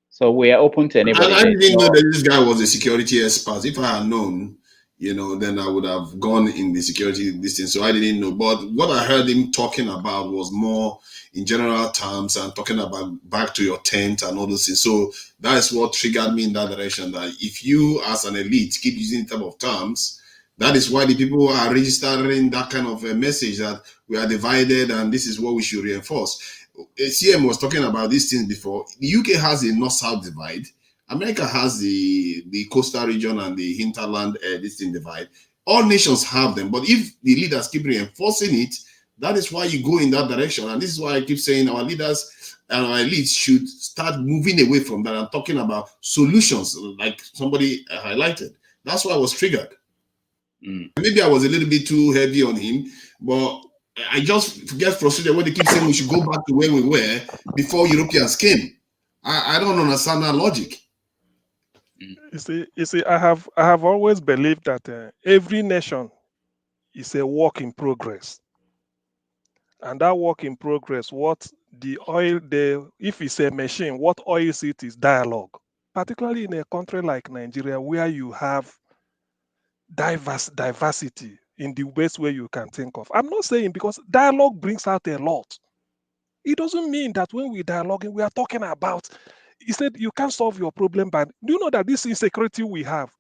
So we are open to anybody. I didn't know that this guy was a security expert. If I had known, then I would have gone in the security distance. So I didn't know. But what I heard him talking about was more in general terms and talking about back to your tent and all those things. So that is what triggered me in that direction. That if you as an elite keep using type of terms, that is why the people are registering that kind of a message that we are divided and this is what we should reinforce. CM was talking about these things before. The UK has a north-south divide. America has the coastal region and the hinterland this thing divide. All nations have them, but if the leaders keep reinforcing it, that is why you go in that direction. And this is why I keep saying our leaders and our elites should start moving away from that and talking about solutions, like somebody highlighted. That's why I was triggered. Maybe I was a little bit too heavy on him, but I just get frustrated when they keep saying we should go back to where we were before Europeans came. I don't understand that logic. You see, I have always believed that every nation is a work in progress, and that work in progress, if it's a machine, what oils it is dialogue. Particularly in a country like Nigeria, where you have diversity in the best way you can think of. I'm not saying because dialogue brings out a lot. It doesn't mean that when we're dialoguing, we are talking about, he said you can't solve your problem, but do you know that this insecurity we have,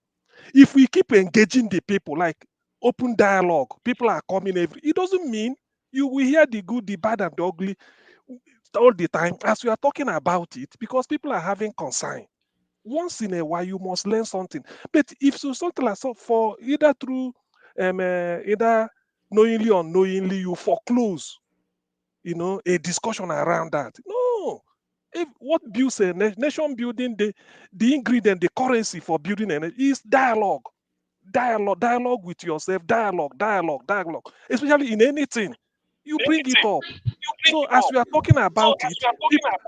if we keep engaging the people, like open dialogue, people are coming it doesn't mean you will hear the good, the bad, and the ugly all the time as we are talking about it, because people are having concern. Once in a while, you must learn something. But if so, something like so, for either through either knowingly or unknowingly, you foreclose, a discussion around that. No. If what builds a nation building, the ingredient, the currency for building is dialogue. Dialogue with yourself, dialogue. Especially in anything, you bring it up. So as we are talking about it,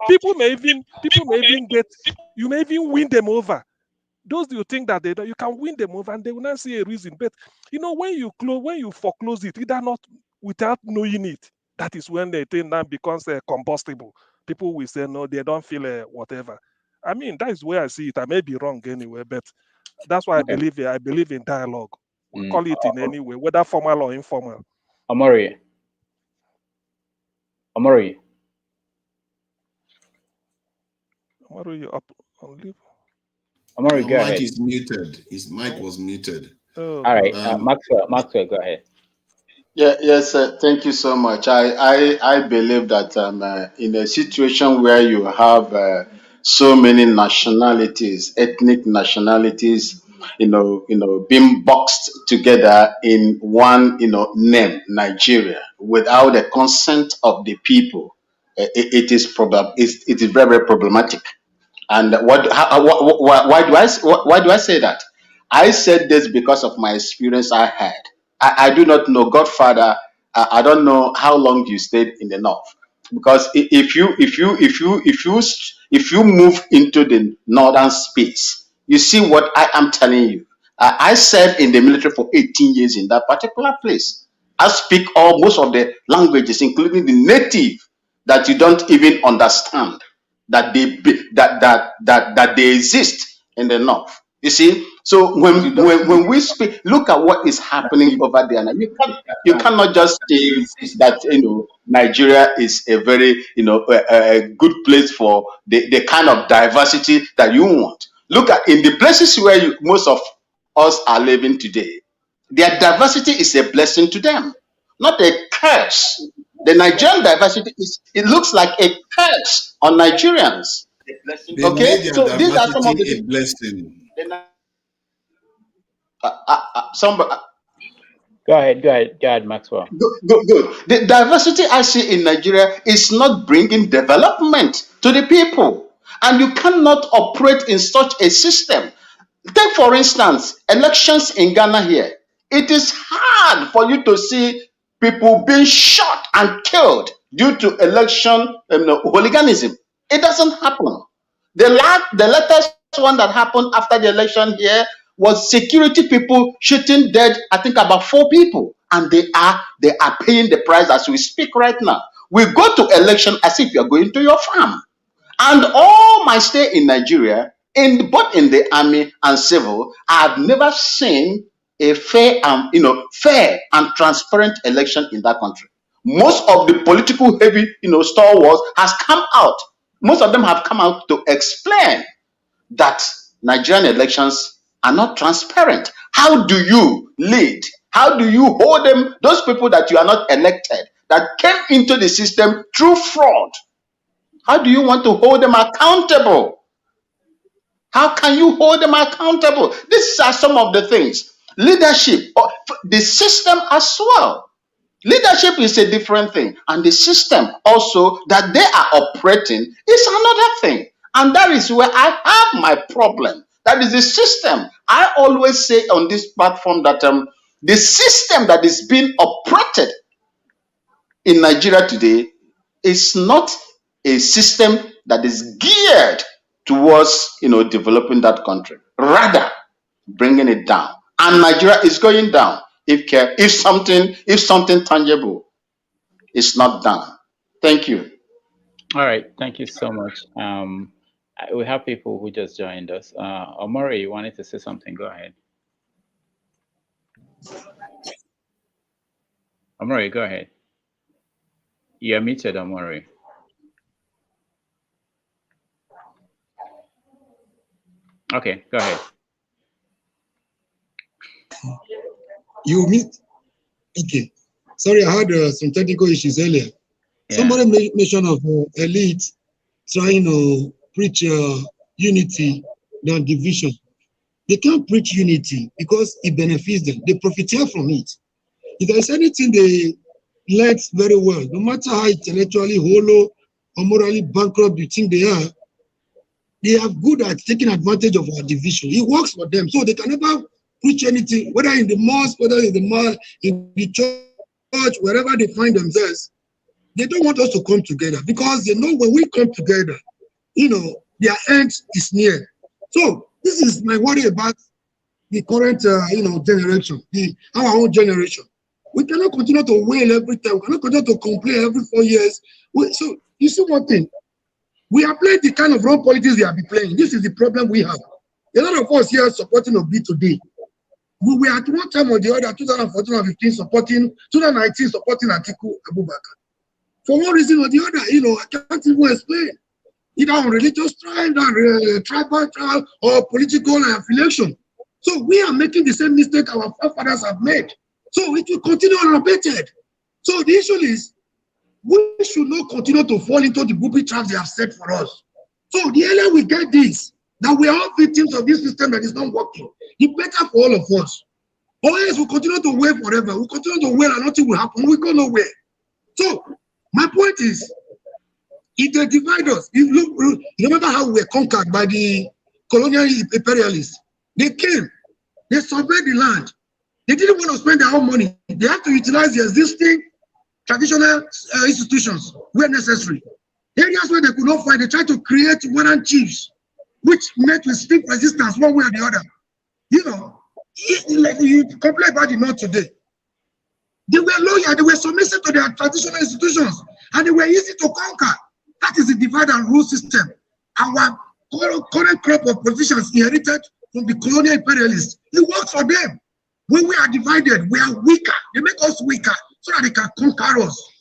people may even you may even win them over. Those you think that you can win them over and they will not see a reason. But when you foreclose it, either not without knowing it, that is when the thing now becomes combustible. People will say no, they don't feel whatever. I mean, that is where I see it. I may be wrong anyway, but that's why I believe in dialogue. We call it in any way, whether formal or informal. Omori, you up on leave? Omori, Your go mic ahead. is muted. His mic was muted. All right, Maxwell, go ahead. Yes, thank you so much. I believe that in a situation where you have so many nationalities, ethnic nationalities, being boxed together in one, name, Nigeria, without the consent of the people, it is very, very problematic. And why do I say that? I said this because of my experience I had. I do not know, Godfather. I don't know how long you stayed in the north, because if you move into the northern space, you see what I am telling you. I served in the military for 18 years in that particular place. I speak most of the languages, including the native that you don't even understand, that they exist in the north. You see, so when we speak, look at what is happening over there. Now, you cannot just say that Nigeria is a very a good place for the kind of diversity that you want. Look at in the places where most of us are living today, their diversity is a blessing to them, not a curse. The Nigerian diversity looks like a curse on Nigerians. Okay, so these are some of the blessing. Go ahead, Maxwell. Good. The diversity I see in Nigeria is not bringing development to the people, and you cannot operate in such a system. Take, for instance, elections in Ghana here. It is hard for you to see people being shot and killed due to election hooliganism. It doesn't happen. The latest one that happened after the election here was security people shooting dead, I think about 4 people. And they are paying the price as we speak right now. We go to election as if you're going to your farm. And all my stay in Nigeria, both in the army and civil, I've never seen a fair and transparent election in that country. Most of the political heavy, stalwarts has come out. Most of them have come out to explain that Nigerian elections are not transparent. How do you lead? How do you hold them, those people that you are not elected, that came into the system through fraud? How do you want to hold them accountable? How can you hold them accountable? These are some of the things. Leadership, the system as well. Leadership is a different thing, and the system also that they are operating is another thing. And that is where I have my problem. That is the system. I always say on this platform that the system that is being operated in Nigeria today is not a system that is geared towards developing that country, rather bringing it down. And Nigeria is going down if something tangible is not done. Thank you. All right, thank you so much. We have people who just joined us. Omori, you wanted to say something? Go ahead. Omori, go ahead. You're muted, Omori. Okay, go ahead. You meet? Okay. Sorry, I had some technical issues earlier. Yeah. Somebody mentioned of elite trying to preach unity than division. They can't preach unity because it benefits them. They profiteer from it. If there's anything they learn very well, no matter how intellectually hollow or morally bankrupt you think they are good at taking advantage of our division. It works for them. So they can never preach anything, whether in the mosque, whether in the mall, in the church, wherever they find themselves. They don't want us to come together because they know when we come together, their end is near. So this is my worry about the current, generation, our own generation. We cannot continue to wail every time. We cannot continue to complain every 4 years. So you see one thing, we are playing the kind of wrong politics they have been playing. This is the problem we have. A lot of us here supporting Obi today. We were at one time or the other, 2014 or 15, supporting, 2019 supporting Atiku Abubakar. For one reason or the other, I can't even explain. Either on religious trial, tribal trial, or political affiliation. So we are making the same mistake our forefathers have made. So it will continue unabated. So the issue is, we should not continue to fall into the booby traps they have set for us. So the earlier we get this, that we are all victims of this system that is not working, it's better for all of us. Or else we continue to wait forever. We continue to wait and nothing will happen. We go nowhere. So my point is, if they divide us, you remember how we were conquered by the colonial imperialists. They came, they surveyed the land. They didn't want to spend their own money. They had to utilize the existing traditional institutions where necessary. Areas where they could not find, they tried to create warren chiefs, which met with stiff resistance one way or the other. Like you complain about the North today. They were loyal, they were submissive to their traditional institutions, and they were easy to conquer. That is the divide and rule system. Our current crop of politicians inherited from the colonial imperialists. It works for them. When we are divided, we are weaker. They make us weaker so that they can conquer us.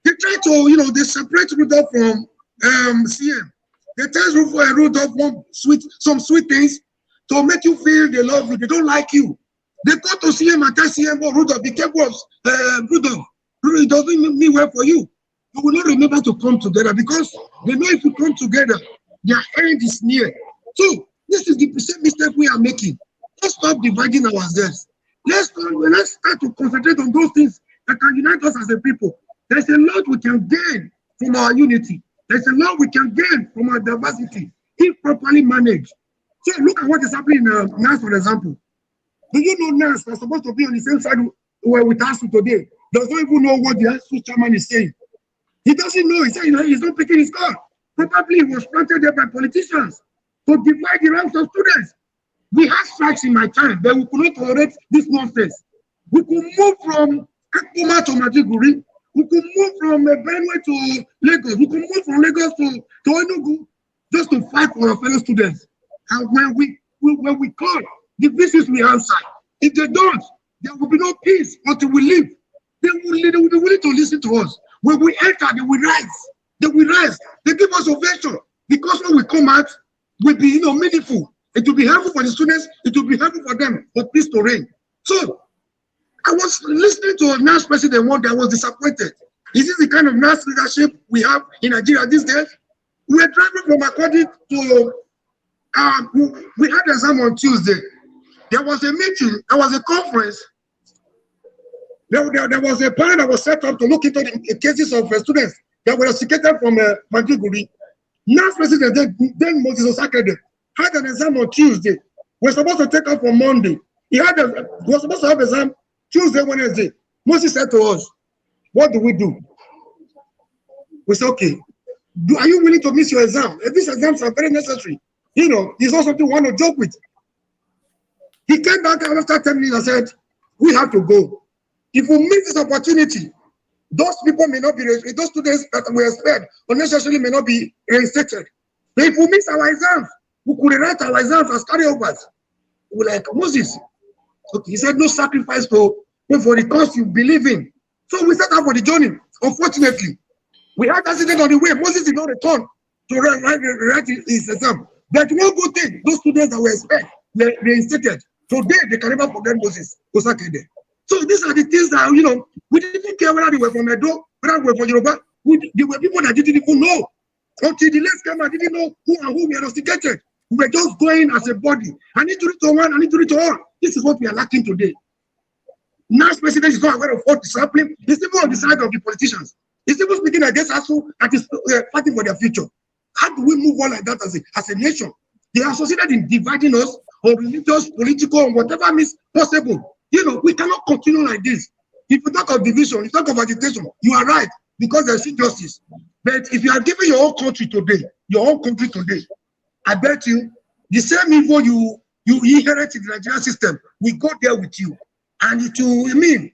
They try to, they separate Rudolph from CM. They tell Rudolph some sweet things to make you feel they love you. They don't like you. They go to CM and tell CM, oh, Rudolph, be careful of Rudolph. It doesn't mean well for you. You will not remember to come together because they know if you come together, their end is near. So this is the same mistake we are making. Let's stop dividing ourselves. Let's start to concentrate on those things that can unite us as a people. There's a lot we can gain from our unity. There's a lot we can gain from our diversity if properly managed. So look at what is happening in NAS, for example. Do you know NAS that's supposed to be on the same side with us today? Does not even know what the ASU chairman is saying. He doesn't know. He said he's not picking his card. Probably he was planted there by politicians. to divide the ranks of students. We had strikes in my time, but we could not tolerate this nonsense. We could move from Akpoma to Maiduguri. We could move from Benue to Lagos. We could move from Lagos to Enugu just to fight for our fellow students. And when we call, the VCs will answer. If they don't, there will be no peace until we leave. They will be willing to listen to us. When we enter, they will rise. They will rise. They give us ovation because when we come out, we'll be meaningful. It will be helpful for the students. It will be helpful for them for peace to reign. So I was listening to a NAS president one day. I was disappointed. Is this the kind of NAS leadership we have in Nigeria these days? We are driving from Akodi to we had an exam on Tuesday. There was a meeting. There was a conference. There was a panel that was set up to look into the cases of students that were executed from Maiduguri. NAS president then Moses Osakede had an exam on Tuesday. We're supposed to take off on Monday. He was supposed to have exam Tuesday, Wednesday. Moses said to us, "What do we do?" We said, "Okay, are you willing to miss your exam? These exams are very necessary. It's not something we want to joke with." He came back after 10 minutes and said, "We have to go. If we miss this opportunity, those people may not be, those students that we expect unnecessarily may not be reinstated. But if we miss our exams, we could write our exams as carryovers." We're like, "Moses." Okay, he said, "No sacrifice for the cause you believe in." So we set out for the journey. Unfortunately, we had accident on the way. Moses did not return to write his exam. But one good thing, those students that we expect were reinstated. Today, they can never forget Moses Osakede. So these are the things that, we didn't care whether they were from Edo, whether they were from Yoruba. There were people that didn't even know. Until the last came, I didn't know who and who we had instigated. We were just going as a body. I need to reach to one, I need to reach to all. This is what we are lacking today. NAS president is not aware of what is happening. He's even on the side of the politicians. He's even speaking against us that is fighting for their future. How do we move on like that as a nation? They are associated in dividing us on religious, political, and whatever means possible. We cannot continue like this. If you talk of division, if you talk of agitation, you are right, because there's injustice. But if you are giving your own country today, I bet you, the same evil you inherited the Nigerian system will go there with you. And it will mean,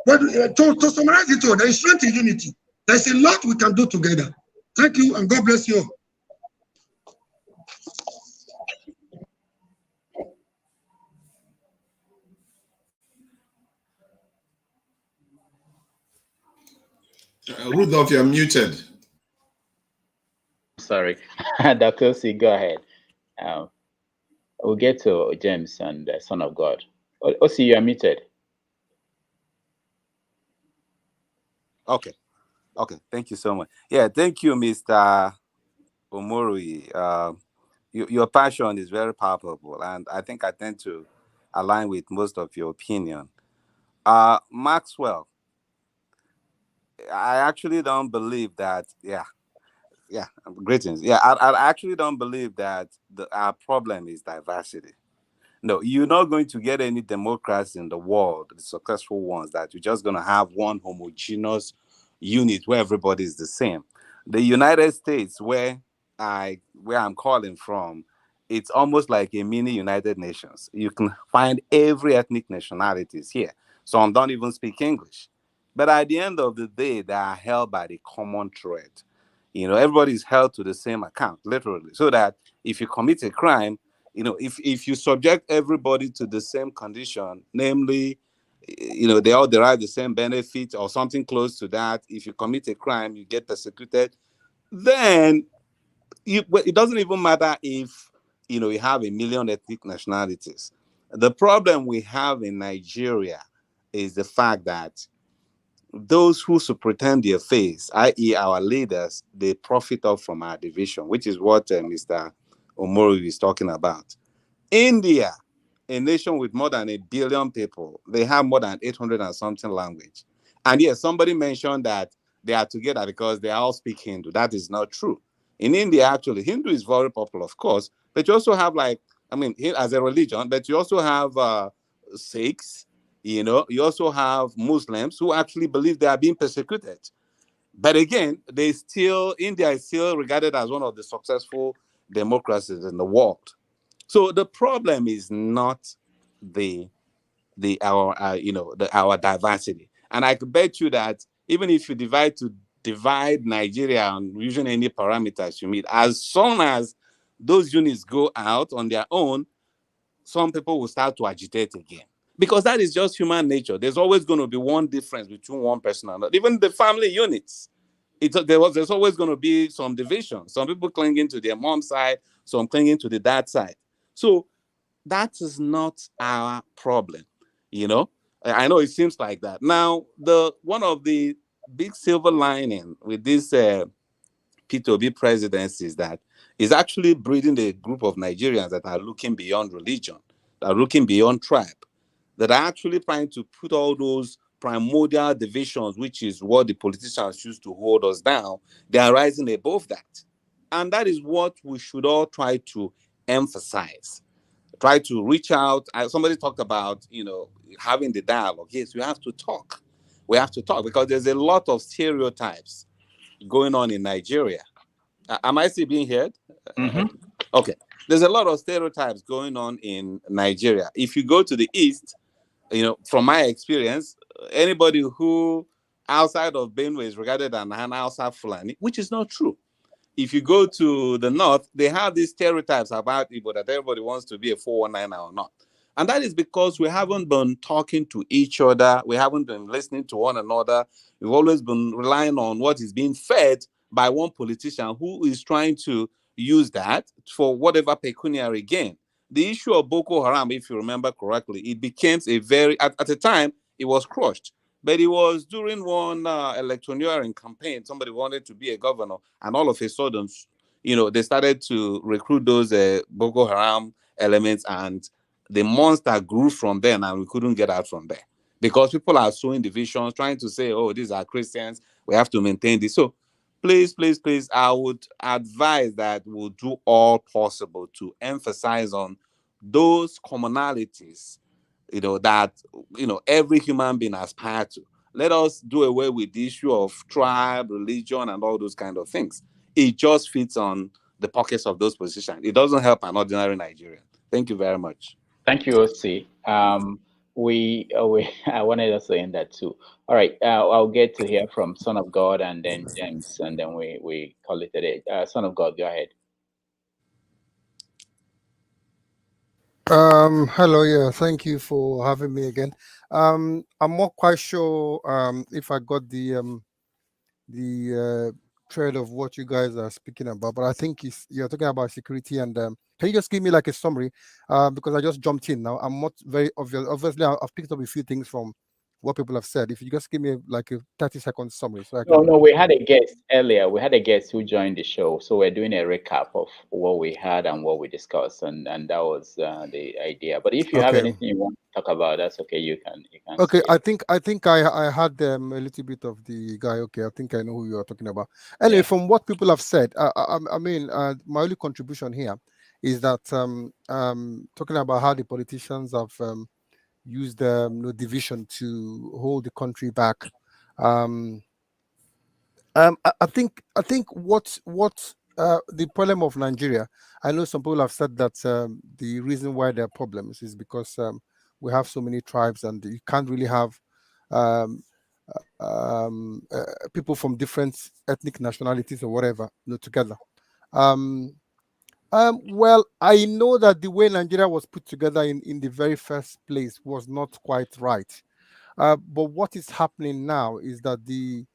but to summarize it all, there is strength in unity. There's a lot we can do together. Thank you, and God bless you. Rudolph, you're muted. Sorry, Dr. C, go ahead. We'll get to James and Son of God. Osi, you are muted. Okay, thank you so much. Yeah, thank you, Mr. Omori. Your passion is very palpable, and I think I tend to align with most of your opinion. Maxwell, I actually don't believe that. Yeah, greetings. Yeah, I actually don't believe that our problem is diversity. No, you're not going to get any democrats in the world, the successful ones, that you're just going to have one homogeneous unit where everybody is the same. The United States, where I'm calling from, it's almost like a mini United Nations. You can find every ethnic nationalities here. Some don't even speak English. But at the end of the day, they are held by the common thread. Everybody is held to the same account, literally, so that if you commit a crime, if you subject everybody to the same condition, namely, they all derive the same benefit or something close to that. If you commit a crime, you get persecuted. Then it doesn't even matter if, you have 1 million ethnic nationalities. The problem we have in Nigeria is the fact that those who pretend their face, i.e. our leaders, they profit off from our division, which is what Mr. Omori is talking about. India, a nation with more than 1 billion people, they have more than 800 and something language. And yes, somebody mentioned that they are together because they all speak Hindu. That is not true. In India, actually, Hindu is very popular, of course, but you also have as a religion, but you also have Sikhs, you also have Muslims who actually believe they are being persecuted. But again, India is still regarded as one of the successful democracies in the world. So the problem is not our diversity. And I could bet you that even if you divide Nigeria on using any parameters you meet, as soon as those units go out on their own, some people will start to agitate again. Because that is just human nature. There's always going to be one difference between one person and another. Even the family units, there's always going to be some division. Some people clinging to their mom's side, some clinging to the dad side. So that is not our problem, you know. I know it seems like that. Now, one of the big silver lining with this P2B presidency is that it's actually breeding a group of Nigerians that are looking beyond religion, that are looking beyond tribe, that are actually trying to put all those primordial divisions, which is what the politicians used to hold us down, they are rising above that. And that is what we should all try to emphasize. Try to reach out. Somebody talked about, having the dialogue. Yes, we have to talk. We have to talk because there's a lot of stereotypes going on in Nigeria. Am I still being heard? Mm-hmm. Okay. There's a lot of stereotypes going on in Nigeria. If you go to the East, from my experience, anybody who outside of Benue is regarded as an outside Fulani, which is not true. If you go to the North, they have these stereotypes about Igbo that everybody wants to be a 419 or not. And that is because we haven't been talking to each other. We haven't been listening to one another. We've always been relying on what is being fed by one politician who is trying to use that for whatever pecuniary gain. The issue of Boko Haram, if you remember correctly, it became at the time, it was crushed. But it was during one electioneering campaign, somebody wanted to be a governor, and all of a sudden, they started to recruit those Boko Haram elements, and the monster grew from there, and we couldn't get out from there. Because people are sowing divisions, trying to say, oh, these are Christians, we have to maintain this. So please, I would advise that we'll do all possible to emphasize on those commonalities that every human being aspires to. Let us do away with the issue of tribe, religion, and all those kind of things. It just fits on the pockets of those positions. It doesn't help an ordinary Nigerian. Thank you very much. Thank you, OC. I wanted us to end that too. All right, I'll get to hear from Son of God and then James, and then we call it a day. Son of God, go ahead. Hello, yeah, thank you for having me again. I'm not quite sure if I got the thread of what you guys are speaking about, but I think you're talking about security. And can you just give me like a summary? Because I just jumped in now. I'm not very obvious. Obviously, I've picked up a few things from what people have said. If you just give me like a 30-second summary, so I can. No, we had a guest earlier. We had a guest who joined the show, so we're doing a recap of what we had and what we discussed, and that was the idea. But if you have anything you want to talk about, that's okay. You can. Okay, I think I had a little bit of the guy. Okay, I think I know who you are talking about. Anyway, yeah. From what people have said, I mean, my only contribution here is that talking about how the politicians have used division to hold the country back. I think what the problem of Nigeria, I know some people have said that the reason why there are problems is because we have so many tribes, and you can't really have people from different ethnic nationalities or whatever together. Well, I know that the way Nigeria was put together in the very first place was not quite right. But what is happening now is that the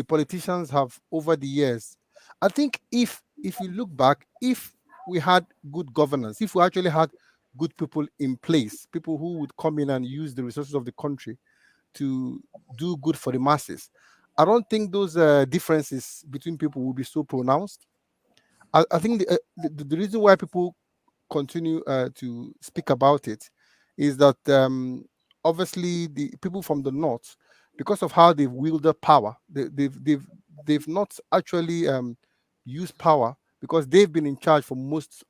politicians have, over the years, I think if you look back, if we had good governance, if we actually had good people in place, people who would come in and use the resources of the country to do good for the masses, I don't think those differences between people will be so pronounced. I think the reason why people continue to speak about it is that obviously the people from the north, because of how they've wielded power, they've not actually used power because they've been in charge for most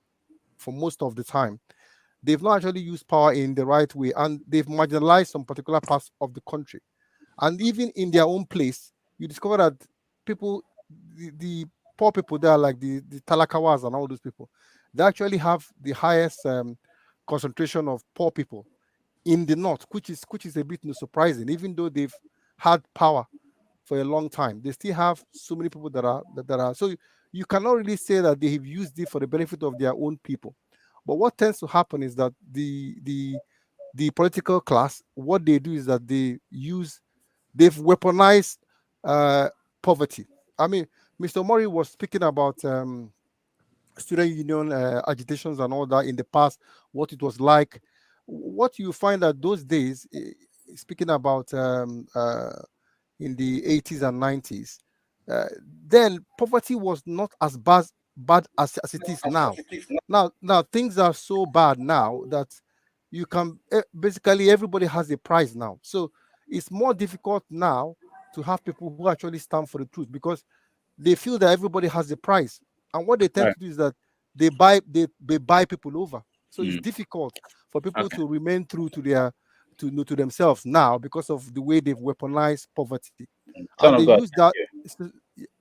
of the time. They've not actually used power in the right way, and they've marginalized some particular parts of the country. And even in their own place, you discover that people, the poor people there, like the Talakawas and all those people, they actually have the highest concentration of poor people in the north, which is a bit surprising. Even though they've had power for a long time, they still have so many people that are. So you cannot really say that they've used it for the benefit of their own people. But what tends to happen is that the political class, what they do is that they've weaponized poverty. I mean, Mr. Mori was speaking about student union agitations and all that in the past, what it was like. What you find that those days, speaking about in the 80s and 90s, then poverty was not as bad as it is now. Now things are so bad now that you can basically everybody has a price now. So it's more difficult now to have people who actually stand for the truth because they feel that everybody has a price, and what they tend to do is that they buy people over. So it's difficult for people to remain true to their to themselves now because of the way they've weaponized poverty. Son And of they God, use that.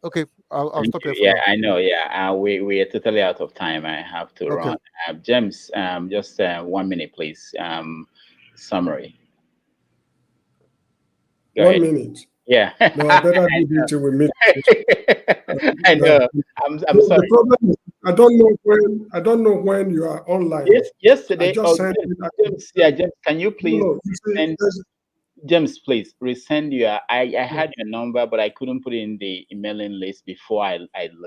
Okay, I'll stop here for yeah, now. I know. Yeah, we are totally out of time. I have to run. James, just 1 minute, please. Summary. Go 1 ahead. minute. Yeah. No, I better do it till we meet. I know. I'm sorry. The problem is I don't know when you are online. Yesterday. James, James, can you please send? James, please resend your. I had your number, but I couldn't put it in the emailing list before I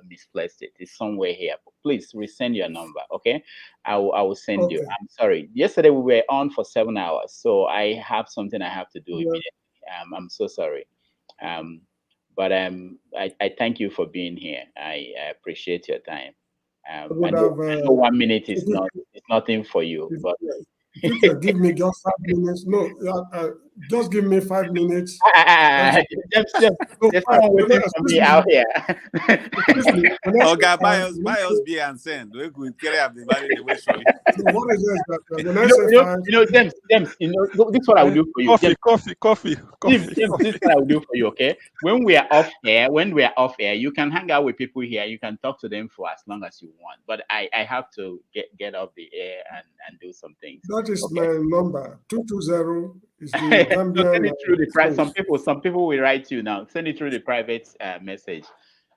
misplaced it. It's somewhere here. Please resend your number, okay? I will send you. I'm sorry. Yesterday we were on for 7 hours, so I have something I have to do immediately. I'm so sorry. But I thank you for being here. I appreciate your time. I know 1 minute is nothing for you, but you can give me just 5 minutes. No, just give me 5 minutes. There's someone waiting for me out here. Okay, buy us beer and send. We could carry up the money the way surely. What is this? James, this is what I will do for you. Coffee. James, this is what I will do for you, okay? When we are off air, you can hang out with people here. You can talk to them for as long as you want. But I have to get off the air and do some things. That is my number. 220 is the Gambian. Send it through the private. Some people will write you now. Send it through the private message.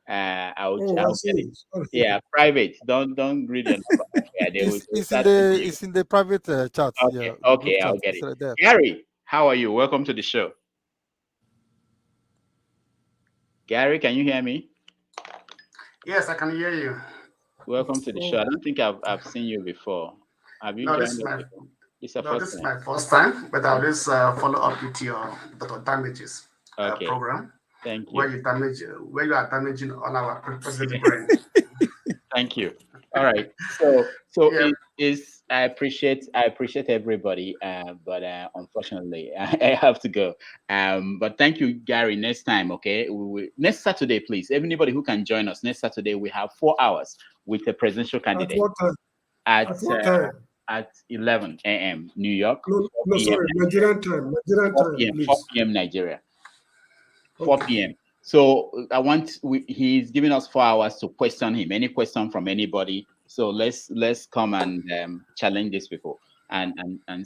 I'll get it. Yeah, private. Don't read the number. It's in the private chat. Okay, I'll get it. Right. Gary, how are you? Welcome to the show. Gary, can you hear me? Yes, I can hear you. Welcome to the show. I don't think I've seen you before. Have you? No, this is my first time, but I'll just follow up with your damages program. Thank you. Where you are damaging all our president brain. Thank you. All right. So I appreciate everybody, but unfortunately I have to go. But thank you, Gary. Next time, okay? Next Saturday, please. Anybody who can join us next Saturday, we have 4 hours with a presidential candidate. At what time? At 11 a.m. New York. No, sorry, Nigerian time. 4 p.m. Nigeria. 4 p.m. So he's giving us 4 hours to question him. Any question from anybody. So let's come and challenge these people and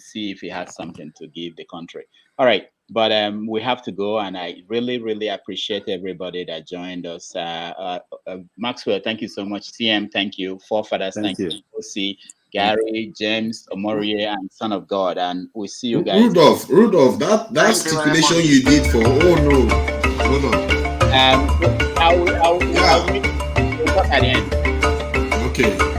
see if he has something to give the country. All right, but we have to go, and I really appreciate everybody that joined us. Maxwell, thank you so much. CM, thank you. Forefathers, thank you. OC, Gary, James, Omorie, and Son of God, and we'll see you guys. Rudolph, that stipulation you did for hold on. I'll talk at the end. Okay.